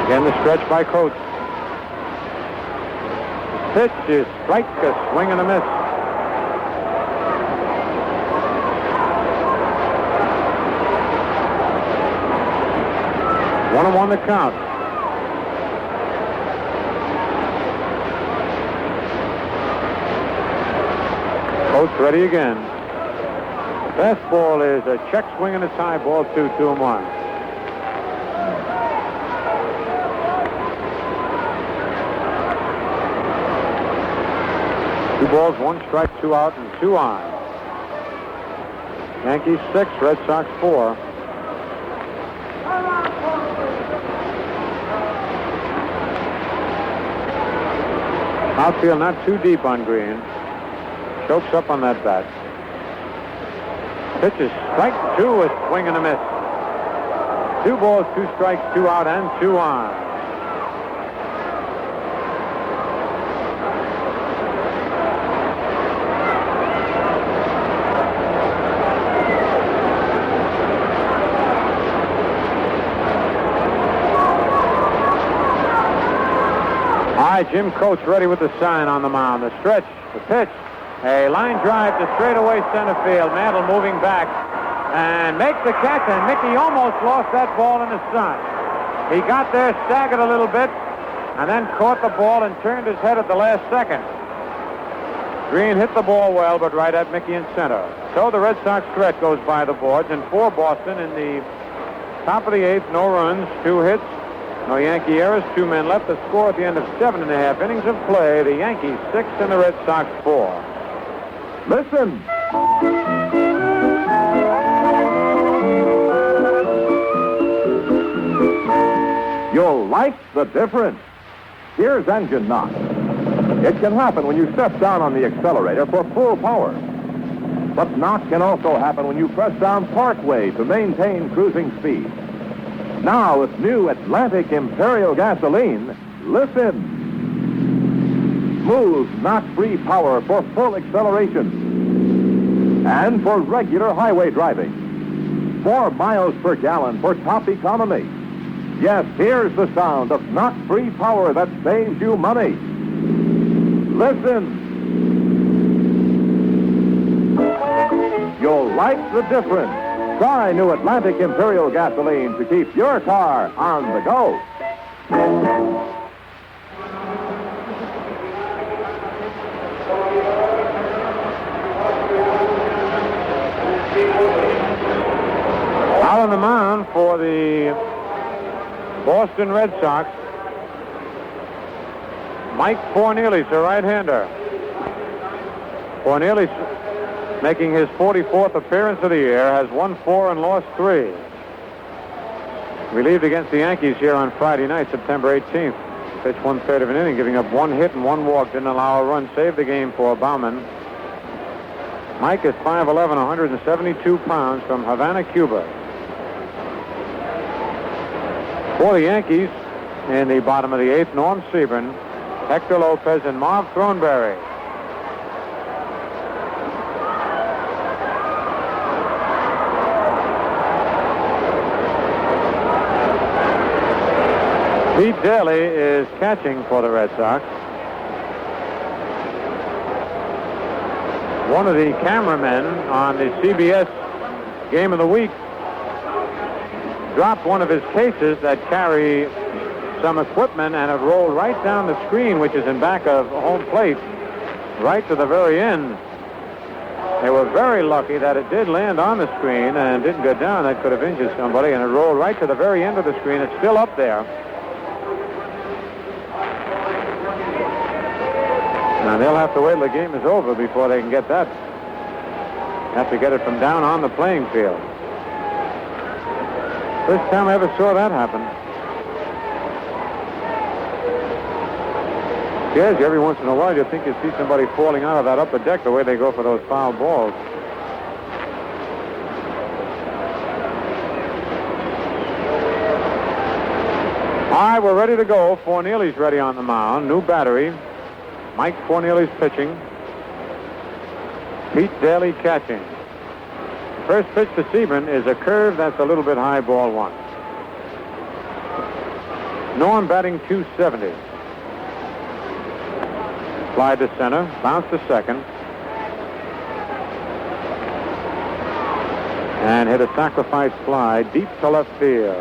Again, the stretch by Coates. Pitch is strike, a swing and a miss. One and one the count. Coates ready again. Fastball is a check swing and a tie ball, 2-2-1. Two balls, 1 strike, 2 out, and 2 on. Yankees 6, Red Sox 4. Outfield not too deep on Green. Chokes up on that bat. Pitch is strike 2, a swing and a miss. 2 balls, 2 strikes, 2 out, and 2 on. Jim Coates ready with the sign on the mound. The stretch, the pitch, a line drive to straightaway center field. Mantle moving back and makes the catch, and Mickey almost lost that ball in the sun. He got there, staggered a little bit, and then caught the ball and turned his head at the last second. Green hit the ball well, but right at Mickey in center. So the Red Sox stretch goes by the boards, and for Boston in the top of the 8th, no runs, 2 hits. No Yankee errors, 2 men left. The score at the end of 7.5 innings of play. The Yankees 6 and the Red Sox 4. Listen. You'll like the difference. Here's engine knock. It can happen when you step down on the accelerator for full power. But knock can also happen when you press down Parkway to maintain cruising speed. Now, with new Atlantic Imperial gasoline, listen. Smooth, knock-free power for full acceleration and for regular highway driving. 4 miles per gallon for top economy. Yes, here's the sound of knock-free power that saves you money. Listen. You'll like the difference. Try new Atlantic Imperial gasoline to keep your car on the go. Out on the mound for the Boston Red Sox, Mike Fornielis, a right-hander. Fornielis, making his 44th appearance of the year, has won 4 and lost 3. Relieved against the Yankees here on Friday night, September 18th. Pitched 1/3 of an inning, giving up 1 hit and 1 walk. Didn't allow a run. Saved the game for Baumann. Mike is 5'11", 172 pounds, from Havana, Cuba. For the Yankees, in the bottom of the 8th, Norm Sebring, Hector Lopez, and Marv Throneberry. Pete Daly is catching for the Red Sox. One of the cameramen on the CBS Game of the Week dropped one of his cases that carry some equipment, and it rolled right down the screen, which is in back of home plate, right to the very end. They were very lucky that it did land on the screen and didn't go down. That could have injured somebody, and it rolled right to the very end of the screen. It's still up there. Now, they'll have to wait till the game is over before they can get that. Have to get it from down on the playing field. First time I ever saw that happen. Yes, every once in a while you think you see somebody falling out of that upper deck the way they go for those foul balls. All right, we're ready to go. Fornelli's ready on the mound. New battery. Mike Fornelli's pitching. Pete Daly catching. First pitch to Sebring is a curve that's a little bit high, ball one. Norm batting .270. Fly to center, bounce to second. And hit a sacrifice fly deep to left field.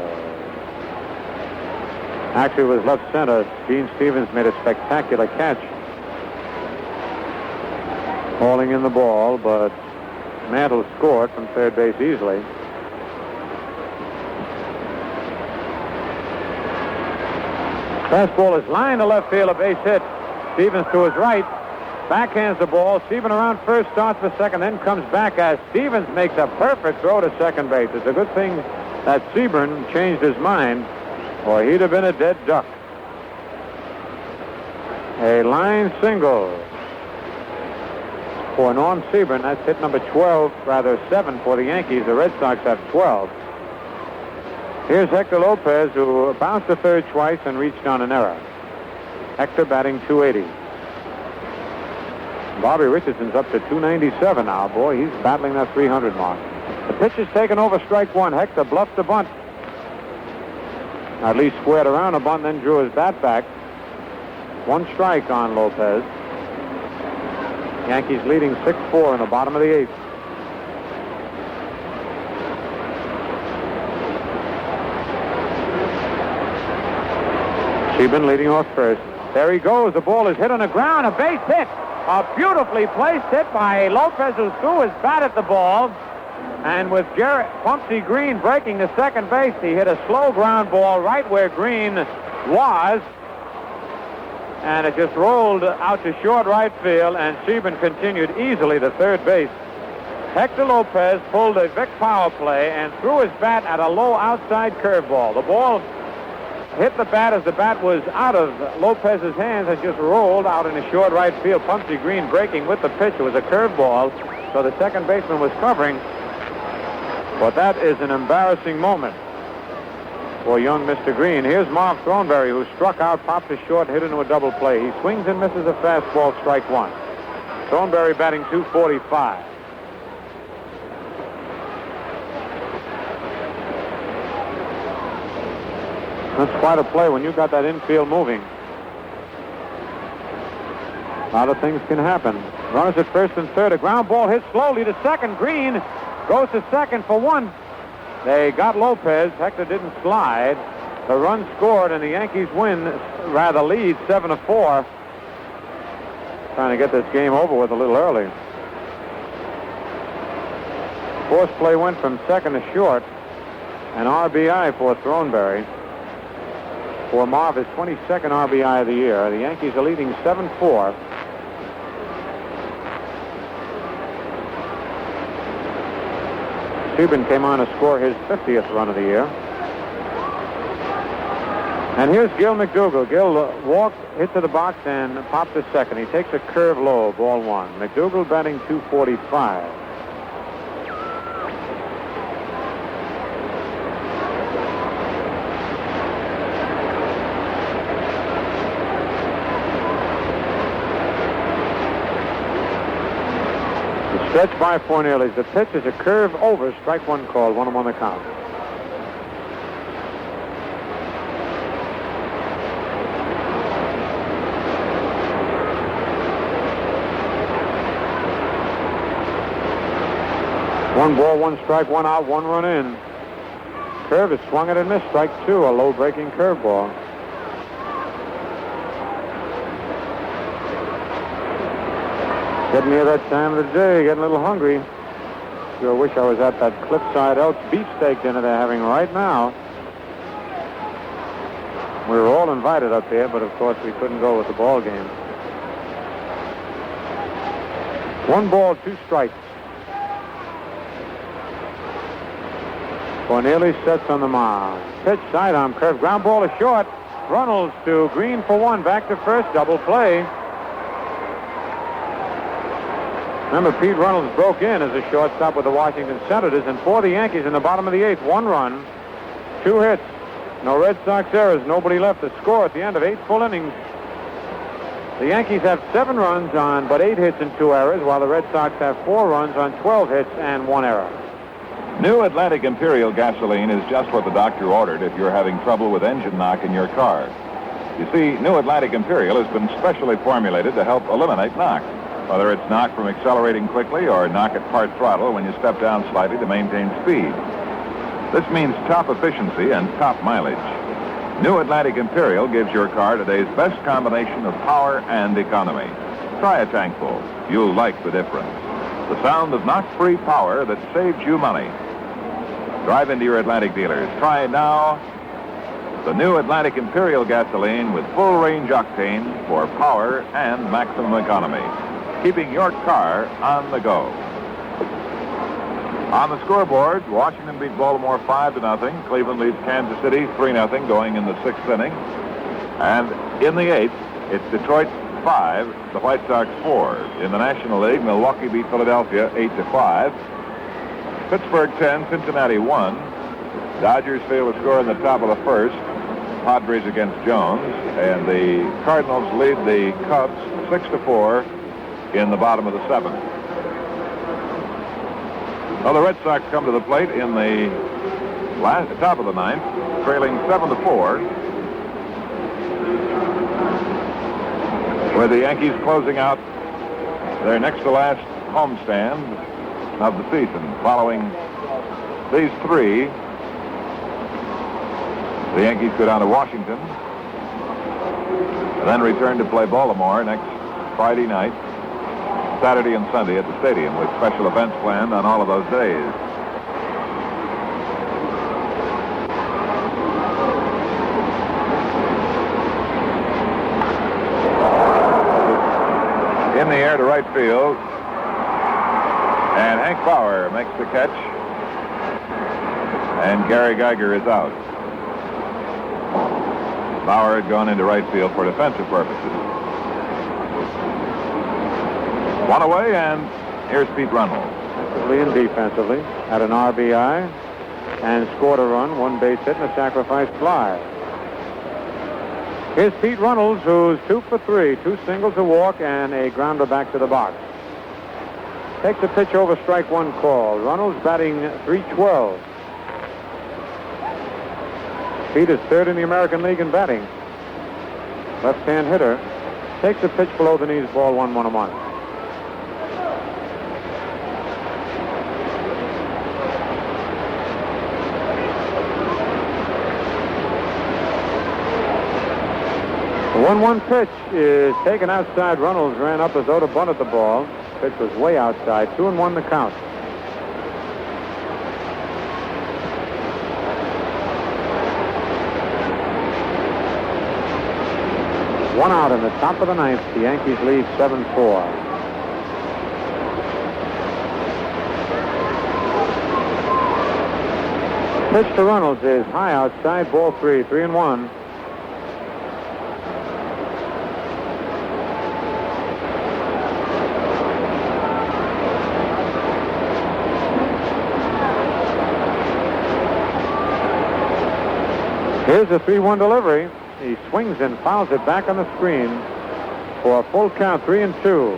Actually, it was left center. Gene Stevens made a spectacular catch, hauling in the ball, but Mantle scored from third base easily. Fastball is lined to left field, a base hit. Stevens to his right, backhands the ball. Sebring around first, starts for second, then comes back as Stevens makes a perfect throw to second base. It's a good thing that Sebring changed his mind, or he'd have been a dead duck. A line single for Norm Sebring. That's hit number 7 for the Yankees. The Red Sox have 12. Here's Hector Lopez, who bounced to third twice and reached on an error. Hector batting .280. Bobby Richardson's up to .297 now. Boy, he's battling that 300 mark. The pitch is taken over, strike one. Hector bluffed the bunt. At least squared around a bunt, then drew his bat back. One strike on Lopez. Yankees leading 6-4 in the bottom of the eighth. Sebring leading off first. There he goes. The ball is hit on the ground. A base hit. A beautifully placed hit by Lopez, who threw his bat at the ball. And with Pumpsy Green breaking to second base, he hit a slow ground ball right where Green was. And it just rolled out to short right field, and Sebring continued easily to third base. Hector Lopez pulled a Vic power play and threw his bat at a low outside curveball. The ball hit the bat as the bat was out of Lopez's hands and just rolled out in a short right field. Pumpsy Green breaking with the pitch. It was a curveball, so the second baseman was covering. But that is an embarrassing moment for young Mr. Green. Here's Marv Thornberry, who struck out, popped to short, hit into a double play. He swings and misses a fastball, strike one. Thornberry batting .245. That's quite a play when you got that infield moving. A lot of things can happen. Runners at first and third. A ground ball hit slowly to second. Green goes to second for one. They got Lopez. Hector didn't slide. The run scored, and the Yankees lead 7-4. Trying to get this game over with a little early. Force play went from second to short. An RBI for Thornberry. For Marv, his 22nd RBI of the year. The Yankees are leading 7-4. Sebring came on to score his 50th run of the year. And here's Gil Mcdougall. Gil walked, hit to the box, and popped to second. He takes a curve low, ball one. Mcdougall batting .245. Stretch by Fornelli. The pitch is a curve over, strike one call, 1-1 on the count. One ball, one strike, one out, one run in. Curve is swung at and missed, strike two, a low breaking curveball. Getting near that time of the day, getting a little hungry. Sure wish I was at that Cliffside Elks beefsteak dinner they're having right now. We were all invited up there, but of course we couldn't go with the ball game. 1 ball, 2 strikes. Cornelius sets on the mound. Pitch, sidearm curve, ground ball is short. Runnels to Green for 1, back to first, double play. Remember, Pete Runnels broke in as a shortstop with the Washington Senators, and for the Yankees in the bottom of the 8th, 1 run, 2 hits, no Red Sox errors, nobody left to score at the end of 8 full innings. The Yankees have 7 runs on but 8 hits and 2 errors, while the Red Sox have 4 runs on 12 hits and 1 error. New Atlantic Imperial gasoline is just what the doctor ordered if you're having trouble with engine knock in your car. You see, New Atlantic Imperial has been specially formulated to help eliminate knock, whether it's knock from accelerating quickly or knock at part throttle when you step down slightly to maintain speed. This means top efficiency and top mileage. New Atlantic Imperial gives your car today's best combination of power and economy. Try a tankful. You'll like the difference. The sound of knock-free power that saves you money. Drive into your Atlantic dealers. Try now the New Atlantic Imperial gasoline with full-range octane for power and maximum economy, keeping your car on the go. On the scoreboard, Washington beat Baltimore 5-0. Cleveland leads Kansas City 3-0 going in the 6th inning. And in the 8th, it's Detroit 5, the White Sox 4. In the National League, Milwaukee beat Philadelphia 8-5. Pittsburgh 10, Cincinnati 1. Dodgers fail to score in the top of the 1st. Padres against Jones. And the Cardinals lead the Cubs 6-4 in the bottom of the 7th. Well, the Red Sox come to the plate in the top of the 9th, trailing 7-4. With the Yankees closing out their next to last homestand of the season. Following these 3, the Yankees go down to Washington and then return to play Baltimore next Friday night, Saturday and Sunday at the stadium, with special events planned on all of those days. In the air to right field, and Hank Bauer makes the catch, and Gary Geiger is out. Bauer had gone into right field for defensive purposes. 1 away, and here's Pete Runnels. Offensively and defensively, had an RBI and scored a run, 1 base hit, and a sacrifice fly. Here's Pete Runnels, who's 2 for 3, 2 singles, a walk, and a grounder back to the box. Takes a pitch over, strike 1 call. Runnels batting .312. Pete is 3rd in the American League in batting. Left-hand hitter. Takes a pitch below the knees, ball 1-1-1. The 1-1 pitch is taken outside. Runnels ran up as though to bunt at the ball. Pitch was way outside. 2-1 the count. One out in the top of the 9th. The Yankees lead 7-4. Pitch to Runnels is high outside. Ball 3. 3-1. Here's a 3-1 delivery. He swings and fouls it back on the screen for a full count, 3-2.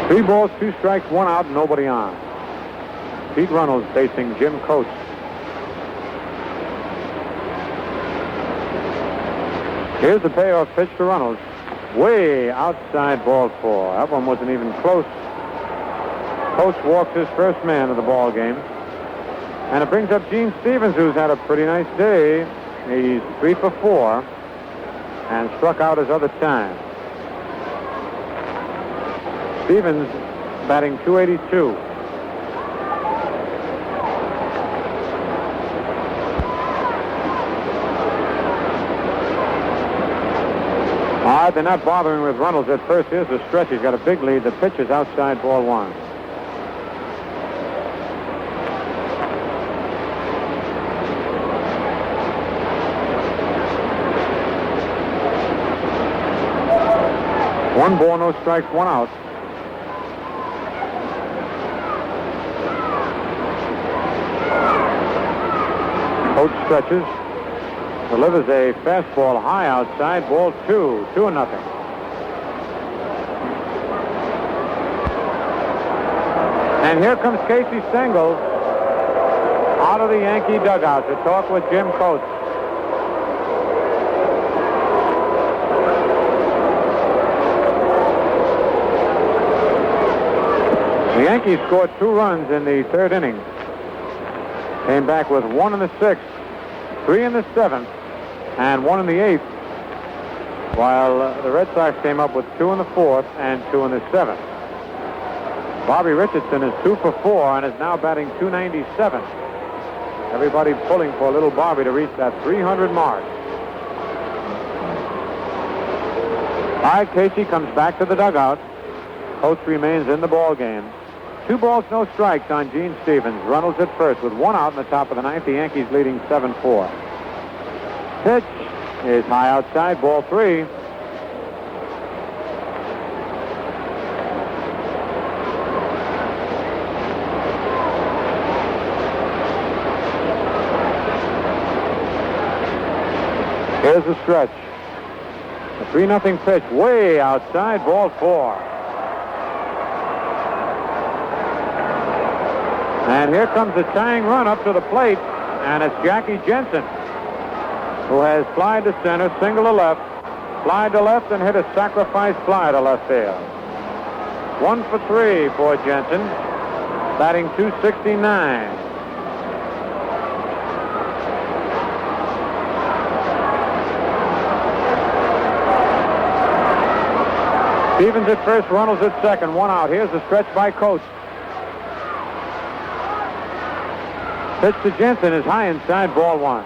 Three balls, 2 strikes, 1 out, nobody on. Pete Runnels facing Jim Coates. Here's the payoff pitch to Runnels. Way outside, ball 4. That one wasn't even close. Coach walks his first man of the ball game. And it brings up Gene Stevens, who's had a pretty nice day. He's 3 for 4 and struck out his other time. Stevens batting .282. They're not bothering with Runnels at first. Here's the stretch. He's got a big lead. The pitch is outside, ball 1. One ball, no strikes, 1 out. Coach stretches. Delivers a fastball high outside, ball 2, 2-0. And here comes Casey Stengel out of the Yankee dugout to talk with Jim Coates. The Yankees scored 2 runs in the 3rd inning. Came back with 1 in the 6th, 3 in the 7th, and 1 in the 8th, while the Red Sox came up with 2 in the 4th and 2 in the 7th. Bobby Richardson is 2 for 4 and is now batting .297. Everybody pulling for little Bobby to reach that 300 mark. All right, Casey comes back to the dugout. Coates remains in the ball game. 2 balls, no strikes on Gene Stevens. Runnels at first with 1 out in the top of the 9th. The Yankees leading 7-4. Pitch is high outside, ball 3. Here's the stretch. A 3-0 pitch, way outside, ball 4. And here comes the tying run up to the plate, and it's Jackie Jensen, who has flied to center, single to left, flied to left, and hit a sacrifice fly to left field. 1 for 3 for Jensen, batting .269. Stevens at first, Runnels at second, 1 out. Here's the stretch by Coates. Pitch to Jensen is high inside, ball 1.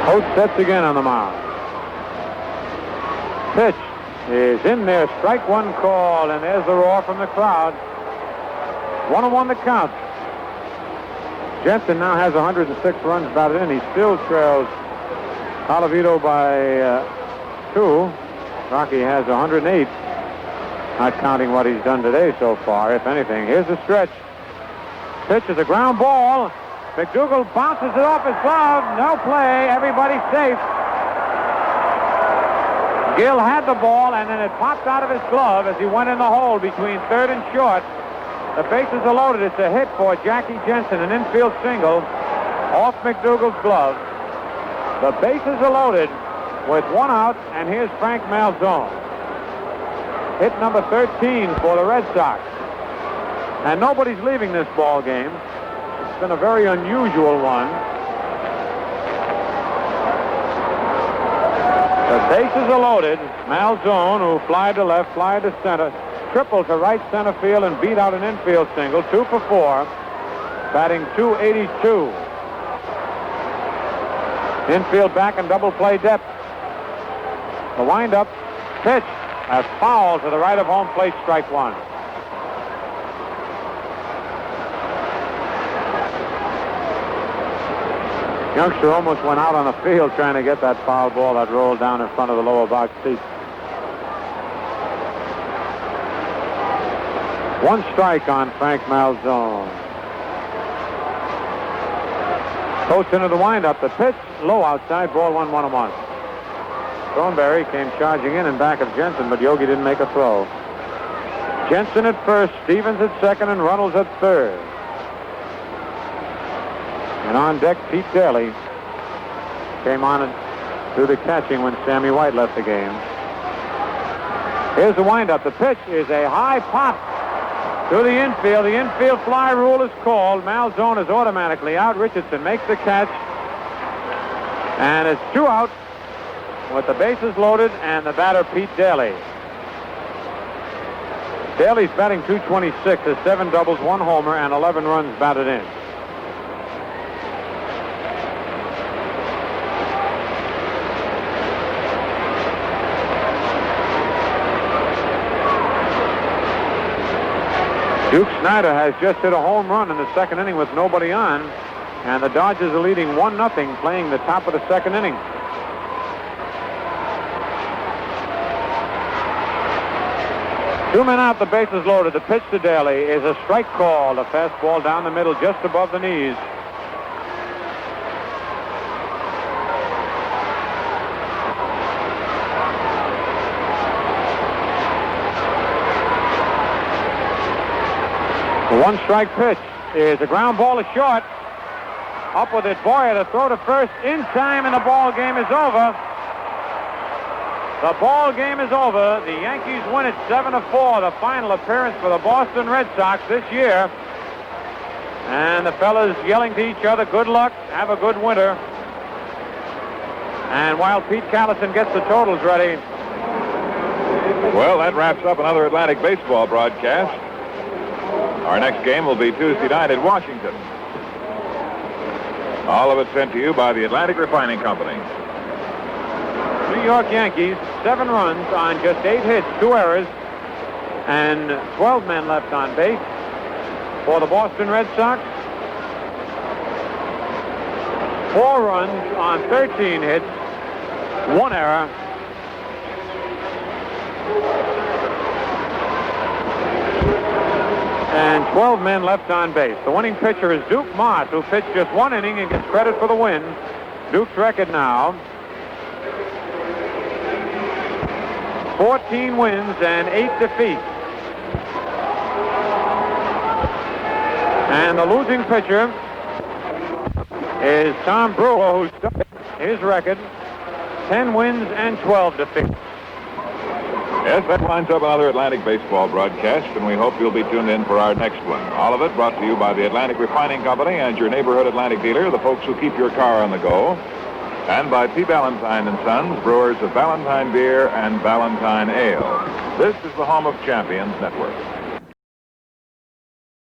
Coates sets again on the mound. Pitch is in there, strike 1 call, and there's the roar from the crowd. 1-1 the count. Jensen now has 106 runs batted in. He still trails Colavito by 2. Rocky has 108, not counting what he's done today so far, if anything. Here's the stretch. Pitch is a ground ball. McDougall bounces it off his glove. No play. Everybody's safe. Gil had the ball, and then it popped out of his glove as he went in the hole between third and short. The bases are loaded. It's a hit for Jackie Jensen, an infield single off McDougall's glove. The bases are loaded with 1 out, and here's Frank Malzone. Hit number 13 for the Red Sox. And nobody's leaving this ball game. It's been a very unusual one. The bases are loaded. Malzone, who flied to left, flied to center, tripled to right center field and beat out an infield single, 2 for 4, batting .282. Infield back and double play depth. The windup, pitch, a foul to the right of home plate, strike 1. Youngster almost went out on the field trying to get that foul ball that rolled down in front of the lower box seat. 1 strike on Frank Malzone. Coates into the windup. The pitch, low outside, ball 1-1. Thornberry came charging in back of Jensen, but Yogi didn't make a throw. Jensen at first, Stevens at second, and Runnels at third. And on deck, Pete Daly came on and do the catching when Sammy White left the game. Here's the windup. The pitch is a high pop to the infield. The infield fly rule is called. Malzone is automatically out. Richardson makes the catch. And it's 2 out with the bases loaded and the batter, Pete Daly. Daly's batting .226, has 7 doubles, 1 homer, and 11 runs batted in. Duke Snyder has just hit a home run in the second inning with nobody on, and the Dodgers are leading 1-0 playing the top of the second inning. Two men out, the bases loaded. The pitch to Daly is a strike call. The fastball down the middle just above the knees. The one-strike pitch is a ground ball to short. Up with it, Boyer to throw to first in time, and the ball game is over. The ball game is over. The Yankees win it 7-4, the final appearance for the Boston Red Sox this year. And the fellas yelling to each other, good luck, have a good winter. And while Pete Callison gets the totals ready. Well, that wraps up another Atlantic baseball broadcast. Our next game will be Tuesday night at Washington. All of it sent to you by the Atlantic Refining Company. New York Yankees, 7 runs on just 8 hits, 2 errors, and 12 men left on base. For the Boston Red Sox, 4 runs on 13 hits, 1 error, and 12 men left on base. The winning pitcher is Duke Moss, who pitched just 1 inning and gets credit for the win. Duke's record now, 14 wins and 8 defeats. And the losing pitcher is Tom Brewer, who started his record 10 wins and 12 defeats. Yes, that winds up another Atlantic baseball broadcast, and we hope you'll be tuned in for our next one. All of it brought to you by the Atlantic Refining Company and your neighborhood Atlantic dealer, the folks who keep your car on the go, and by P. Ballantine and Sons, brewers of Ballantine Beer and Ballantine Ale. This is the home of Champions Network.